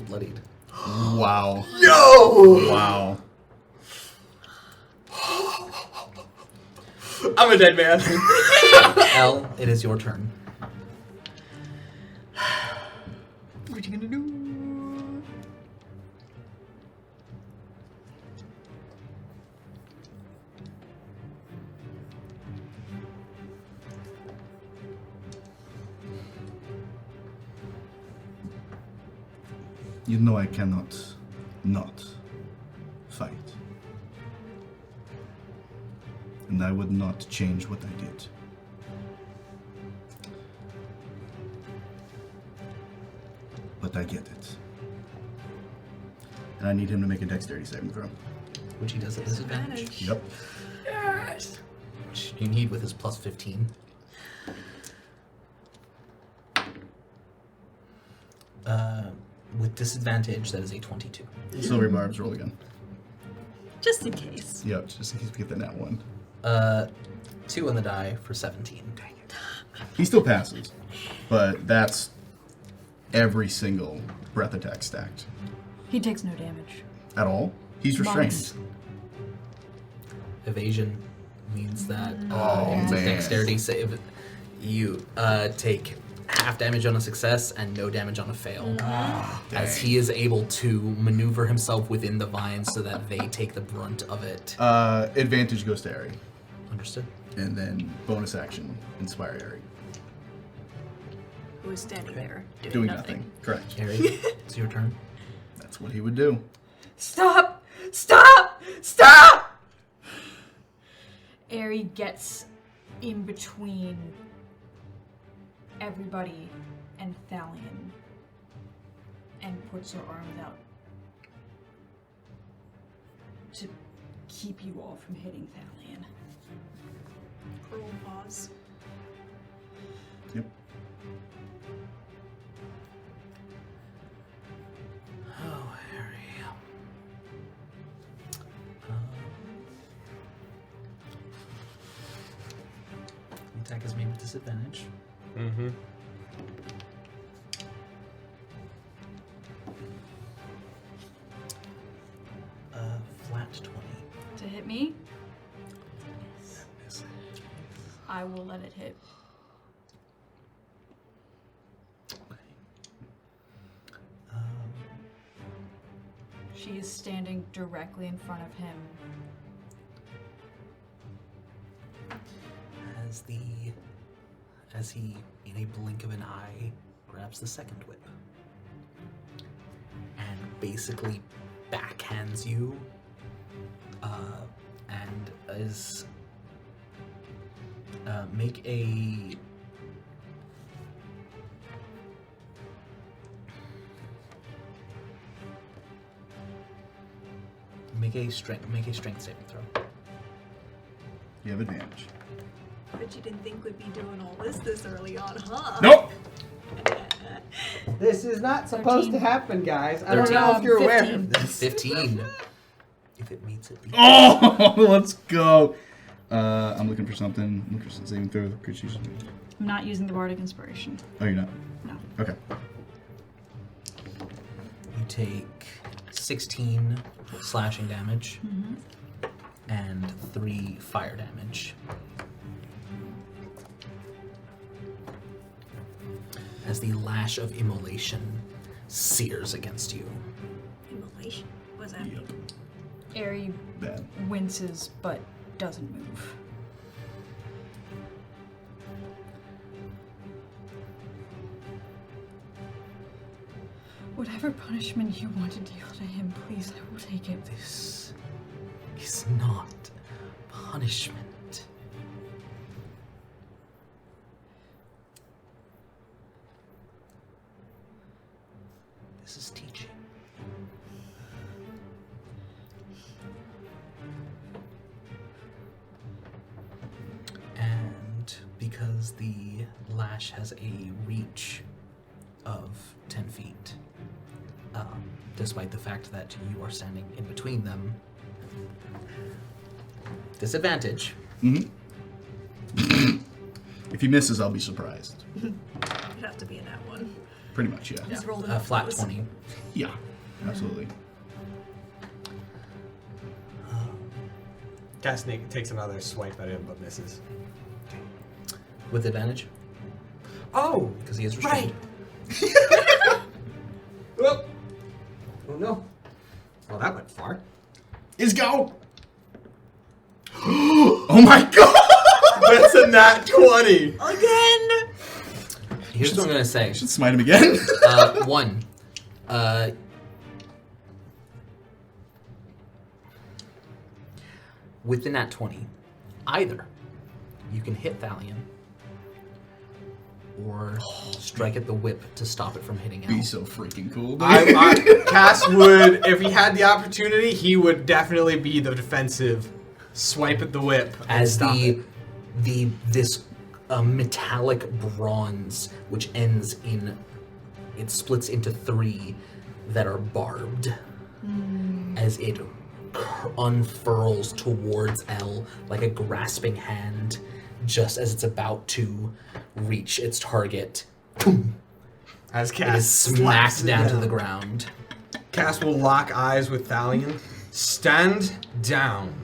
bloodied. Wow. Yo! Wow. I'm a dead man. Elle, it is your turn. What you gonna do? You know I cannot not fight. And I would not change what I did. But I get it. And I need him to make a dexterity saving throw. Which he does at disadvantage. Yep. Which you need with his +15. With disadvantage, that is a 22. Silvery Barbs, roll again. Just in case. Yep, just in case we get the nat one. 2 on the die for 17. Dang it. He still passes, but that's every single breath attack stacked. He takes no damage. At all? He's restrained. Months. Evasion means that Oh, if it's a man. dexterity save, you take half damage on a success and no damage on a fail. As he is able to maneuver himself within the vines so that they take the brunt of it. Advantage goes to Ari. Understood? And then bonus action, Inspire Ari. Who is standing there Doing nothing. Correct. Carrie, it's your turn. That's what he would do. Stop! Stop! Stop! Aerie gets in between everybody and Thalion puts her arms out to keep you all from hitting Thalion. Cruel pause. Yep. Oh, Harry. The attack is made with disadvantage. Mm-hmm. Flat 20. To hit me, I will let it hit. She is standing directly in front of him. As he, in a blink of an eye, grabs the second whip and basically backhands you, and is make a strength saving throw. You have advantage. Bet you didn't think we'd be doing all this early on, huh? Nope! This is not supposed 13. to happen, guys. I don't 13. know if you're aware 15. of this. 15. If it meets it. Beats it. Oh, let's go. I'm looking for something. I'm looking for some saving throw. I'm not using the Bardic Inspiration. Oh, you're not? No. Okay. You take 16 slashing damage and 3 fire damage. As the lash of immolation sears against you. Immolation? What does that mean? Aerie Bad. winces but doesn't move. Whatever punishment you want to deal to him, please, I will take it. This is not punishment. This is teaching. And because the lash has a reach of 10 feet, despite the fact that you are standing in between them, disadvantage. Mm-hmm. If he misses, I'll be surprised. It'd have to be in that one. Pretty much, yeah. He's rolled enough Flat those. 20. Yeah, absolutely. Gasnik takes another swipe at him, but misses. With advantage, Oh, because he is restrained. well, oh no. Well, that went far. Is go! Oh my god! That's a nat 20. Again! Here's what I'm going to say. Should smite him again. One. With the nat 20, either you can hit Thalion or strike at the whip to stop it from hitting Be out. so freaking cool. Dude. Cass would, if he had the opportunity, he would definitely be the defensive swipe at the whip and As stop it. this metallic bronze, which ends in, it splits into 3 that are barbed, as it unfurls towards Elle like a grasping hand, just as it's about to reach its target. As It Cass is slaps smacked it down to the ground. Cass will lock eyes with Thalion. Stand down.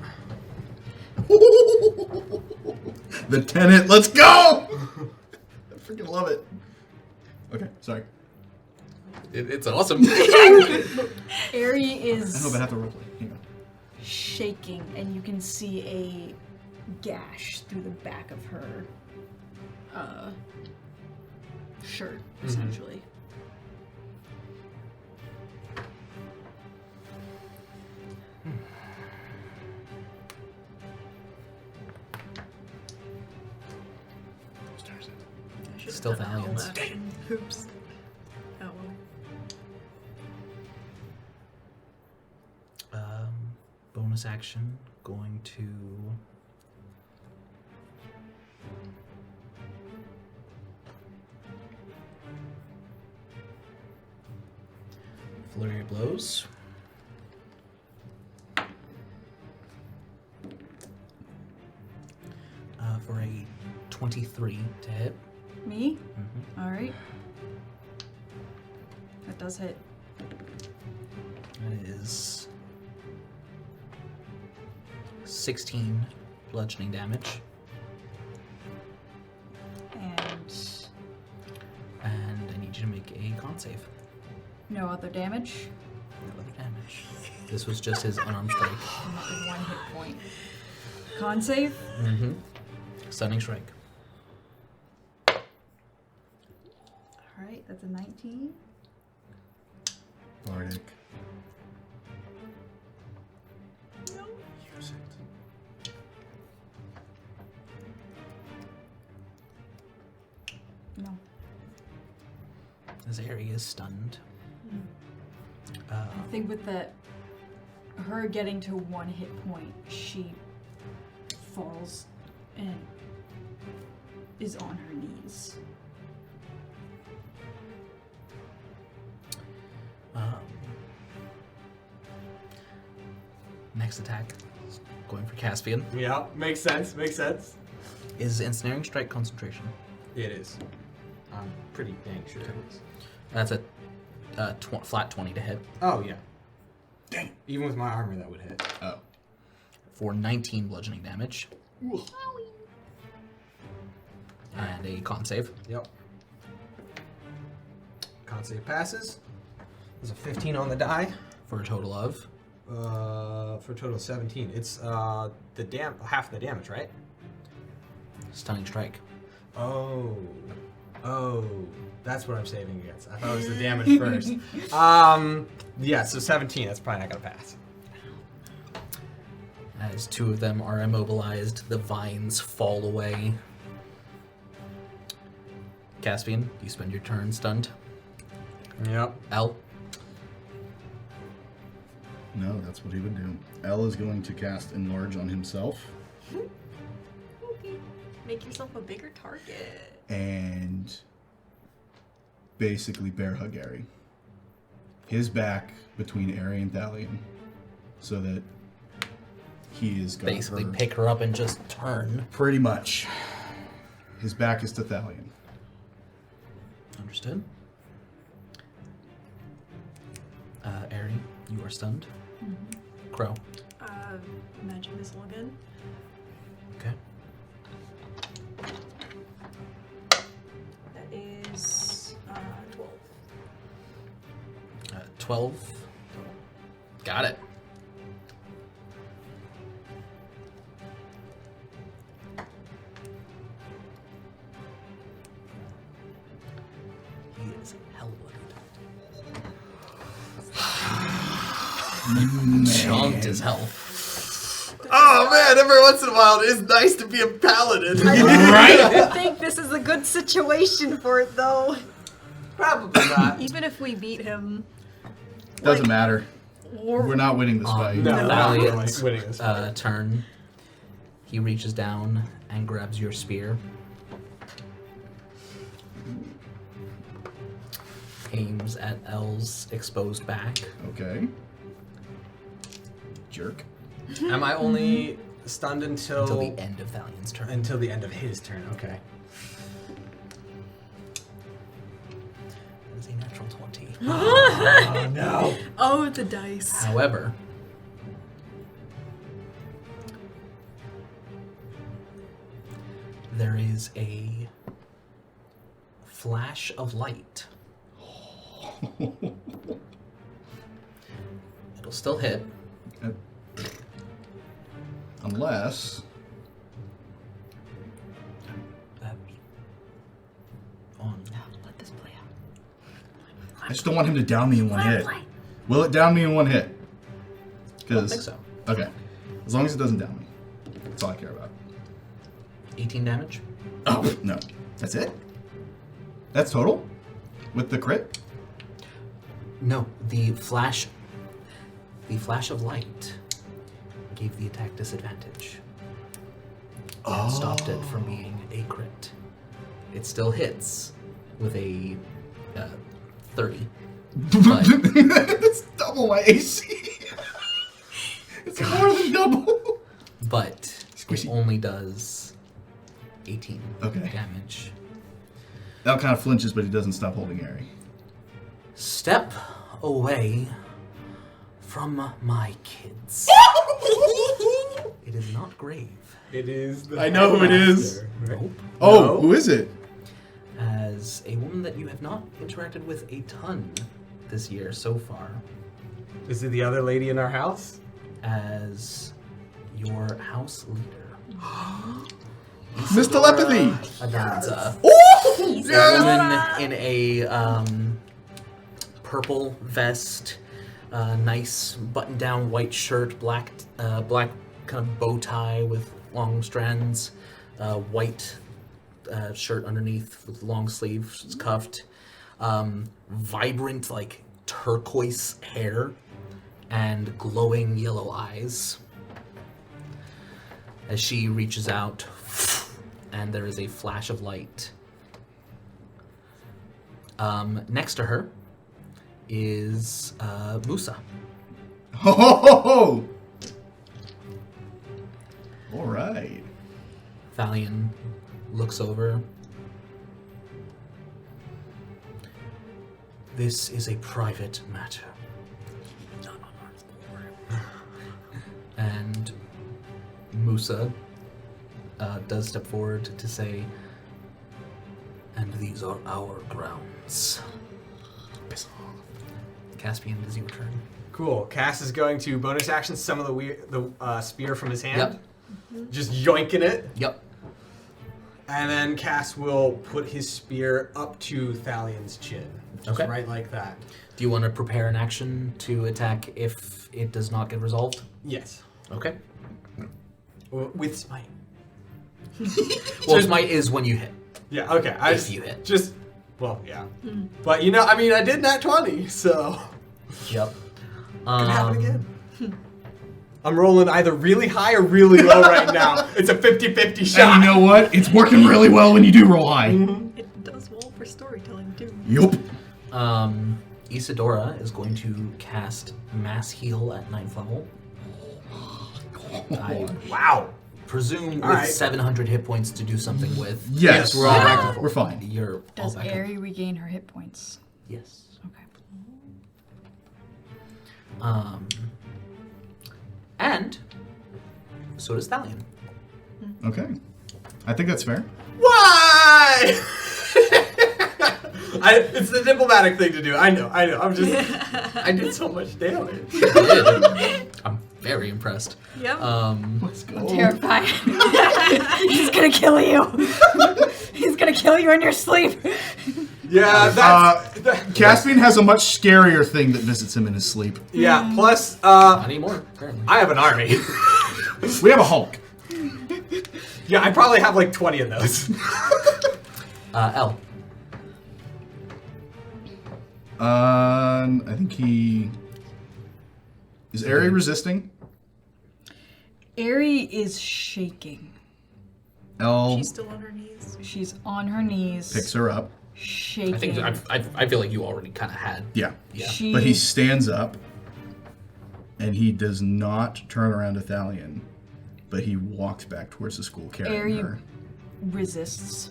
The tenant, let's go! I freaking love it. Okay, sorry. It's awesome. Aerie I know, is but I have to roleplay. Hang on. shaking, and you can see a gash through the back of her shirt, essentially. I should've Still done that whole Thalions. action. Oops. Oh well. bonus action, going to flurry of blows. For a 23 to hit. Me? All right. That does hit. That is 16 bludgeoning damage. And I need you to make a con save. No other damage. No other damage. This was just his unarmed strike. And that was 1 hit point. Con save? Mm-hmm. Stunning strike. Alright, that's a 19. Bardic. Use it. No. This area is stunned. I think with that, her getting to 1 hit point, she falls and is on her knees. Next attack, going for Caspian, Yeah, makes sense. Makes sense. is ensnaring strike concentration. It is. I'm pretty dang sure it is. That's a flat 20 to hit Oh yeah. Dang. Even with my armor, that would hit. Oh. for 19 bludgeoning damage. And a con save. Yep. Con save passes. There's a 15 on the die. For a total of For a total of 17. It's the half the damage, right? stunning strike. Oh, that's what I'm saving against. I thought it was the damage first. Yeah, so 17. That's probably not gonna pass. As two of them are immobilized, the vines fall away. Caspian, you spend your turn stunned. Yep. L. No, that's what he would do. L is going to cast Enlarge on himself Okay. Make yourself a bigger target. and basically bear hug Ari. His back between Ari and Thalion, so that he is got Basically her pick her up and just turn. pretty much. His back is to Thalion. Understood. Ari, you are stunned. Crow. Magic missile again. Okay. That is 12. 12. Got it. He is hell-wooded. Chunked his health. Oh man! Every once in a while, it is nice to be a paladin. I think this is a good situation for it, though. Probably not. Even if we beat him. Doesn't matter. Or We're not winning this fight. No. Thalion's winning this fight. turn. He reaches down and grabs your spear. Aims at L's exposed back. Okay. Jerk. Am I only stunned until Until the end of Thalion's turn. Until the end of his turn. Okay. That is a natural 20. Oh no! Oh, the dice. However, there is a flash of light. It'll still hit. Unless On Let this play out. I just don't want him to down me in one hit. Will it down me in one hit? I Because think so. okay, as long as it doesn't down me, that's all I care about. 18 damage. Oh no, that's it. That's total with the crit. No, the flash of light gave the attack disadvantage. And stopped it from being a crit. It still hits with a 30. But That's double my AC. It's more than double. but it only does 18 Okay. damage. Al kind of flinches, but he doesn't stop holding Ari. Step away from my kids. It is not grave. It is the I know who it is. headmaster, right? Nope. Oh, No. who is it? As a woman that you have not interacted with a ton this year so far, Is it the other lady in our house? as your house leader. Miss Telepathy. Adanza. Oh, A yes. woman in a purple vest, nice button-down white shirt, black kind of bow tie with long strands, white shirt underneath with long sleeves cuffed, vibrant like turquoise hair, and glowing yellow eyes. As she reaches out, and there is a flash of light. Next to her is Musa. Ho, ho, ho, ho. All right. Thalion looks over. This is a private matter. And Musa does step forward to say, and these are our grounds. Piss off. Caspian, it is your turn. Cool. Cass is going to bonus action some of the spear from his hand. Yep. Just yoinking it. Yep. And then Cass will put his spear up to Thalion's chin. Just Okay. right like that. Do you want to prepare an action to attack if it does not get resolved? Yes. Okay. With smite. Well, smite is when you hit. Yeah, okay. If you hit. Just, well, yeah. But, you know, I mean, I did nat 20, so... Yep. Could happen again. I'm rolling either really high or really low right now. It's a 50-50 shot. And you know what? It's working really well when you do roll high. It does well for storytelling too. Yup. Isadora is going to cast Mass Heal at 9th level. I Wow. presume with Alright. 700 hit points to do something with. Yes, we're all back to full. We're fine. You're all Does back up. Aerie regain her hit points? Yes. Okay. And so does Thalion. Okay. I think that's fair. Why? It's the diplomatic thing to do. I know. I'm just... I did so much damage. You did. I'm very impressed. Yep. Let's go. I'm terrified. He's gonna kill you. He's gonna kill you in your sleep. Yeah, that's... Caspian has a much scarier thing that visits him in his sleep. yeah, plus, Not anymore, apparently. I have an army. We have a Hulk. Yeah, I probably have like 20 of those. L. I think he... Is Aerie resisting? Aerie is shaking. L She's still on her knees. She's on her knees. picks her up. Shaking. I think I feel like you already kind of had. Yeah. Yeah. She, But he stands up, and he does not turn around to Thalion, but he walks back towards the school carrying Aerie her. resists.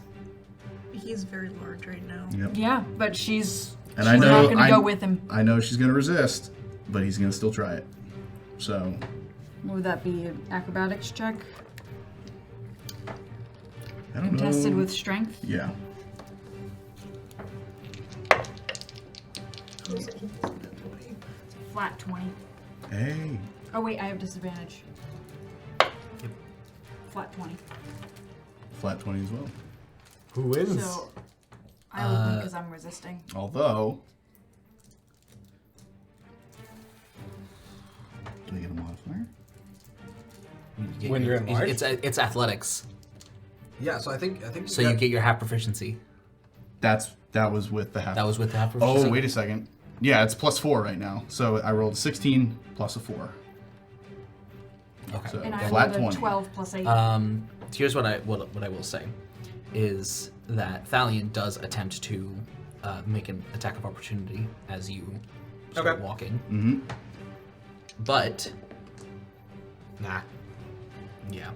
He's very large right now. Yep. Yeah, but she's And I she's know not gonna go with him. I know she's gonna resist, but he's gonna still try it. So Would that be an acrobatics check? I don't Contested know. with strength? Yeah. Flat 20. Hey. Oh wait, I have disadvantage. Flat 20. Flat 20 as well. Who wins? So I will win because I'm resisting. Although, do I get a modifier? When you're in large? It's athletics, Yeah, so I think so you get your half proficiency. That was with the half. That was with the half proficiency. Oh, wait a second. Yeah, it's +4 right now. So I rolled a 16 plus a 4. Okay. So And I flat rolled a 20. 12 plus 8. Here's what I will say, is that Thalion does attempt to make an attack of opportunity as you start walking. Mm-hmm. But Nah. yeah.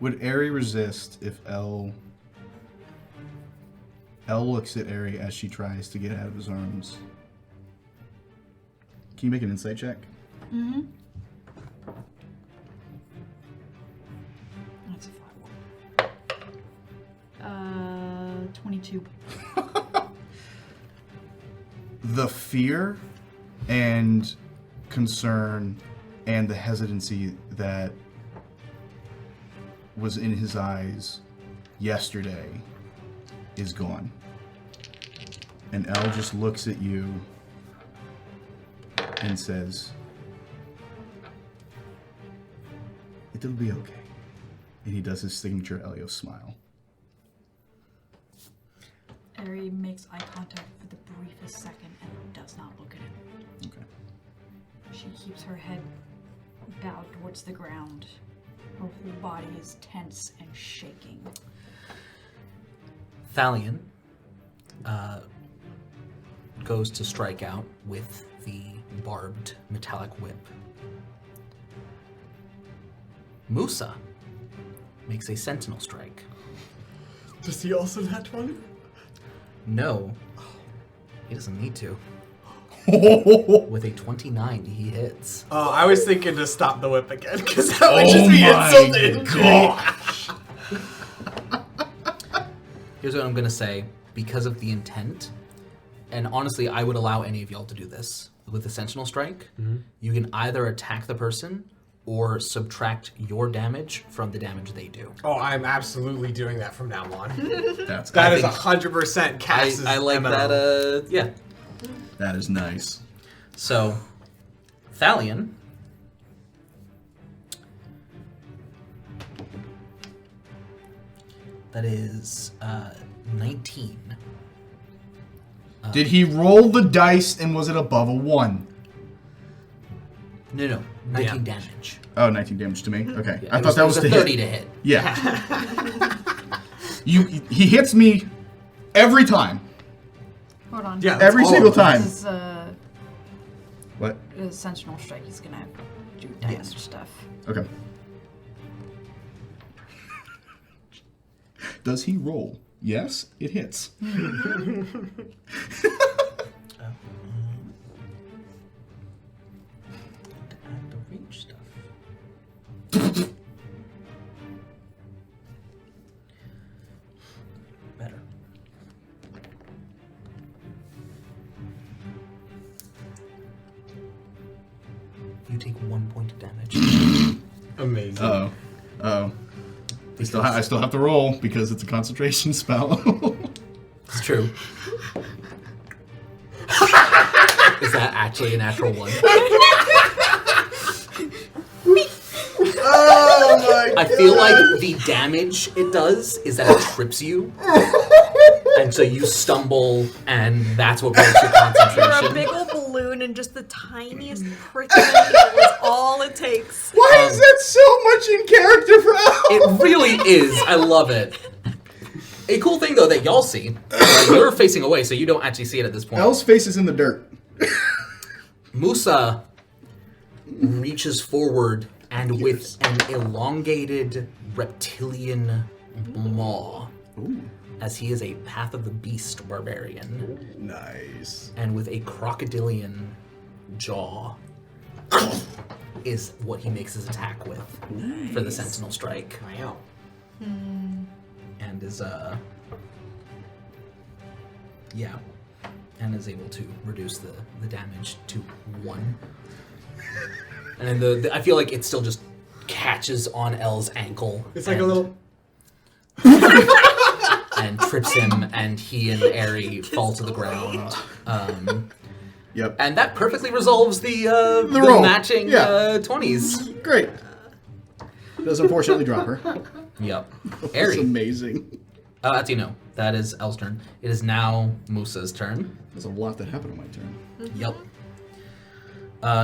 Would Ari resist if L looks at Ari as she tries to get out of his arms? Can you make an insight check? Mm-hmm. That's a 5. 22. The fear and concern and the hesitancy that was in his eyes yesterday is gone. And Elle just looks at you and says, "It'll be okay." And he does his signature Elio smile. Ari makes eye contact for the briefest second and does not look at him. Okay. She keeps her head bowed towards the ground. Her whole body is tense and shaking. Thalion goes to strike out with the barbed metallic whip. Musa makes a sentinel strike. Does he also that one? No, he doesn't need to. With a 29, he hits. Oh, I was thinking to stop the whip again, because that would just be insult to injury. Here's what I'm going to say. Because of the intent, and honestly, I would allow any of y'all to do this. With the Sentinel Strike, you can either attack the person or subtract your damage from the damage they do. Oh, I'm absolutely doing that from now on. That's That is 100% Cass's I like MO. that, yeah. That is nice. So, Thalion that is 19. Did he roll the dice and was it above a 1? No, 19 Yeah. damage. Oh, 19 damage to me? Okay. Yeah, I thought that was a the 30 hit. to hit. Yeah. He hits me every time. Hold on. Yeah, Every all single of them. time. This is What? a Sentinel Strike. He's gonna do damage Yes. stuff. Okay. Does he roll? Yes, it hits. The reach stuff. Better. You take 1 point of damage. Amazing. Uh-oh. Uh-oh. I still have to roll because it's a concentration spell. It's true. Is that actually a natural 1? Oh my I feel like the damage it does is that it trips you. And so you stumble, and that's what breaks your You're a concentration. big old balloon and just the tiniest prick in the middle is all it takes. Why is that so much in character for Elle? It really is. I love it. A cool thing, though, that y'all see, you're facing away, so you don't actually see it at this point. Elle's face is in the dirt. Musa reaches forward and with an elongated reptilian maw, as he is a Path of the Beast barbarian, Nice. and with a crocodilian jaw is what he makes his attack with for the Sentinel Strike. Wow. And is and is able to reduce the damage to 1. And then I feel like it still just catches on L's ankle. It's like a little... and trips him, and he and Ari fall to the ground. Yep. And that perfectly resolves the roll. matching Yeah. 20s. Great. Does unfortunately drop her. Yep. That's Airy. amazing. As you know, that is Elle's turn. It is now Musa's turn. There's a lot that happened on my turn. Yep.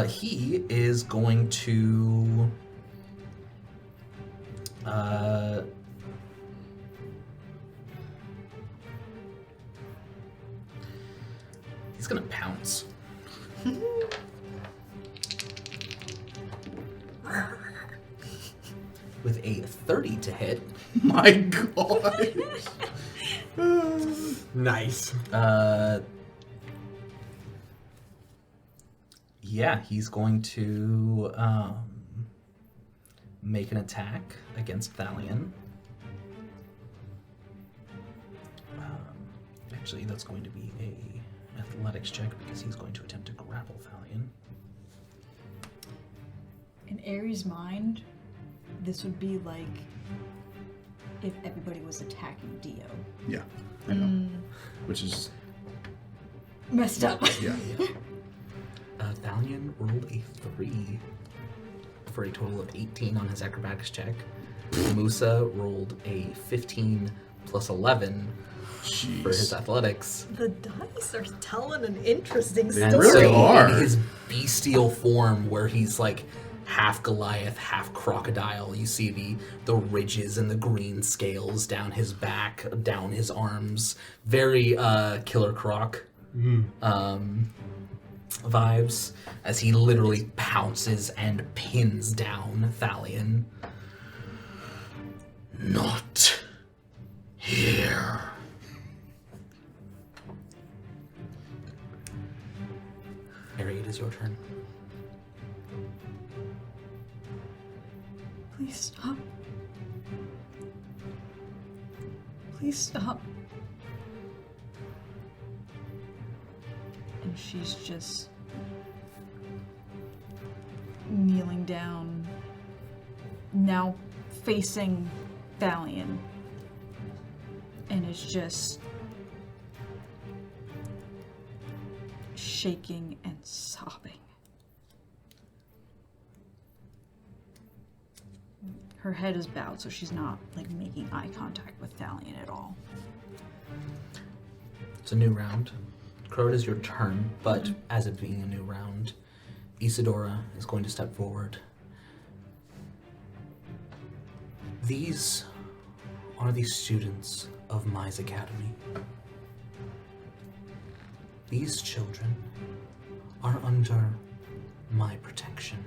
He is going to... he's gonna pounce. With a 30 to hit. My God. Nice. Yeah, he's going to make an attack against Thalion. Actually, that's going to be a athletics check because he's going to attempt to grapple Thalion. In Ares' mind, this would be like if everybody was attacking Dio. Yeah, I know. Which is... Messed up. Yeah. Thalion rolled a 3 for a total of 18 on his acrobatics check. Musa rolled a 15 plus 11 for his Jeez. athletics. The dice are telling an interesting They And story. really so are. in his bestial form, where he's like half Goliath, half crocodile, you see the ridges and the green scales down his back, down his arms. Very Killer Croc vibes, as he literally pounces and pins down Thalion. Not here. Harry, it is your turn. Please stop. Please stop. And she's just kneeling down, now facing Thalion, and is just shaking and sobbing. Her head is bowed, so she's not like making eye contact with Thalion at all. It's a new round. Crow, it is your turn, but as it being a new round, Isadora is going to step forward. These are the students of Mai's Academy. These children are under my protection.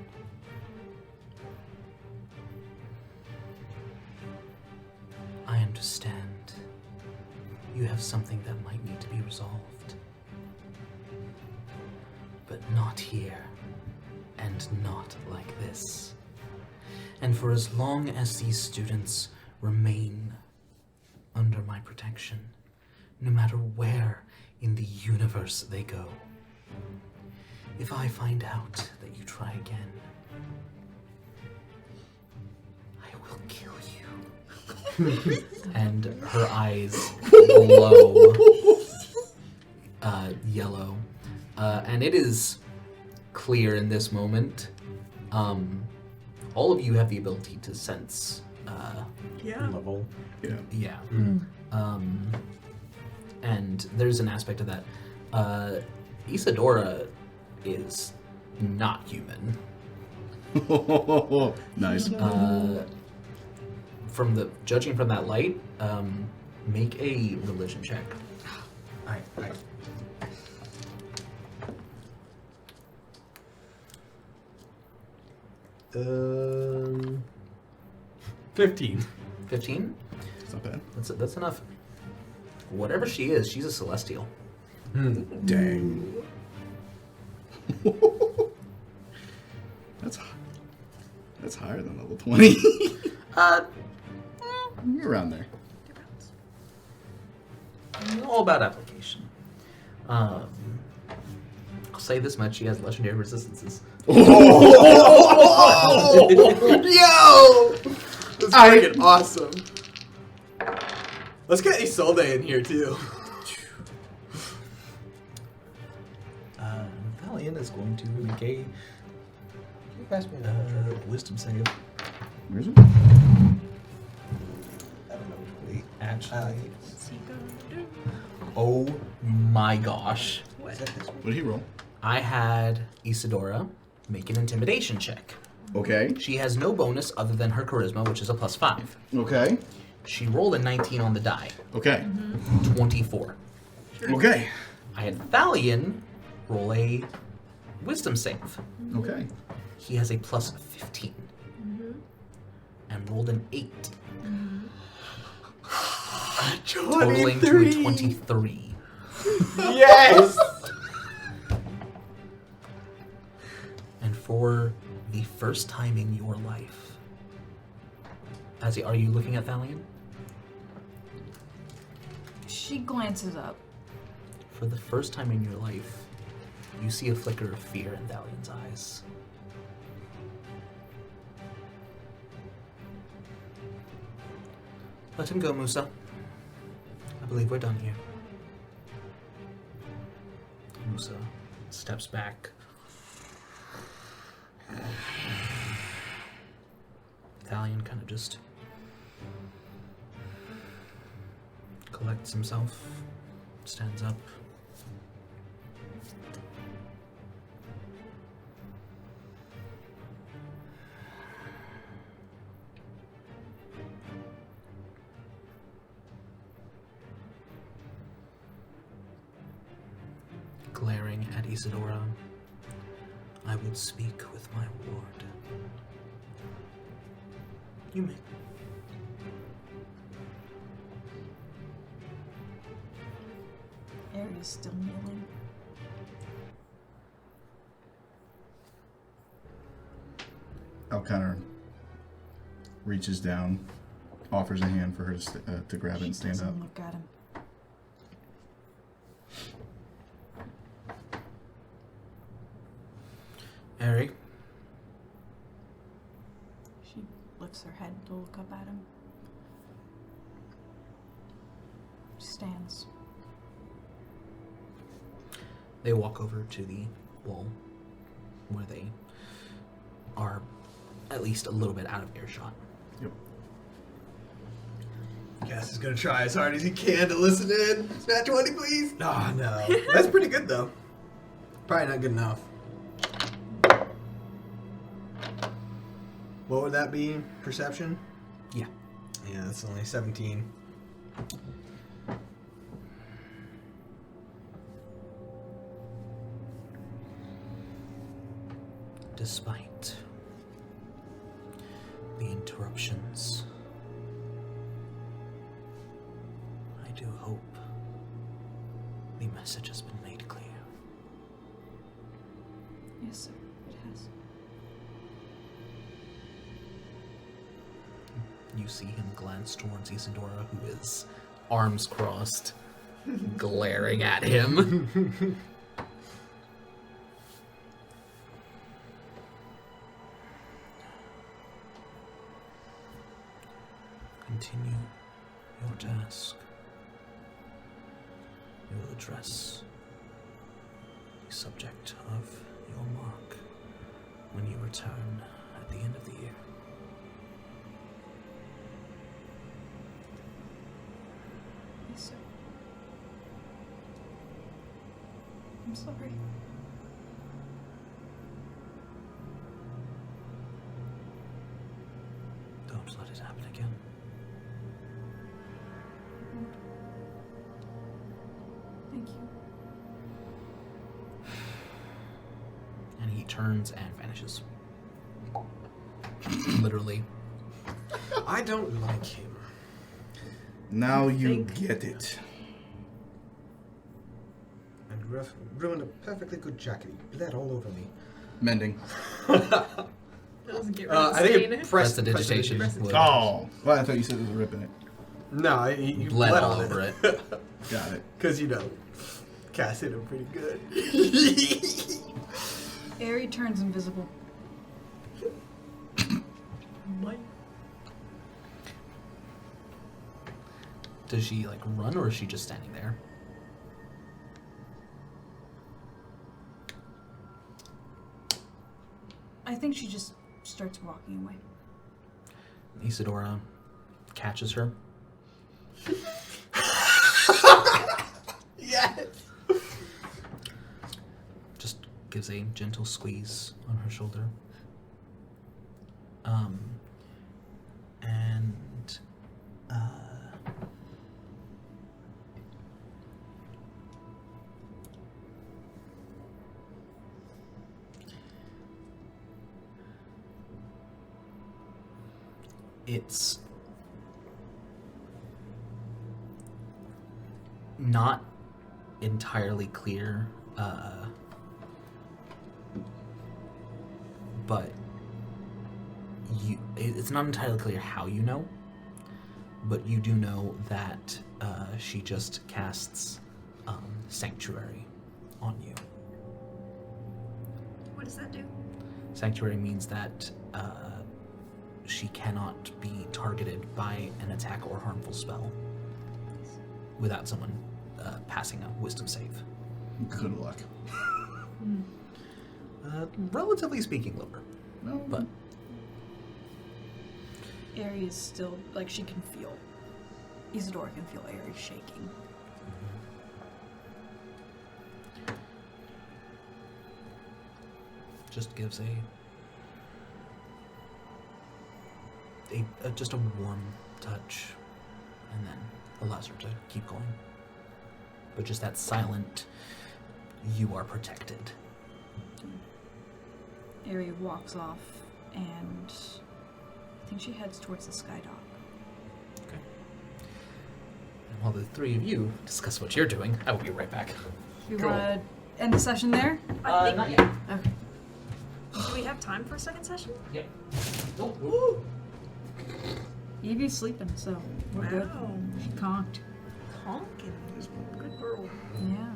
I understand you have something that might need to be resolved. But not here, and not like this. And for as long as these students remain under my protection, no matter where in the universe they go, if I find out that you try again, I will kill you. And her eyes glow yellow. And it is clear in this moment. All of you have the ability to sense. Yeah. Level. Yeah. Yeah. And there's an aspect of that. Isadora is not human. Nice. Judging from that light, make a religion check. Alright. 15. 15? It's not bad. That's enough. Whatever she is, she's a celestial. Dang. That's higher than level 20. You're around there. All about application. I'll say this much: she has legendary resistances. Yo! That's freaking awesome. Let's get Isolde in here too. Thalion is going to make a. Can you pass me wisdom save? Where is it? I don't know which way. Actually, What's he gonna do? Oh my gosh. is that this one? What did he roll? I had Isadora make an intimidation check. Okay. She has no bonus other than her charisma, which is a +5. Okay. She rolled a 19 on the die. Okay. 24. Okay. I had Thalion roll a wisdom save. Okay. He has a +15. And rolled an 8. Totaling to a 23. Yes! And for the first time in your life, are you looking at Thalion? She glances up. For the first time in your life, you see a flicker of fear in Thalion's eyes. Let him go, Musa. I believe we're done here. Musa steps back. Thalion kind of just collects himself, stands up. Glaring at Isadora, I would speak with my ward. You may. Aries still kneeling. Alconnor reaches down, offers a hand for her to grab it and stand Doesn't up. look at him. Ari, She lifts her head to look up at him. She stands. they walk over to the wall where they are at least a little bit out of earshot. Yep. Cass is gonna try as hard as he can to listen in. Snatch 20, please. Oh, no. That's pretty good, though. Probably not good enough. What would that be? Perception? Yeah. Yeah, that's only 17. Despite the interruptions, I do hope the message has been made clear. Yes, sir. It has. You see him glance towards Isadora, who is arms crossed, glaring at him. Continue your task. You will address the subject of your mark when you return at the end of the year. Yes, sir. I'm sorry. Don't let it happen again. Thank you. And he turns and vanishes. Literally. I don't like him. Now you Think. get it. And ruined a perfectly good jacket. He bled all over me. Mending. That doesn't get rid of the I think stain. it pressed That's the digitation. prestidigitation. Oh. Well, I thought you said there was a rip in it. No, he Bled all on over it. Got it. Because, you know, Cass hit him pretty good. Aerie turns invisible. What? Does she like run or is she just standing there? I think she just starts walking away. Isadora catches her. Yes. Just gives a gentle squeeze on her shoulder. And it's not entirely clear, but it's not entirely clear how you know, but you do know that she just casts Sanctuary on you. What does that do? Sanctuary means that she cannot be targeted by an attack or harmful spell without someone passing a wisdom save. Good luck. Relatively speaking, lower. No, But Aerie is still, like, she can feel. Isadora can feel Aerie shaking. just gives just a warm touch, and then allows her to keep going. But just that silent, you are protected. Aerie walks off, and I think she heads towards the sky dock. Okay. And while the three of you discuss what you're doing, I will be right back. You Cool. want to end the session there? I think. Not yet. Okay. Do we have time for a second session? Yep. Woo! Evie's sleeping, so we're good. Wow. She conked. Honking. Good girl. Yeah.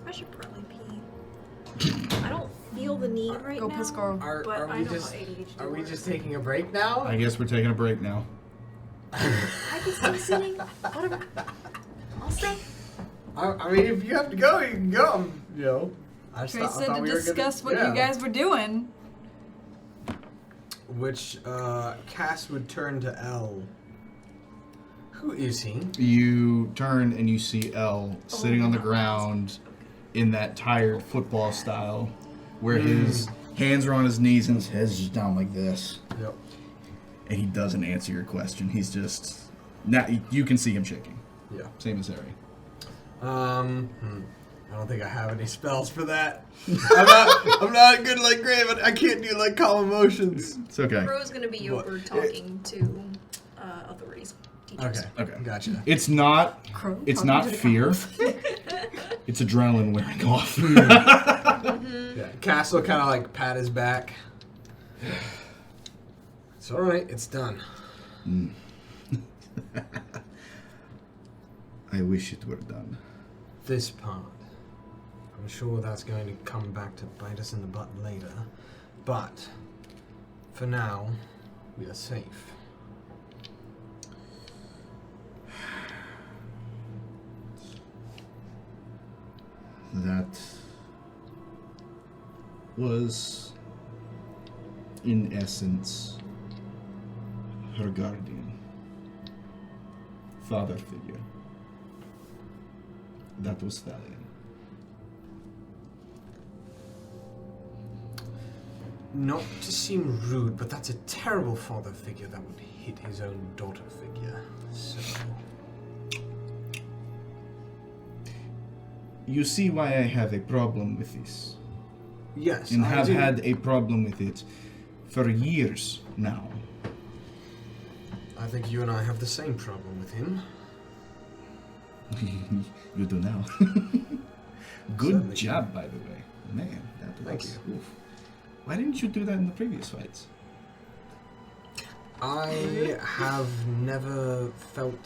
I should probably pee. I don't feel the need right Go now. piss, girl. But Are I we know just how ADHD are we works. just taking a break now? I guess we're taking a break now. I can stay sitting. Whatever. I'll stay. I mean, if you have to go, you can go. You know. I just Trey thought- I said thought to we were discuss gonna, what you guys were doing. Which Cass would turn to L. Who is he? You turn and you see Elle sitting on the no. ground in that tired football style, where his hands are on his knees and his head's just down like this. Yep. And he doesn't answer your question. He's just now you can see him shaking. Yeah. Same as Harry. I don't think I have any spells for that. I'm not good like Grave. I can't do like calm emotions. It's okay. Crow's gonna be What? over talking to authorities, teachers. Okay. Gotcha. It's not. Crow It's talking not to the fear. cows. It's adrenaline wearing off. Yeah. Cass will kind of like pat his back. It's all right. It's done. I wish it were done. This part. I'm sure that's going to come back to bite us in the butt later. But for now, we are safe. That was, in essence, her guardian, father figure. That was Thalion. Not to seem rude, but that's a terrible father figure that would hit his own daughter figure. So, You see why I have a problem with this, yes, and I have do. had a problem with it for years now. I think you and I have the same problem with him. You do now. Good Certainly. job, by the way. Man, that was... Thank you. Oof. Why didn't you do that in the previous fights? I have never felt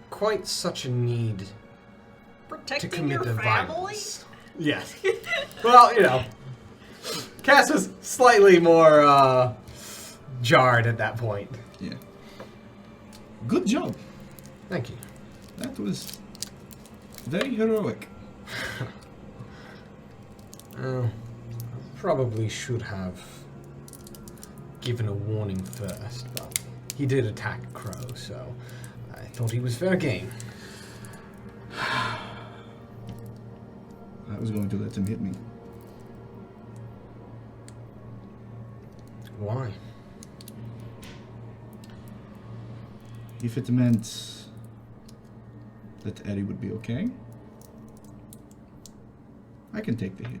quite such a need to Protecting commit your the family? violence. Yes. Well, you know, Cass was slightly more jarred at that point. Yeah. Good job. Thank you. That was very heroic. Oh, probably should have given a warning first, but he did attack Crow, so I thought he was fair game. I was going to let him hit me. Why? If it meant that Eddie would be okay, I can take the hit.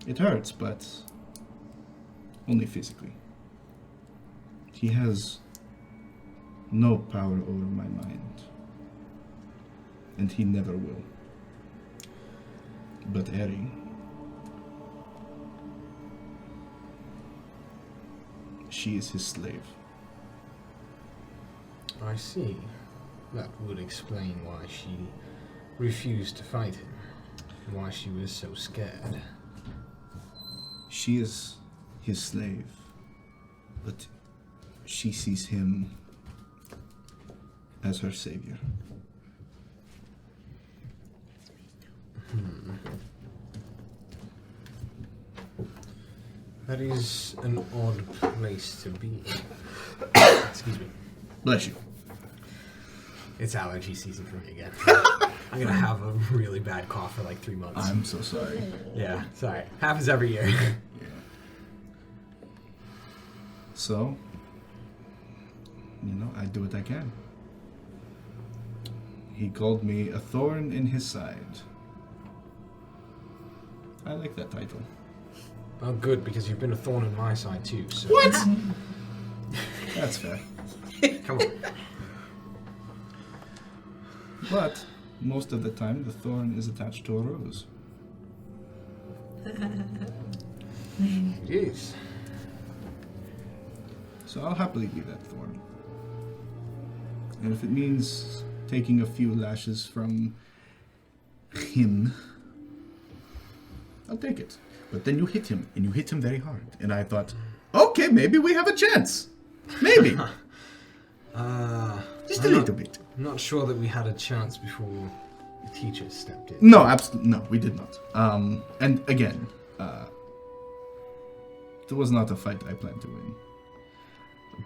It hurts, but only physically. He has no power over my mind, and he never will. But Eri, she is his slave. I see. That would explain why she refused to fight him. Why she was so scared. She is his slave, but she sees him as her savior. That is an odd place to be. Excuse me. Bless you. It's allergy season for me again. I'm gonna have a really bad cough for like 3 months. I'm so sorry. Yeah, sorry. Happens every year. Yeah. So, I do what I can. He called me a thorn in his side. I like that title. Oh, good, because you've been a thorn in my side too. So. What? That's fair. Come on. But most of the time, the thorn is attached to a rose. It is. So I'll happily be that thorn. And if it means taking a few lashes from him, I'll take it. But then you hit him, and you hit him very hard. And I thought, okay, maybe we have a chance. Maybe. Just a little bit. I'm not sure that we had a chance before the teacher stepped in. No, absolutely. No, we did not. And again, it was not a fight I planned to win.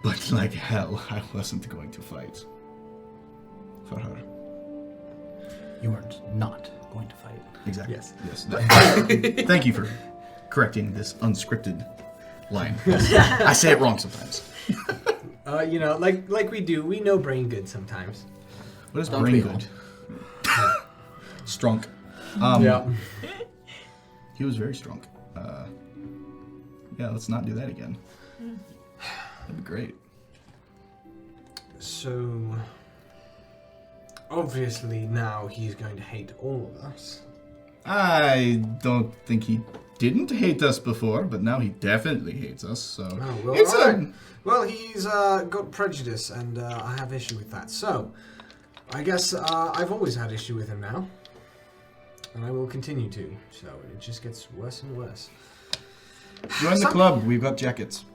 But like hell, I wasn't going to fight for her. You weren't not going to fight. Exactly. Yes. Yes. Thank you for correcting this unscripted line. I say it wrong sometimes. Like we do. We know brain good sometimes. What is Don't brain we good? Strunk. Yeah. He was very strong. Yeah, let's not do that again. That'd be great. So, obviously now he's going to hate all of us. I don't think he didn't hate us before, but now he definitely hates us, so... Oh, well, it's alright. Well, he's got prejudice, and I have issue with that. So, I guess I've always had issue with him now. And I will continue to. So, it just gets worse and worse. Join the club. We've got jackets.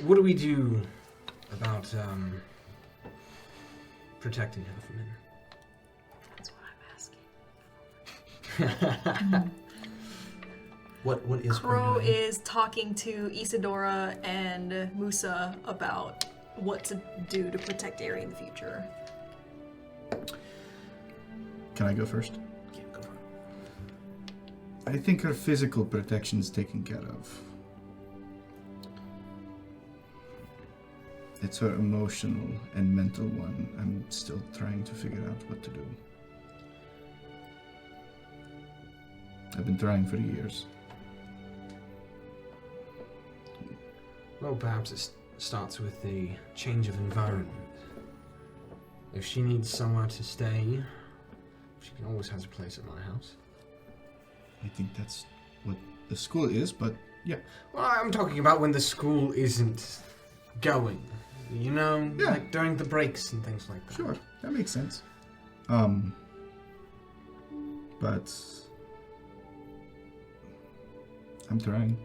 What do we do about protecting her from him? That's what I'm asking. What is Crow doing? is talking to Isadora and Musa about what to do to protect Eri in the future. Can I go first? Yeah, go for it. I think her physical protection is taken care of. It's her emotional and mental one. I'm still trying to figure out what to do. I've been trying for years. Well, perhaps it starts with a change of environment. If she needs somewhere to stay, she always has a place at my house. I think that's what the school is, but yeah. Well, I'm talking about when the school isn't going. You know, Yeah. like during the breaks and things like that. Sure, that makes sense. But I'm trying.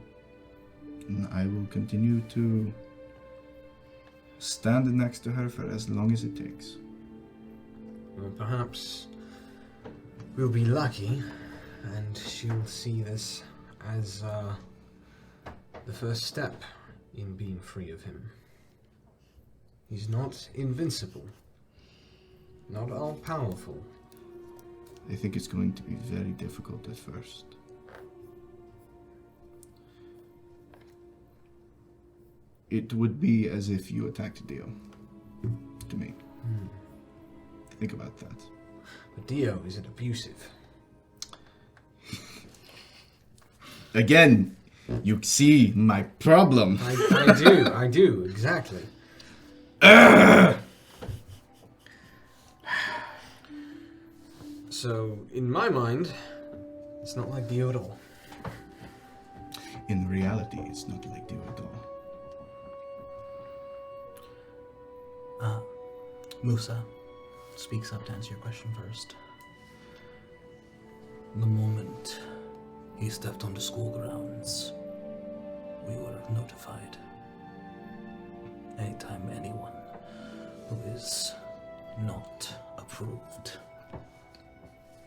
And I will continue to stand next to her for as long as it takes. Well, perhaps will be lucky, and she'll see this as the first step in being free of him. He's not invincible, not all-powerful. I think it's going to be very difficult at first. It would be as if you attacked Dio. To me. Think about that. But Dio isn't abusive. Again, you see my problem. I do, exactly. So, in my mind, it's not like Dio at all. In reality, it's not like Dio at all. Musa speaks up to answer your question first. The moment he stepped onto school grounds, we were notified. Anytime anyone who is not approved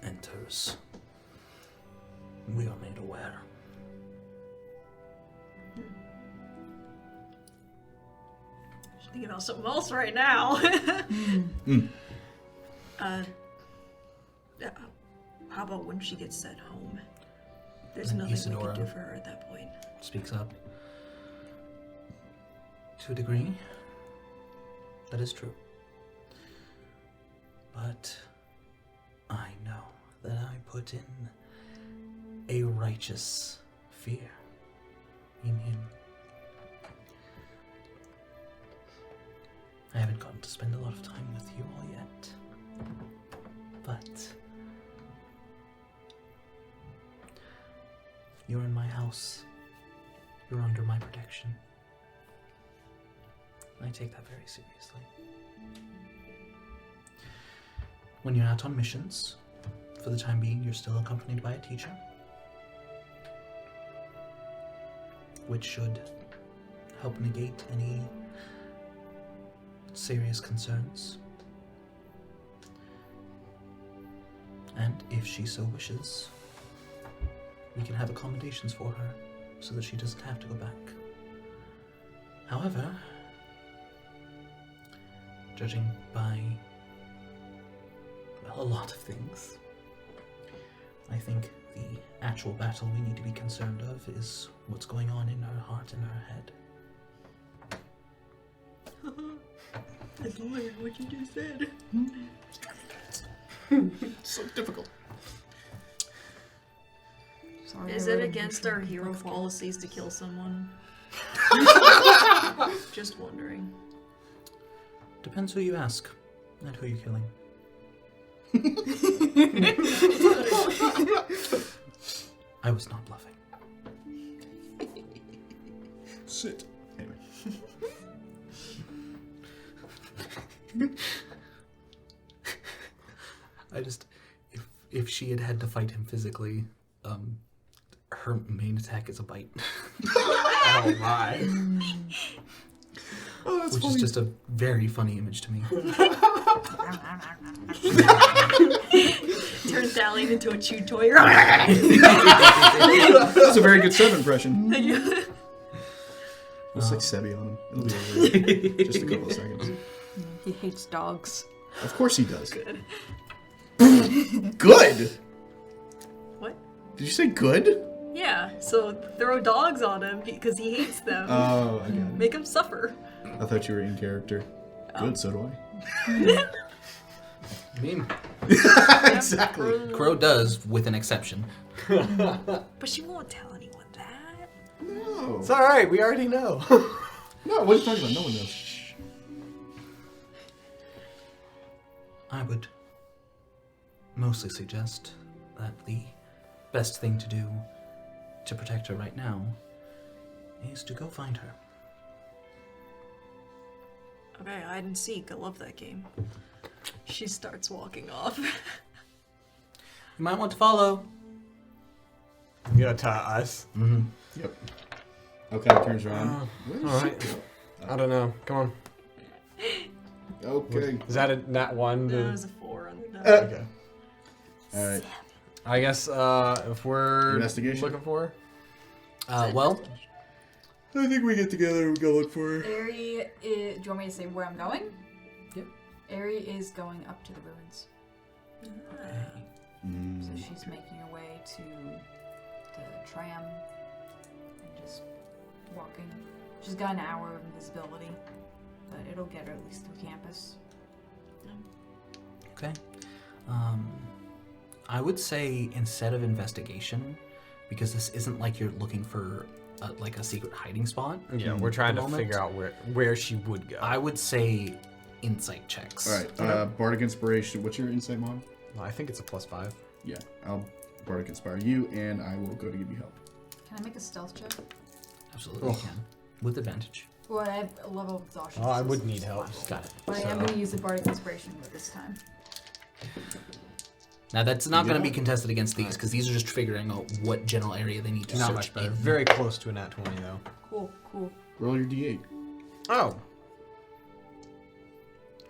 enters, we are made aware. Thinking about something else right now. How about when she gets sent home? There's And nothing we Isadora can do for her at that point. Speaks up. To a degree, that is true. But I know that I put in a righteous fear in him. I haven't gotten to spend a lot of time with you all yet, but you're in my house. You're under my protection. I take that very seriously. When you're out on missions, for the time being, you're still accompanied by a teacher, which should help negate any serious concerns. And if she so wishes, we can have accommodations for her so that she doesn't have to go back. However, judging by, well, a lot of things, I think the actual battle we need to be concerned of is what's going on in her heart and her head. I learned what you just said. So difficult. Sorry, Is I it wrote a against motion our hero book. policies to kill someone? Just wondering. Depends who you ask and who you're killing. I was not bluffing. Sit. Anyway. I just, if she had had to fight him physically, her main attack is a bite, Oh my. Oh, that's which funny. is just a very funny image to me. Turn Thalion into a chew toy. That's a very good Seb impression. Looks like Sebi on him. It'll be over in just a couple of seconds. He hates dogs. Of course he does. Good. Good? What? Did you say good? Yeah, so throw dogs on him because he hates them. Oh, I got it. Make him suffer. I thought you were in character. Good, so do I mean, I. Exactly. Crow does, with an exception. But she won't tell anyone that. No. It's alright, we already know. No, what are you talking about? No one knows. I would mostly suggest that the best thing to do to protect her right now is to go find her. Okay, hide and seek. I love that game. She starts walking off. You might want to follow. You gotta tell us. Mm-hmm. Yep. Okay, turns around. Where is Alright. she? I don't know. Come on. Okay. Is that a nat one? That was a 4 on the die. Okay. All right. I guess if we're Investigation? looking for Well, I think we get together and go look for her. Ari, do you want me to say where I'm going? Yep. Ari is going up to the ruins. So she's making her way to the tram and just walking. She's got an hour of invisibility, but it'll get her at least through campus. okay. I would say instead of investigation, because this isn't like you're looking for like a secret hiding spot. yeah, we're trying to the moment. figure out where she would go. I would say insight checks. All right. Bardic Inspiration. What's your insight mod? I think it's a +5. Yeah. I'll Bardic Inspire you, and I will go to give you help. Can I make a stealth check? Absolutely, you can. With advantage. Well, I have a level of exhaustion. Oh, I so would it's need help. Got it. But I am going to use the Bardic Inspiration this time. Now that's not You going to get be contested against these, because these are just figuring out what general area they need to Not search much better. in. Very close to a nat 20 though. Cool. Roll your D8. Oh.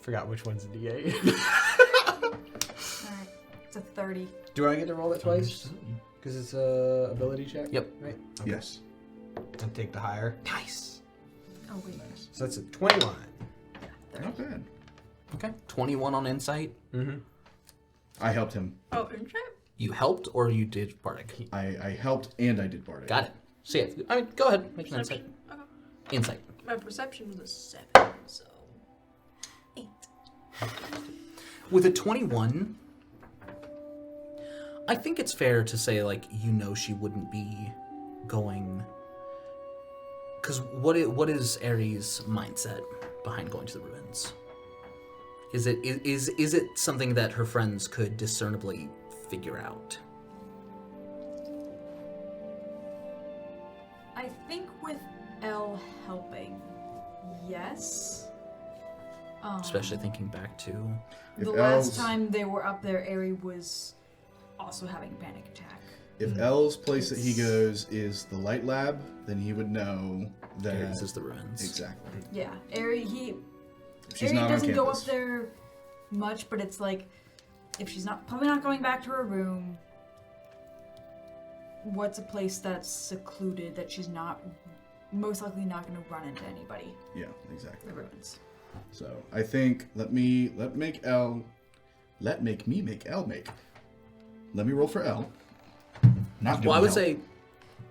Forgot which one's the D8. Alright. It's a 30. Do I get to roll it twice? Because it's a ability check? Yep. Right? Yes. And take the higher. Nice. Oh, wait. So that's a 21. Not bad. Okay. 21 on insight. Mm-hmm. I helped him. Oh, insight? You helped or you did Bardic? I helped and I did Bardic. Got it. So yeah, I mean, go ahead. Make an insight. Perception? Okay. Insight. My perception was a 7, so 8. With a 21, I think it's fair to say, like, you know she wouldn't be going... Because what is Ares' mindset behind going to the ruins? Is it something that her friends could discernibly figure out? I think with Elle helping, yes. Especially thinking back to... If The last Elle's- time they were up there, Ari was also having a panic attack. If L's place that he goes is the light lab, then he would know that. Ares is the ruins. Exactly. Yeah, Ari, She's Ari not on doesn't go up campus. there much, but it's like, if she's probably not going back to her room, what's a place that's secluded that she's most likely not going to run into anybody? Yeah, exactly. The ruins. So I think let me make L make. Let me roll for L. Not doing Well, I would help. say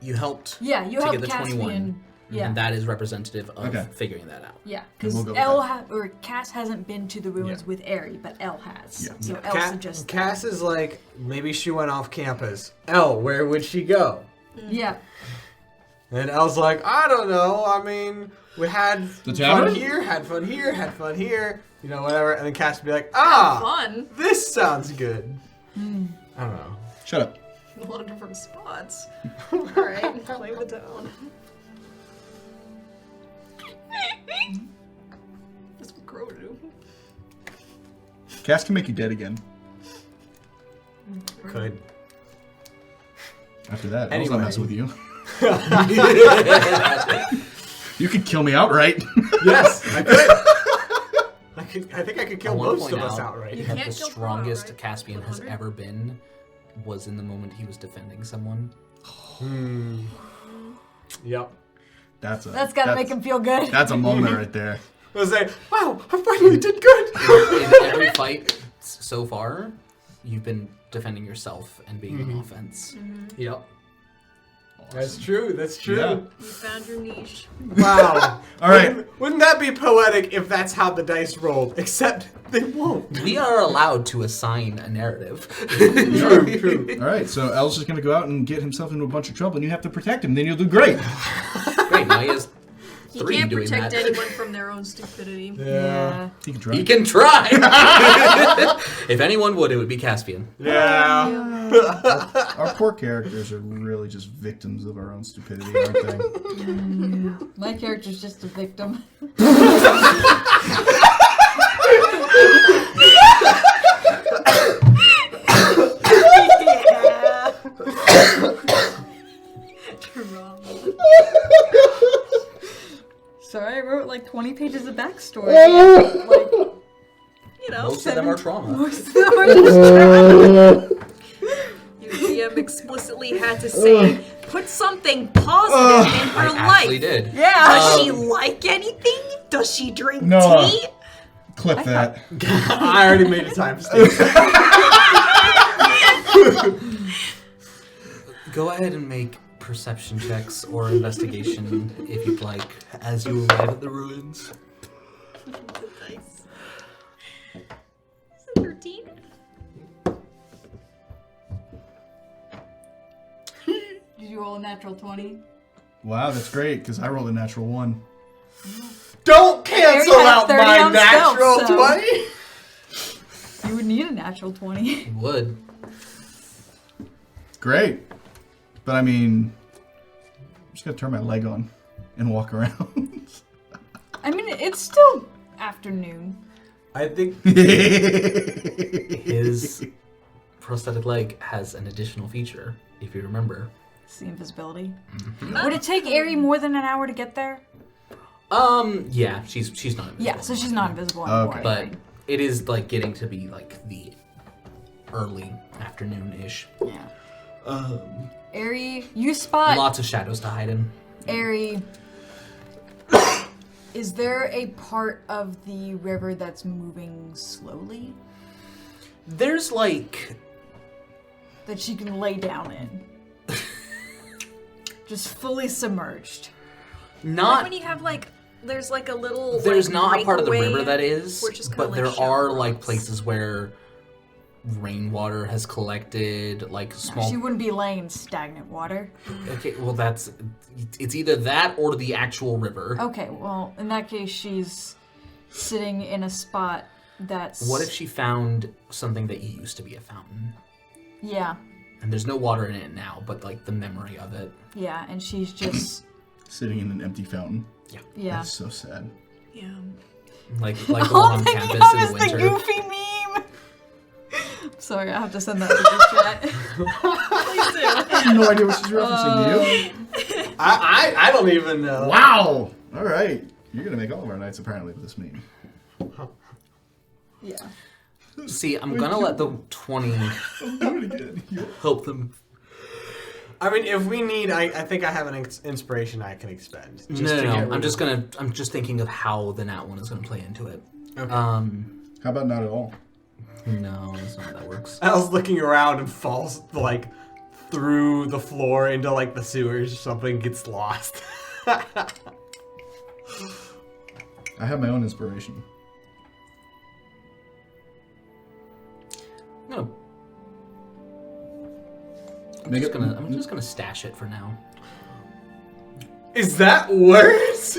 you helped Yeah, you to helped get the Caspian. 21, Yeah, and that is representative of Okay. figuring that out. yeah, Then because we'll go with Elle Cass hasn't been to the ruins Yeah. with Ari, but Elle has. Yeah. So Elle suggests Cass is like, maybe she went off campus. Elle, where would she go? Yeah. And Elle's like, I don't know. I mean, we had The fun tavern? here, had fun here, had fun here. You know, whatever. And then Cass would be like, ah, Fun. this sounds good. I don't know. Shut up. A lot of different spots. Alright, claim the town. That's what Crow do. Cass can make you dead again. Could. After that, Anyway. I'll not mess with you. You could kill me outright. Yes, I could. I think I could I kill wanna most point of us out outright. You that can't the kill Crow, strongest right? Caspian has 100? ever been was in the moment he was defending someone. Yep. That's gotta make him feel good. That's a moment right there. I was like, wow, I finally did good. In every fight so far, you've been defending yourself and being on offense. Yep. That's true. That's true. Yeah. You found your niche. Wow. All right. Wouldn't that be poetic if that's how the dice rolled? Except they won't. We are allowed to assign a narrative. True. All right. So L's just gonna go out and get himself into a bunch of trouble, and you have to protect him. Then you'll do great. Great, now he has He 3 can't doing protect that. anyone from their own stupidity. Yeah. He can try. He can try! If anyone would, it would be Caspian. Yeah. Our poor characters are really just victims of our own stupidity, aren't they? My character's just a victim. Sorry, I wrote like 20 pages of backstory. Like, You know, Most of them are trauma. most of them are just them explicitly had to say, put something positive in her I actually life. did. Yeah. Does she like anything? Does she drink No. tea? Clip that. I already made a time mistake. Go ahead and make perception checks or investigation if you'd like as you arrive at the ruins. Nice. 13? Did you roll a natural 20? Wow, that's great, because I rolled a natural 1. Don't cancel Harry had out 30 my on stealth, natural so- 20. You would need a natural 20. You would. Great. But I mean, I'm just going to turn my leg on and walk around. I mean, it's still afternoon. I think His prosthetic leg has an additional feature, if you remember. It's the invisibility. Would it take Aerie more than an hour to get there? Yeah, she's not invisible. Yeah, so she's not invisible anymore. Okay. But it is like getting to be like the early afternoon-ish. Yeah. Aerie, you spot Lots of shadows to hide in. Aerie. Is there a part of the river that's moving slowly There's like that she can lay down in? Just fully submerged. not When you have there's like a little. there's like, not a part of the breakaway river that is, where it's just kinda but there like are shallow like rocks. places where rainwater has collected, like small. She wouldn't be laying in stagnant water. Okay, well it's either that or the actual river. Okay, well, in that case, she's sitting in a spot that's... What if she found something that used to be a fountain? Yeah, And there's no water in it now, but like the memory of it. yeah, and she's just... Sitting in an empty fountain. Yeah. That's so sad. Yeah. Like the one All on I'm thinking campus of in is the the winter. Goofy meme! Sorry, I have to send that to the chat. Please do. I have no idea what she's referencing to you. I don't even know. Wow! Alright. You're going to make all of our nights apparently with this meme. Yeah. See, I'm gonna let the 20 I'm doing it again. help them. I mean, if we need, I think I have an inspiration I can expend. No, to get rid I'm just of- I'm just thinking of how the nat one is gonna play into it. Okay. How about not at all? No, that's not how that works. Al's looking around and falls like through the floor into like the sewers or something, gets lost. I have my own inspiration. I'm Make just it- gonna I'm just gonna stash it for now. Is that worse?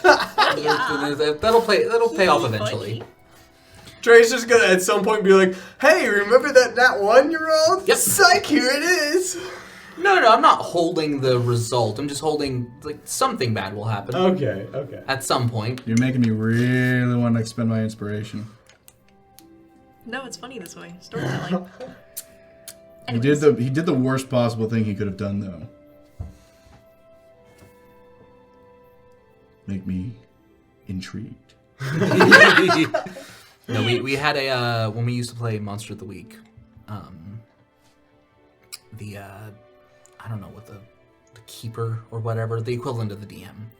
That'll pay off eventually. Trey's just gonna at some point be like, "Hey, remember that nat 1-year-old? Yep. Psych, here it is." No, I'm not holding the result. I'm just holding like something bad will happen Okay. at some point. You're making me really want to expend my inspiration. No, it's funny this way. Storytelling. He did the worst possible thing he could have done though. Make me intrigued. No, we had a when we used to play Monster of the Week. I don't know what the keeper or whatever, the equivalent of the DM.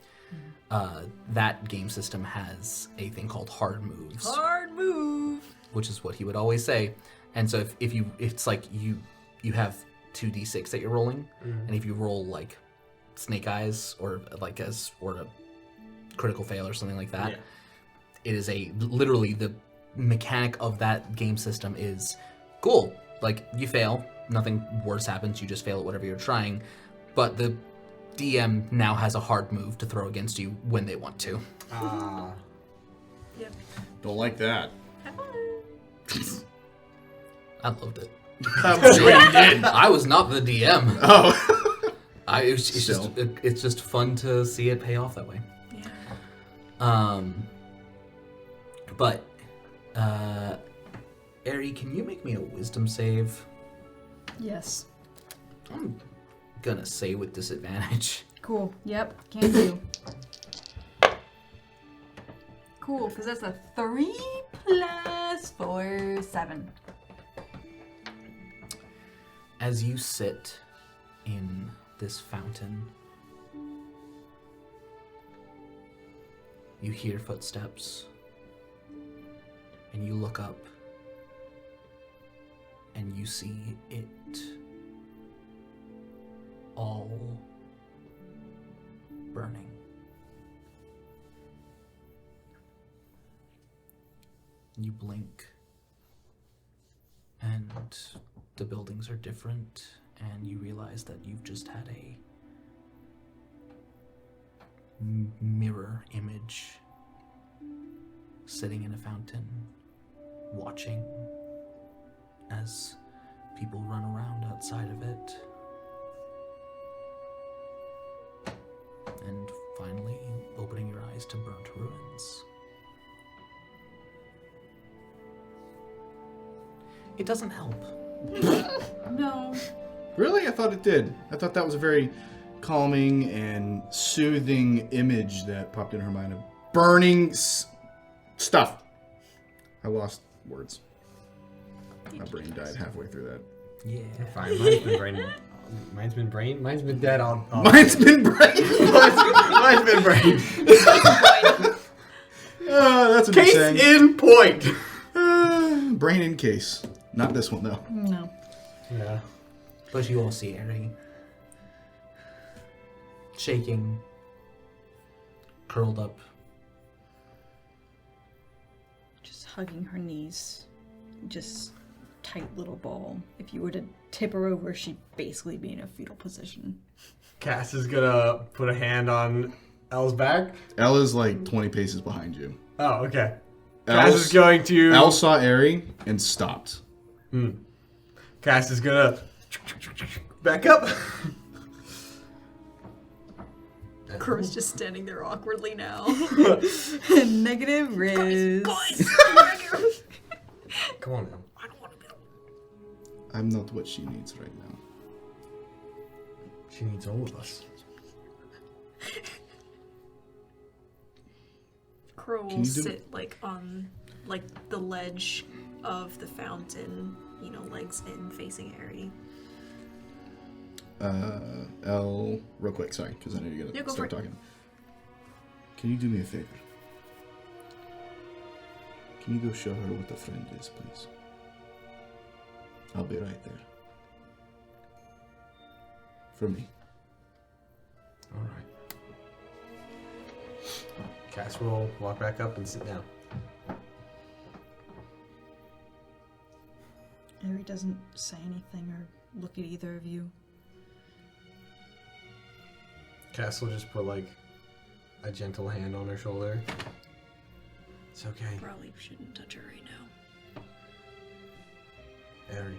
That game system has a thing called hard moves, Hard move. which is what he would always say. And so if it's like you have 2d6 that you're rolling, and if you roll like snake eyes or like a critical fail or something like that, it is literally the mechanic of that game system is cool. Like you fail, nothing worse happens. You just fail at whatever you're trying, but the DM now has a hard move to throw against you when they want to. Yep. Don't like that. I loved it. I'm sure you did. I was not the DM. Oh. It's just fun to see it pay off that way. Yeah. But Ari, can you make me a wisdom save? Yes. I'm gonna say with disadvantage. Cool. Yep. Can do. Cool, because that's a 3 plus 4, 7. As you sit in this fountain, you hear footsteps, and you look up, and you see it all burning. You blink, and the buildings are different, and you realize that you've just had a mirror image sitting in a fountain, watching as people run around outside of it. And finally, opening your eyes to burnt ruins. It doesn't help. No. Really? I thought it did. I thought that was a very calming and soothing image that popped in her mind of burning stuff. I lost words. My brain died halfway through that. Yeah. Fine, mine's been brain. Mine's been dead all Mine's been brain. mine's been brain. That's a Case big saying. in point. Brain in case. Not this one, though. No. Yeah. But you all see Eri shaking, curled up. Just hugging her knees. Just tight little ball. If you were to tip her over, she'd basically be in a fetal position. Cass is gonna put a hand on Elle's back. Ella's like 20 paces behind you. Oh, okay. Cass is going to... Elle saw Eri and stopped. Cass is gonna... back up. Crow's just standing there awkwardly now. Negative riz. Come on now. I'm not what she needs right now. She needs all of us. Crow Can will you do- sit on the ledge of the fountain, legs in, facing Eri. Elle, real quick, sorry, because I know you're Yeah, gonna go start for it. talking. Can you do me a favor? Can you go show her what a friend is, please? I'll be right there. For me. All right. Cass will walk back up and sit down. Eri doesn't say anything or look at either of you. Cass will just put a gentle hand on her shoulder. It's okay, Probably shouldn't touch her right now. Eri.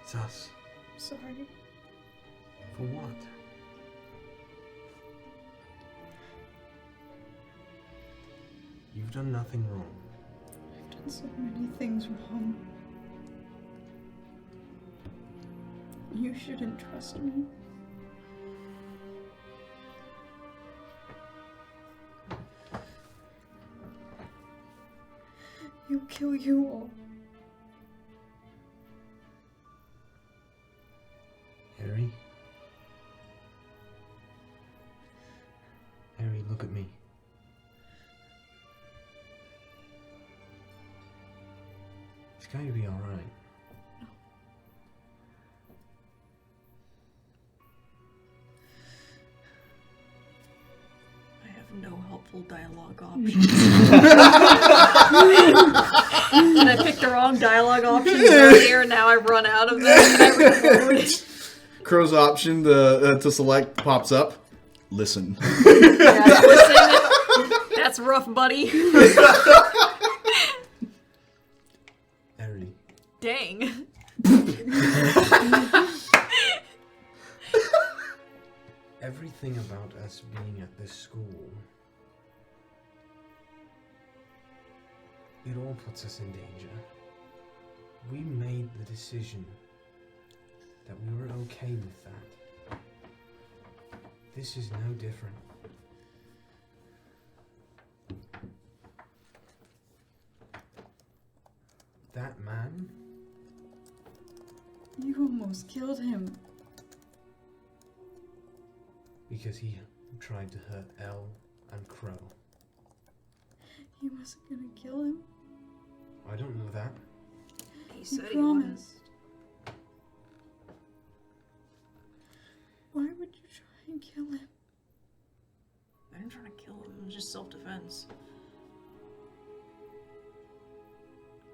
It's us. Sorry. For what? You've done nothing wrong. I've done so many things wrong. You shouldn't trust me. You'll kill you all. Eri? Eri, look at me. It's going to be alright. I have no helpful dialogue options. And I picked the wrong dialogue options earlier, and now I run out of them. And I record. Crow's option to select pops up. Listen. Yeah, listen, that's rough, buddy. Eri. Dang. Everything about us being at this school, it all puts us in danger. We made the decision that we were okay with that. This is no different. That man You almost killed him. Because he tried to hurt Elle and Crow. He wasn't gonna kill him. I don't know that. He He said he promised. Why would you try and kill him? I didn't try to kill him. It was just self-defense.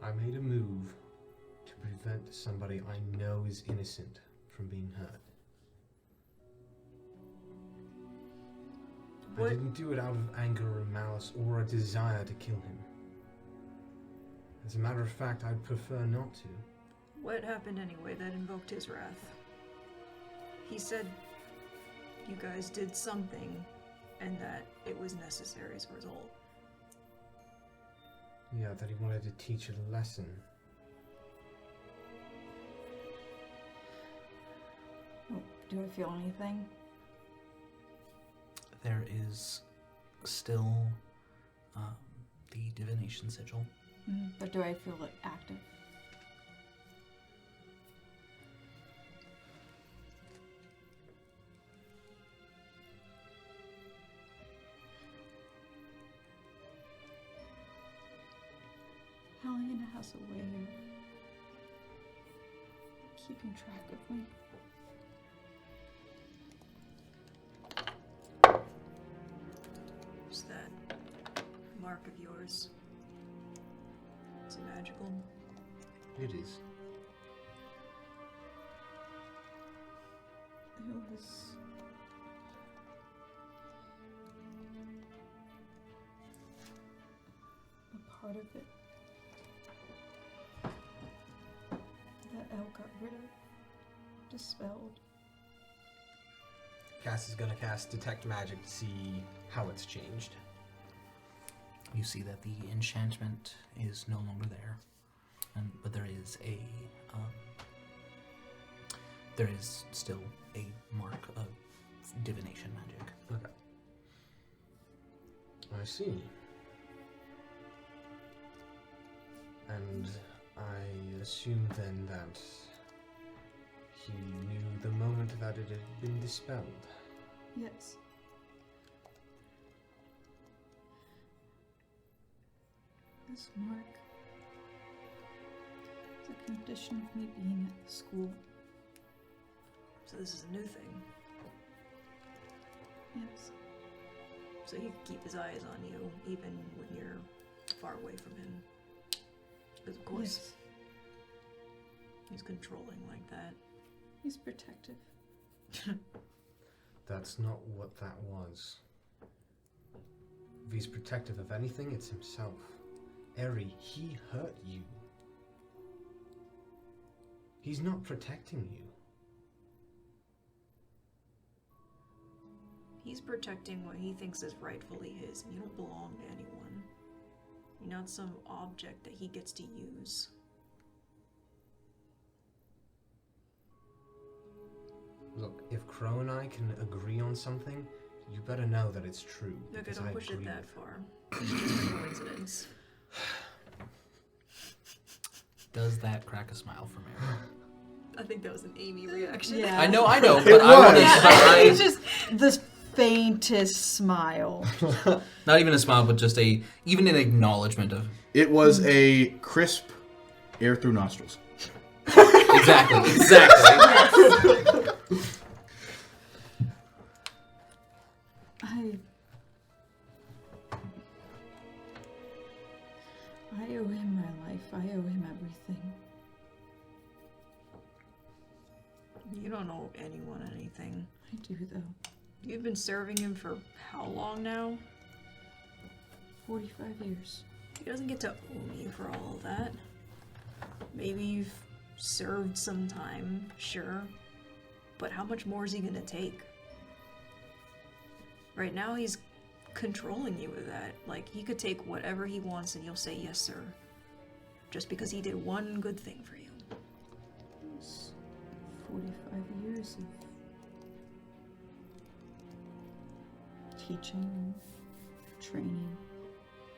I made a move to prevent somebody I know is innocent from being hurt. I What? didn't do it out of anger or malice or a desire to kill him. As a matter of fact, I'd prefer not to. What happened anyway that invoked his wrath? He said you guys did something and that it was necessary as a result. Yeah, that he wanted to teach a lesson. Oh, do I feel anything? There is still the divination sigil. But do I feel it active? Thalion has a way of keeping track of me. Is that mark of yours? Is it magical? It is. It was... a part of it that Elle got rid of, dispelled. Cass is gonna cast Detect Magic to see how it's changed. You see that the enchantment is no longer there, but there is there is still a mark of divination magic. Okay. I see. And I assume then that he knew the moment that it had been dispelled. Yes. This mark is a condition of me being at the school. So this is a new thing. Yes. So he can keep his eyes on you even when you're far away from him. Because of course, Yes. he's controlling like that. He's protective. That's not what that was. If he's protective of anything, it's himself. Eri, he hurt you. He's not protecting you. He's protecting what he thinks is rightfully his, and you don't belong to anyone. You're not some object that he gets to use. Look, if Crow and I can agree on something, you better know that it's true. Look, I because don't push it agree that with far. It's just a coincidence. Does that crack a smile from Aaron? I think that was an Amy reaction. Yeah. I know, but It I wanted was. It's just the faintest smile. not even a smile, but just even an acknowledgement of It was a crisp air through nostrils. exactly. I owe him my life. I owe him everything. You don't owe anyone anything. I do, though. You've been serving him for how long now? 45 years. He doesn't get to own you for all of that. Maybe you've served some time, sure. But how much more is he gonna take? Right now he's controlling you with that. Like, he could take whatever he wants and you'll say yes, sir. Just because he did one good thing for you. It's 45 years of teaching, training,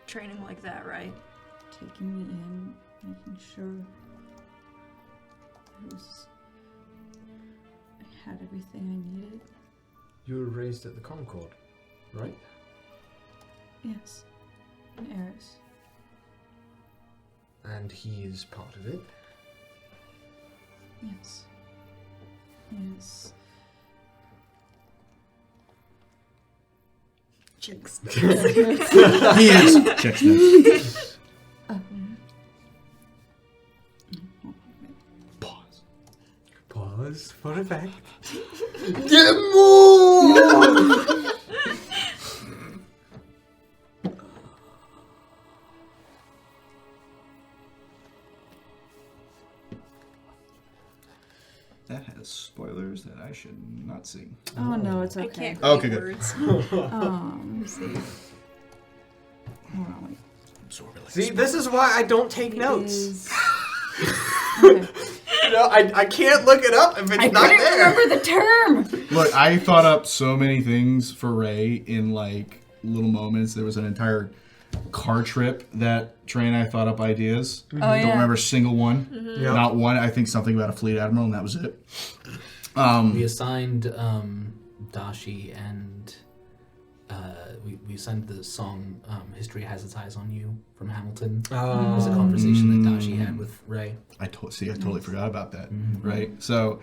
Training like that, right? taking me in, making sure I was had everything I needed. You were raised at the Concord, right? Yes. In Eris. And he is part of it. Yes. He is. Chicks. He is. Checks notes. Oh. Pause. Pause for effect. Get more! That has spoilers that I should not see. Oh no, it's I okay. can't Okay, read good. words. Hold on, wait. Absorb it like See, this is why I don't take It notes. is- Okay. You know, I can't look it up if it's I not couldn't there. remember the term. Look, I thought up so many things for Ray in like little moments. There was an entire car trip that Trey and I thought up ideas. Oh, Don't yeah. remember a single one. Yep. Not one. I think something about a fleet admiral, and that was it. We assigned Dashi and we assigned the song "History Has Its Eyes on You" from Hamilton. It was a conversation that Dashi had with Ray. I totally forgot about that. Right. So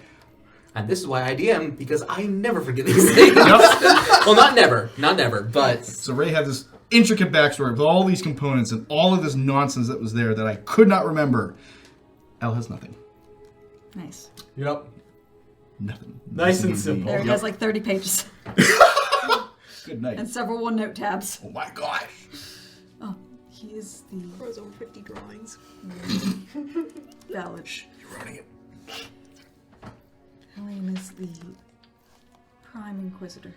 And this is why I DM, because I never forget these things. Well, not never, but so Ray had this intricate backstory with all these components and all of this nonsense that was there that I could not remember. Elle has nothing. Nice. Yep. Nothing. Nice and Nothing simple. There it Yep. has like 30 pages Good night. and several OneNote tabs. Oh my gosh. Oh, he is the Throws over 50 drawings. valid. You're running it. Thalion is the Prime Inquisitor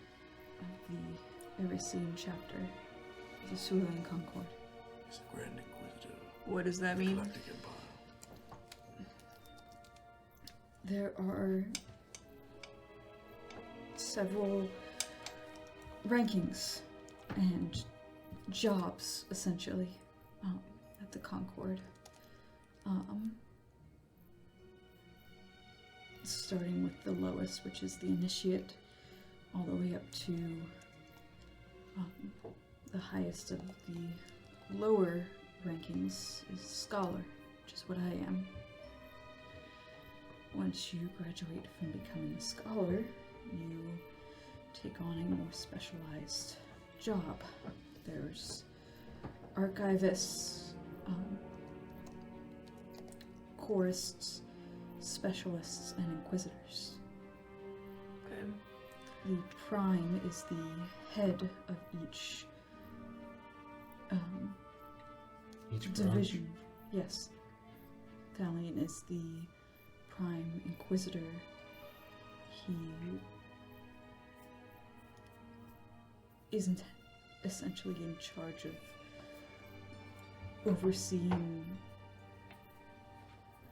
of the Erisine chapter of the Cerulean Concord. He's the Grand Inquisitor. What does that mean? Galactic Empire. There are several rankings and jobs, essentially, at the Concord. Starting with the lowest, which is the Initiate, all the way up to the highest of the lower rankings is Scholar, which is what I am. Once you graduate from becoming a scholar, you take on a more specialized job. There's archivists, chorists, specialists, and inquisitors. Okay. The Prime is the head of each Each division. Yes. Thalion is the Prime Inquisitor. He isn't essentially in charge of overseeing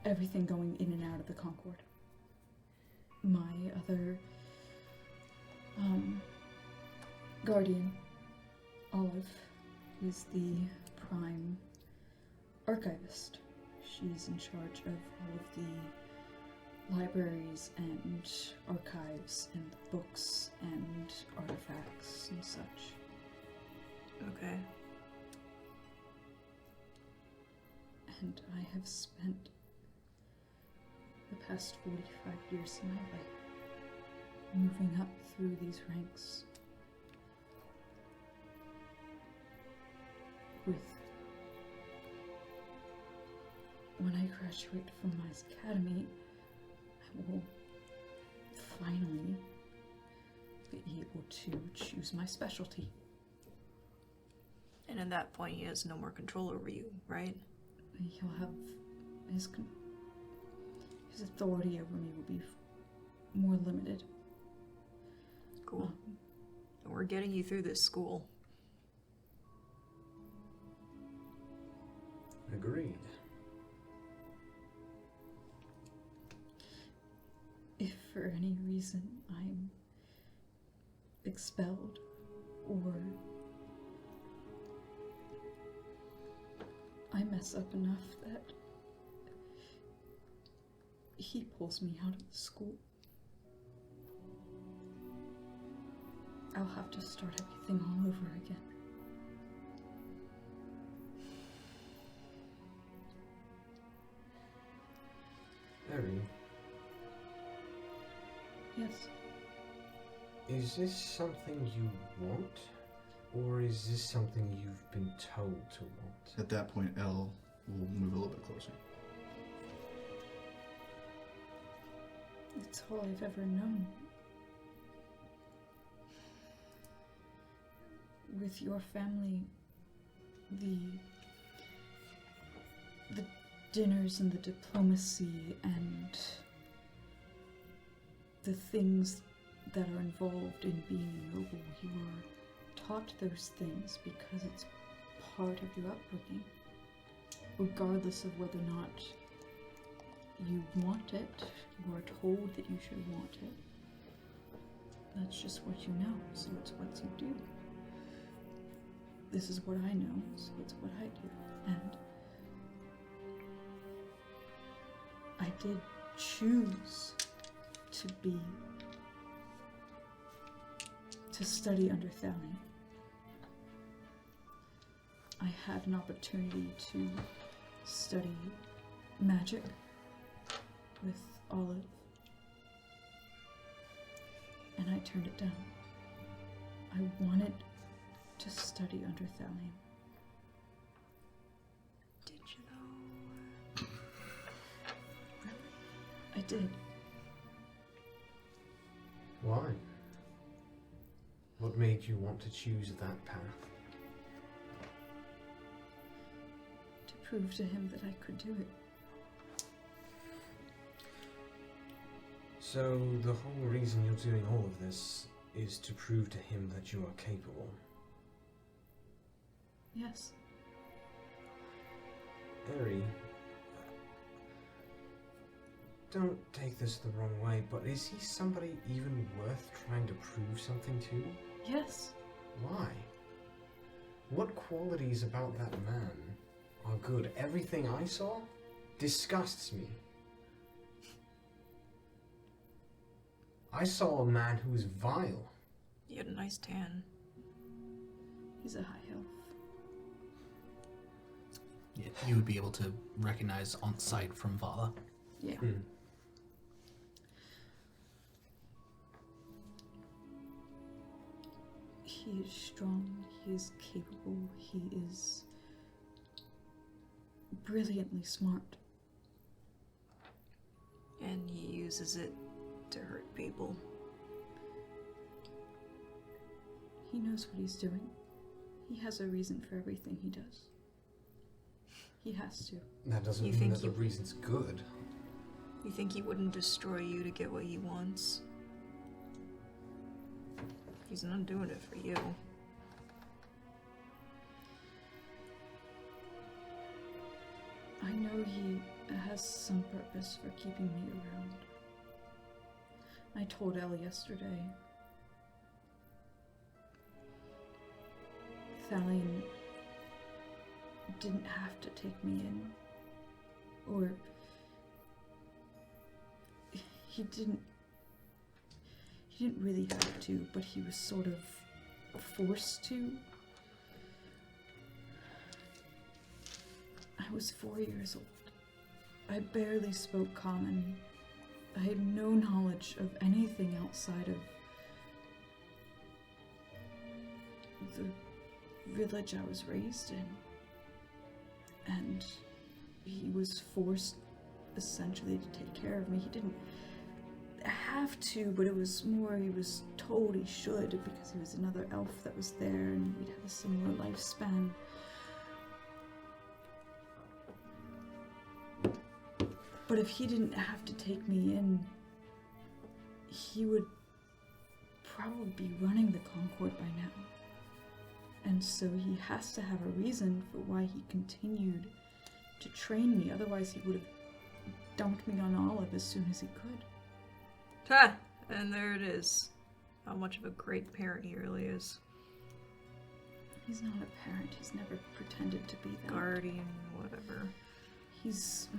everything going in and out of the Concord. My other guardian, Olive, is the Prime Archivist. She's in charge of all of the libraries and archives and books and artifacts and such. Okay. And I have spent the past 45 years of my life moving up through these ranks with when I graduate from my academy, I will finally be able to choose my specialty. And at that point, he has no more control over you, right? He'll have his authority over me will be more limited. Cool. We're getting you through this school. Agreed. If for any reason I'm expelled or I mess up enough that he pulls me out of the school, I'll have to start everything all over again. Eri, Yes. is this something you want? Or is this something you've been told to want? At that point, Elle will move a little bit closer. It's all I've ever known. With your family, the dinners and the diplomacy and the things that are involved in being noble, you are taught those things because it's part of your upbringing, regardless of whether or not you want it, you are told that you should want it. That's just what you know, so it's what you do. This is what I know, so it's what I do. And I did choose to study under Thalion. I had an opportunity to study magic with Olive, and I turned it down. I wanted to study under Thalion. Did you though? I did. Why? What made you want to choose that path? To prove to him that I could do it. So, the whole reason you're doing all of this is to prove to him that you are capable. Yes. Eri, don't take this the wrong way, but is he somebody even worth trying to prove something to? Yes. Why? What qualities about that man are good? Everything I saw disgusts me. I saw a man who was vile. You had a nice tan. He's a high elf. Yeah, you would be able to recognize on sight from Vala. Yeah. He is strong, he is capable, he is brilliantly smart. And he uses it to hurt people. He knows what he's doing. He has a reason for everything he does. He has to. That doesn't You mean think that the you- reason's good. You think he wouldn't destroy you to get what he wants? He's not doing it for you. I know he has some purpose for keeping me around. I told Elle yesterday. Thalion didn't have to take me in. Or he didn't really have to, but he was sort of forced to. I was 4 years old. I barely spoke common. I had no knowledge of anything outside of the village I was raised in. And he was forced, essentially, to take care of me. He didn't have to, but it was more he was told he should because he was another elf that was there and we'd have a similar lifespan. But if he didn't have to take me in, he would probably be running the Concord by now. And so he has to have a reason for why he continued to train me. Otherwise he would have dumped me on Olive as soon as he could. Ha! And there it is. How much of a great parent he really is. He's not a parent. He's never pretended to be that. Guardian, whatever. He's...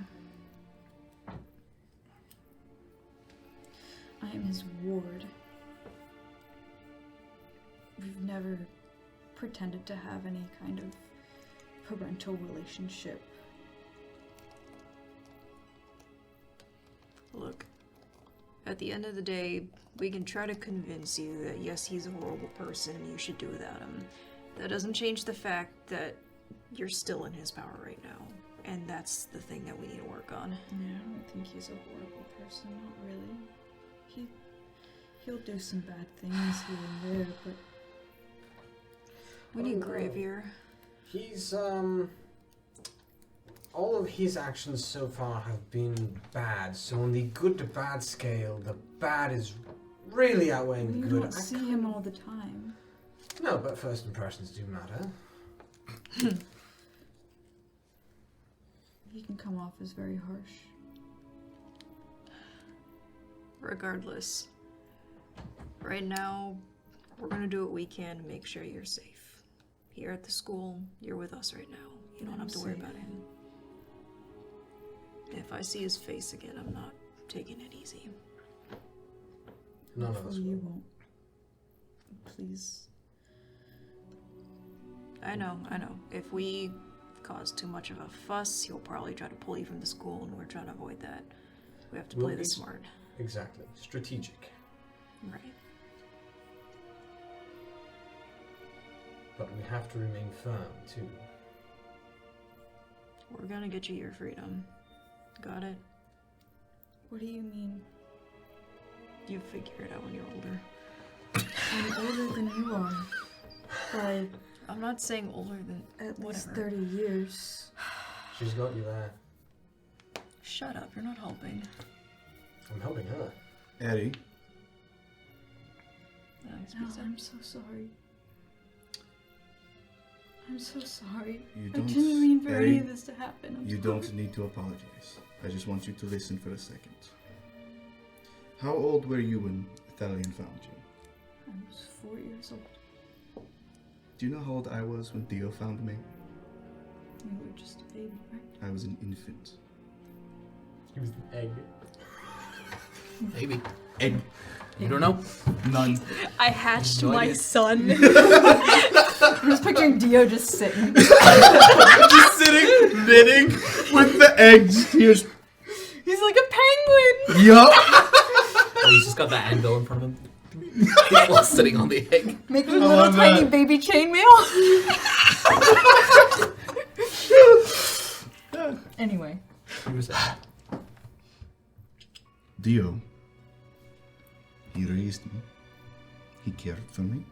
I am his ward. never pretended to have any kind of parental relationship. Look, at the end of the day, we can try to convince you that yes, he's a horrible person and you should do without him. That doesn't change the fact that you're still in his power right now. And that's the thing that we need to work on. Yeah, I don't think he's a horrible person, not really. He'll do some bad things here and there, but... We need Grave here. He's, all of his actions so far have been bad, so on the good to bad scale, the bad is really outweighing the You good. don't see him all the time. No, but first impressions do matter. He can come off as very harsh. Regardless, right now, we're gonna do what we can to make sure you're safe. Here at the school, you're with us right now. You don't have to worry about him. If I see his face again, I'm not taking it easy. None of us Hopefully you will. won't. Please. I know. If we cause too much of a fuss, he'll probably try to pull you from the school, and we're trying to avoid that. We have to We'll play be this smart. Exactly. Strategic. Right. But we have to remain firm, too. We're gonna get you your freedom. Got it? What do you mean? You figure it out when you're older. I'm older than you are. By I'm not saying older than at least whatever. 30 years. She's got you there. Shut up, you're not helping. I'm helping her. Eddie, No, No, I'm so sorry. I'm so sorry. you I don't. didn't mean for any Eddie, of this to happen. I'm you sorry. don't need to apologize. I just want you to listen for a second. How old were you when Thalion found you? I was 4 years old. Do you know how old I was when Theo found me? You were just a baby, right? I was an infant. He was an egg. Maybe. Egg. You don't know? None. I hatched No my idea. son. I'm just picturing Dio just sitting. Just sitting, knitting, with the eggs. Here's. He's like a penguin! Yup. Oh, he's just got that anvil in front of him. While sitting on the egg. Making I little love tiny that. baby chainmail. Anyway. You were saying. Dio. He raised me. He cared for me.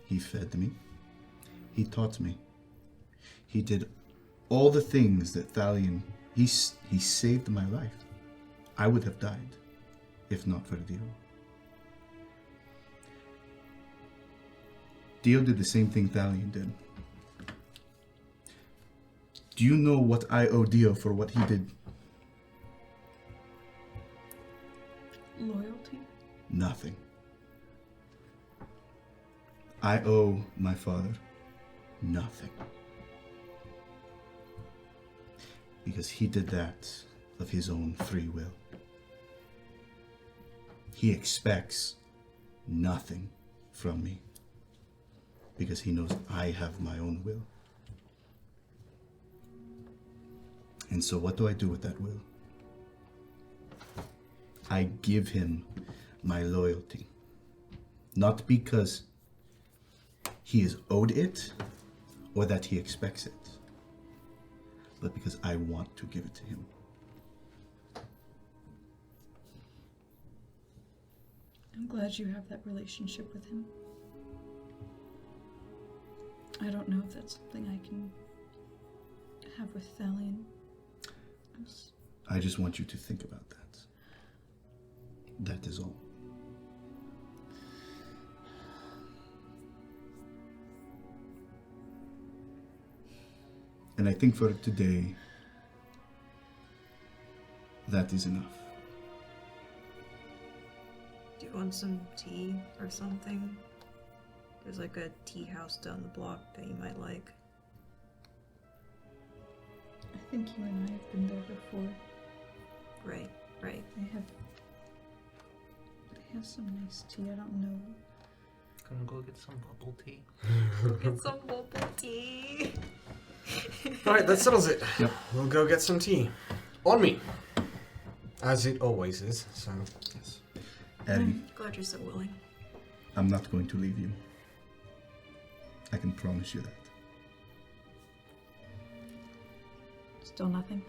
He fed me. He taught me. He did all the things that Thalion. He saved my life. I would have died if not for Dio. Dio did the same thing Thalion did. Do you know what I owe Dio for what he did? Loyalty? Nothing. I owe my father nothing. Because he did that of his own free will. He expects nothing from me. Because he knows I have my own will. And so what do I do with that will? I give him my loyalty. Not because he is owed it or that he expects it, but because I want to give it to him. I'm glad you have that relationship with him. I don't know if that's something I can have with Thalion. I just want you to think about that. That is all. And I think for today, that is enough. Do you want some tea or something? There's like a tea house down the block that you might like. I think you and I have been there before. Right. They have some nice tea. I don't know. Gonna go get some bubble tea. Get some bubble tea. Alright, that settles it. Yep. We'll go get some tea. On me. As it always is, so. Yes. Eddie, Glad you're so willing. I'm not going to leave you. I can promise you that. Still nothing.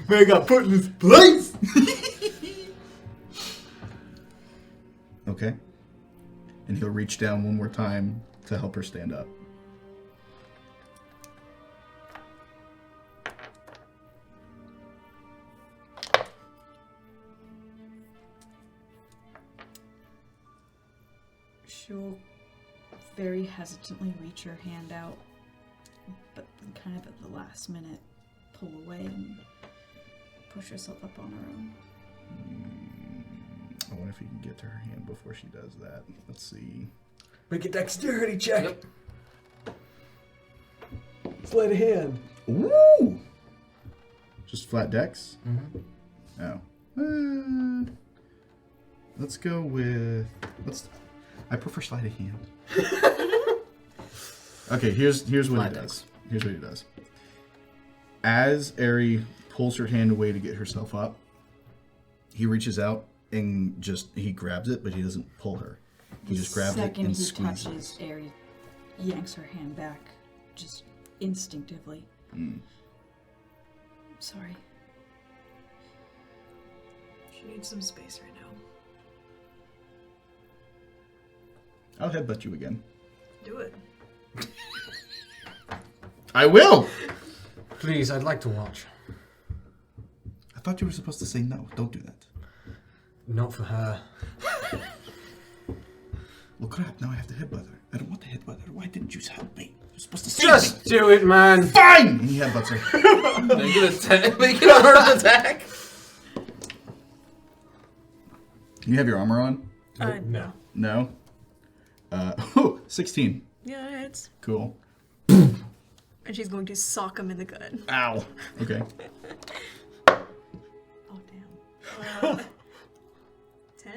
Man got put in his place! Okay. And he'll reach down one more time to help her stand up. She'll very hesitantly reach her hand out, but kind of at the last minute pull away and push herself up on her own. I wonder if you can get to her hand before she does that. Let's see. Make a dexterity check. Sleight of hand. Ooh! Just flat dex? Mm-hmm. Oh. Let's go with... I prefer sleight of hand. Okay, here's what Flat he dex. does. Here's what he does. As Ari pulls her hand away to get herself up, he reaches out and he grabs it, but he doesn't pull her. He just grabs it Second and he squeezes. touches Aerie, yanks her hand back, just instinctively. Sorry. She needs some space right now. I'll headbutt you again. Do it. I will! Please, I'd like to watch. I thought you were supposed to say no. Don't do that. Not for her. Well, crap. Now I have to headbutt her. I don't want to headbutt her. Why didn't you help me? You're supposed to say Just do it, man. Fine! And he headbutts her. Make it a hard attack. You have your armor on? No. No? 16. Yeah, it's. Cool. And she's going to sock him in the gut. Ow. Okay. Oh, damn. 10?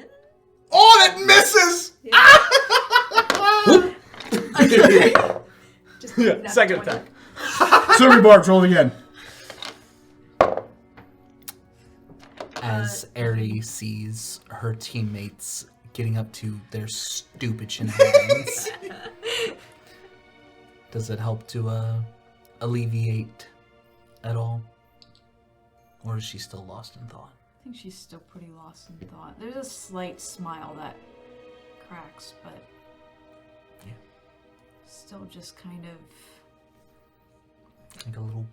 Oh, that misses! Just Yeah, nat second 20. attack. Silver Bark, roll again. As Ari sees her teammates getting up to their stupid shenanigans, does it help to alleviate at all? Or is she still lost in thought? I think she's still pretty lost in thought. There's a slight smile that cracks, but Yeah. still just kind of... Like a little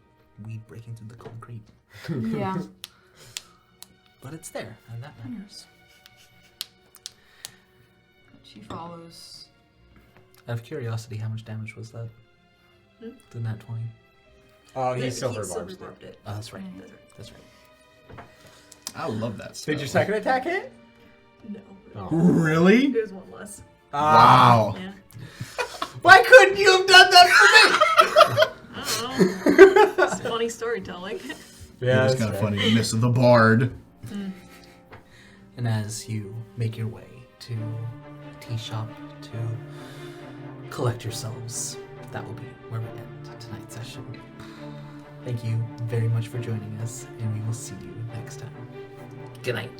weed breaking through the concrete. Yeah. But it's there, and that matters. She follows. Out of curiosity, how much damage was that? The nat 20? Oh, He he's silver silver barbed. barbed it. Oh, that's right. That's right. That's right. I love that stuff. Did your second attack hit? No. Oh. Really? It was one less. Wow. Yeah. Why couldn't you have done that for me? I don't know. It's funny storytelling. Yeah, It was kind of funny to miss the bard. And as you make your way to tea shop to collect yourselves, that will be where we end tonight's session. Thank you very much for joining us, and we will see you next time. Good night.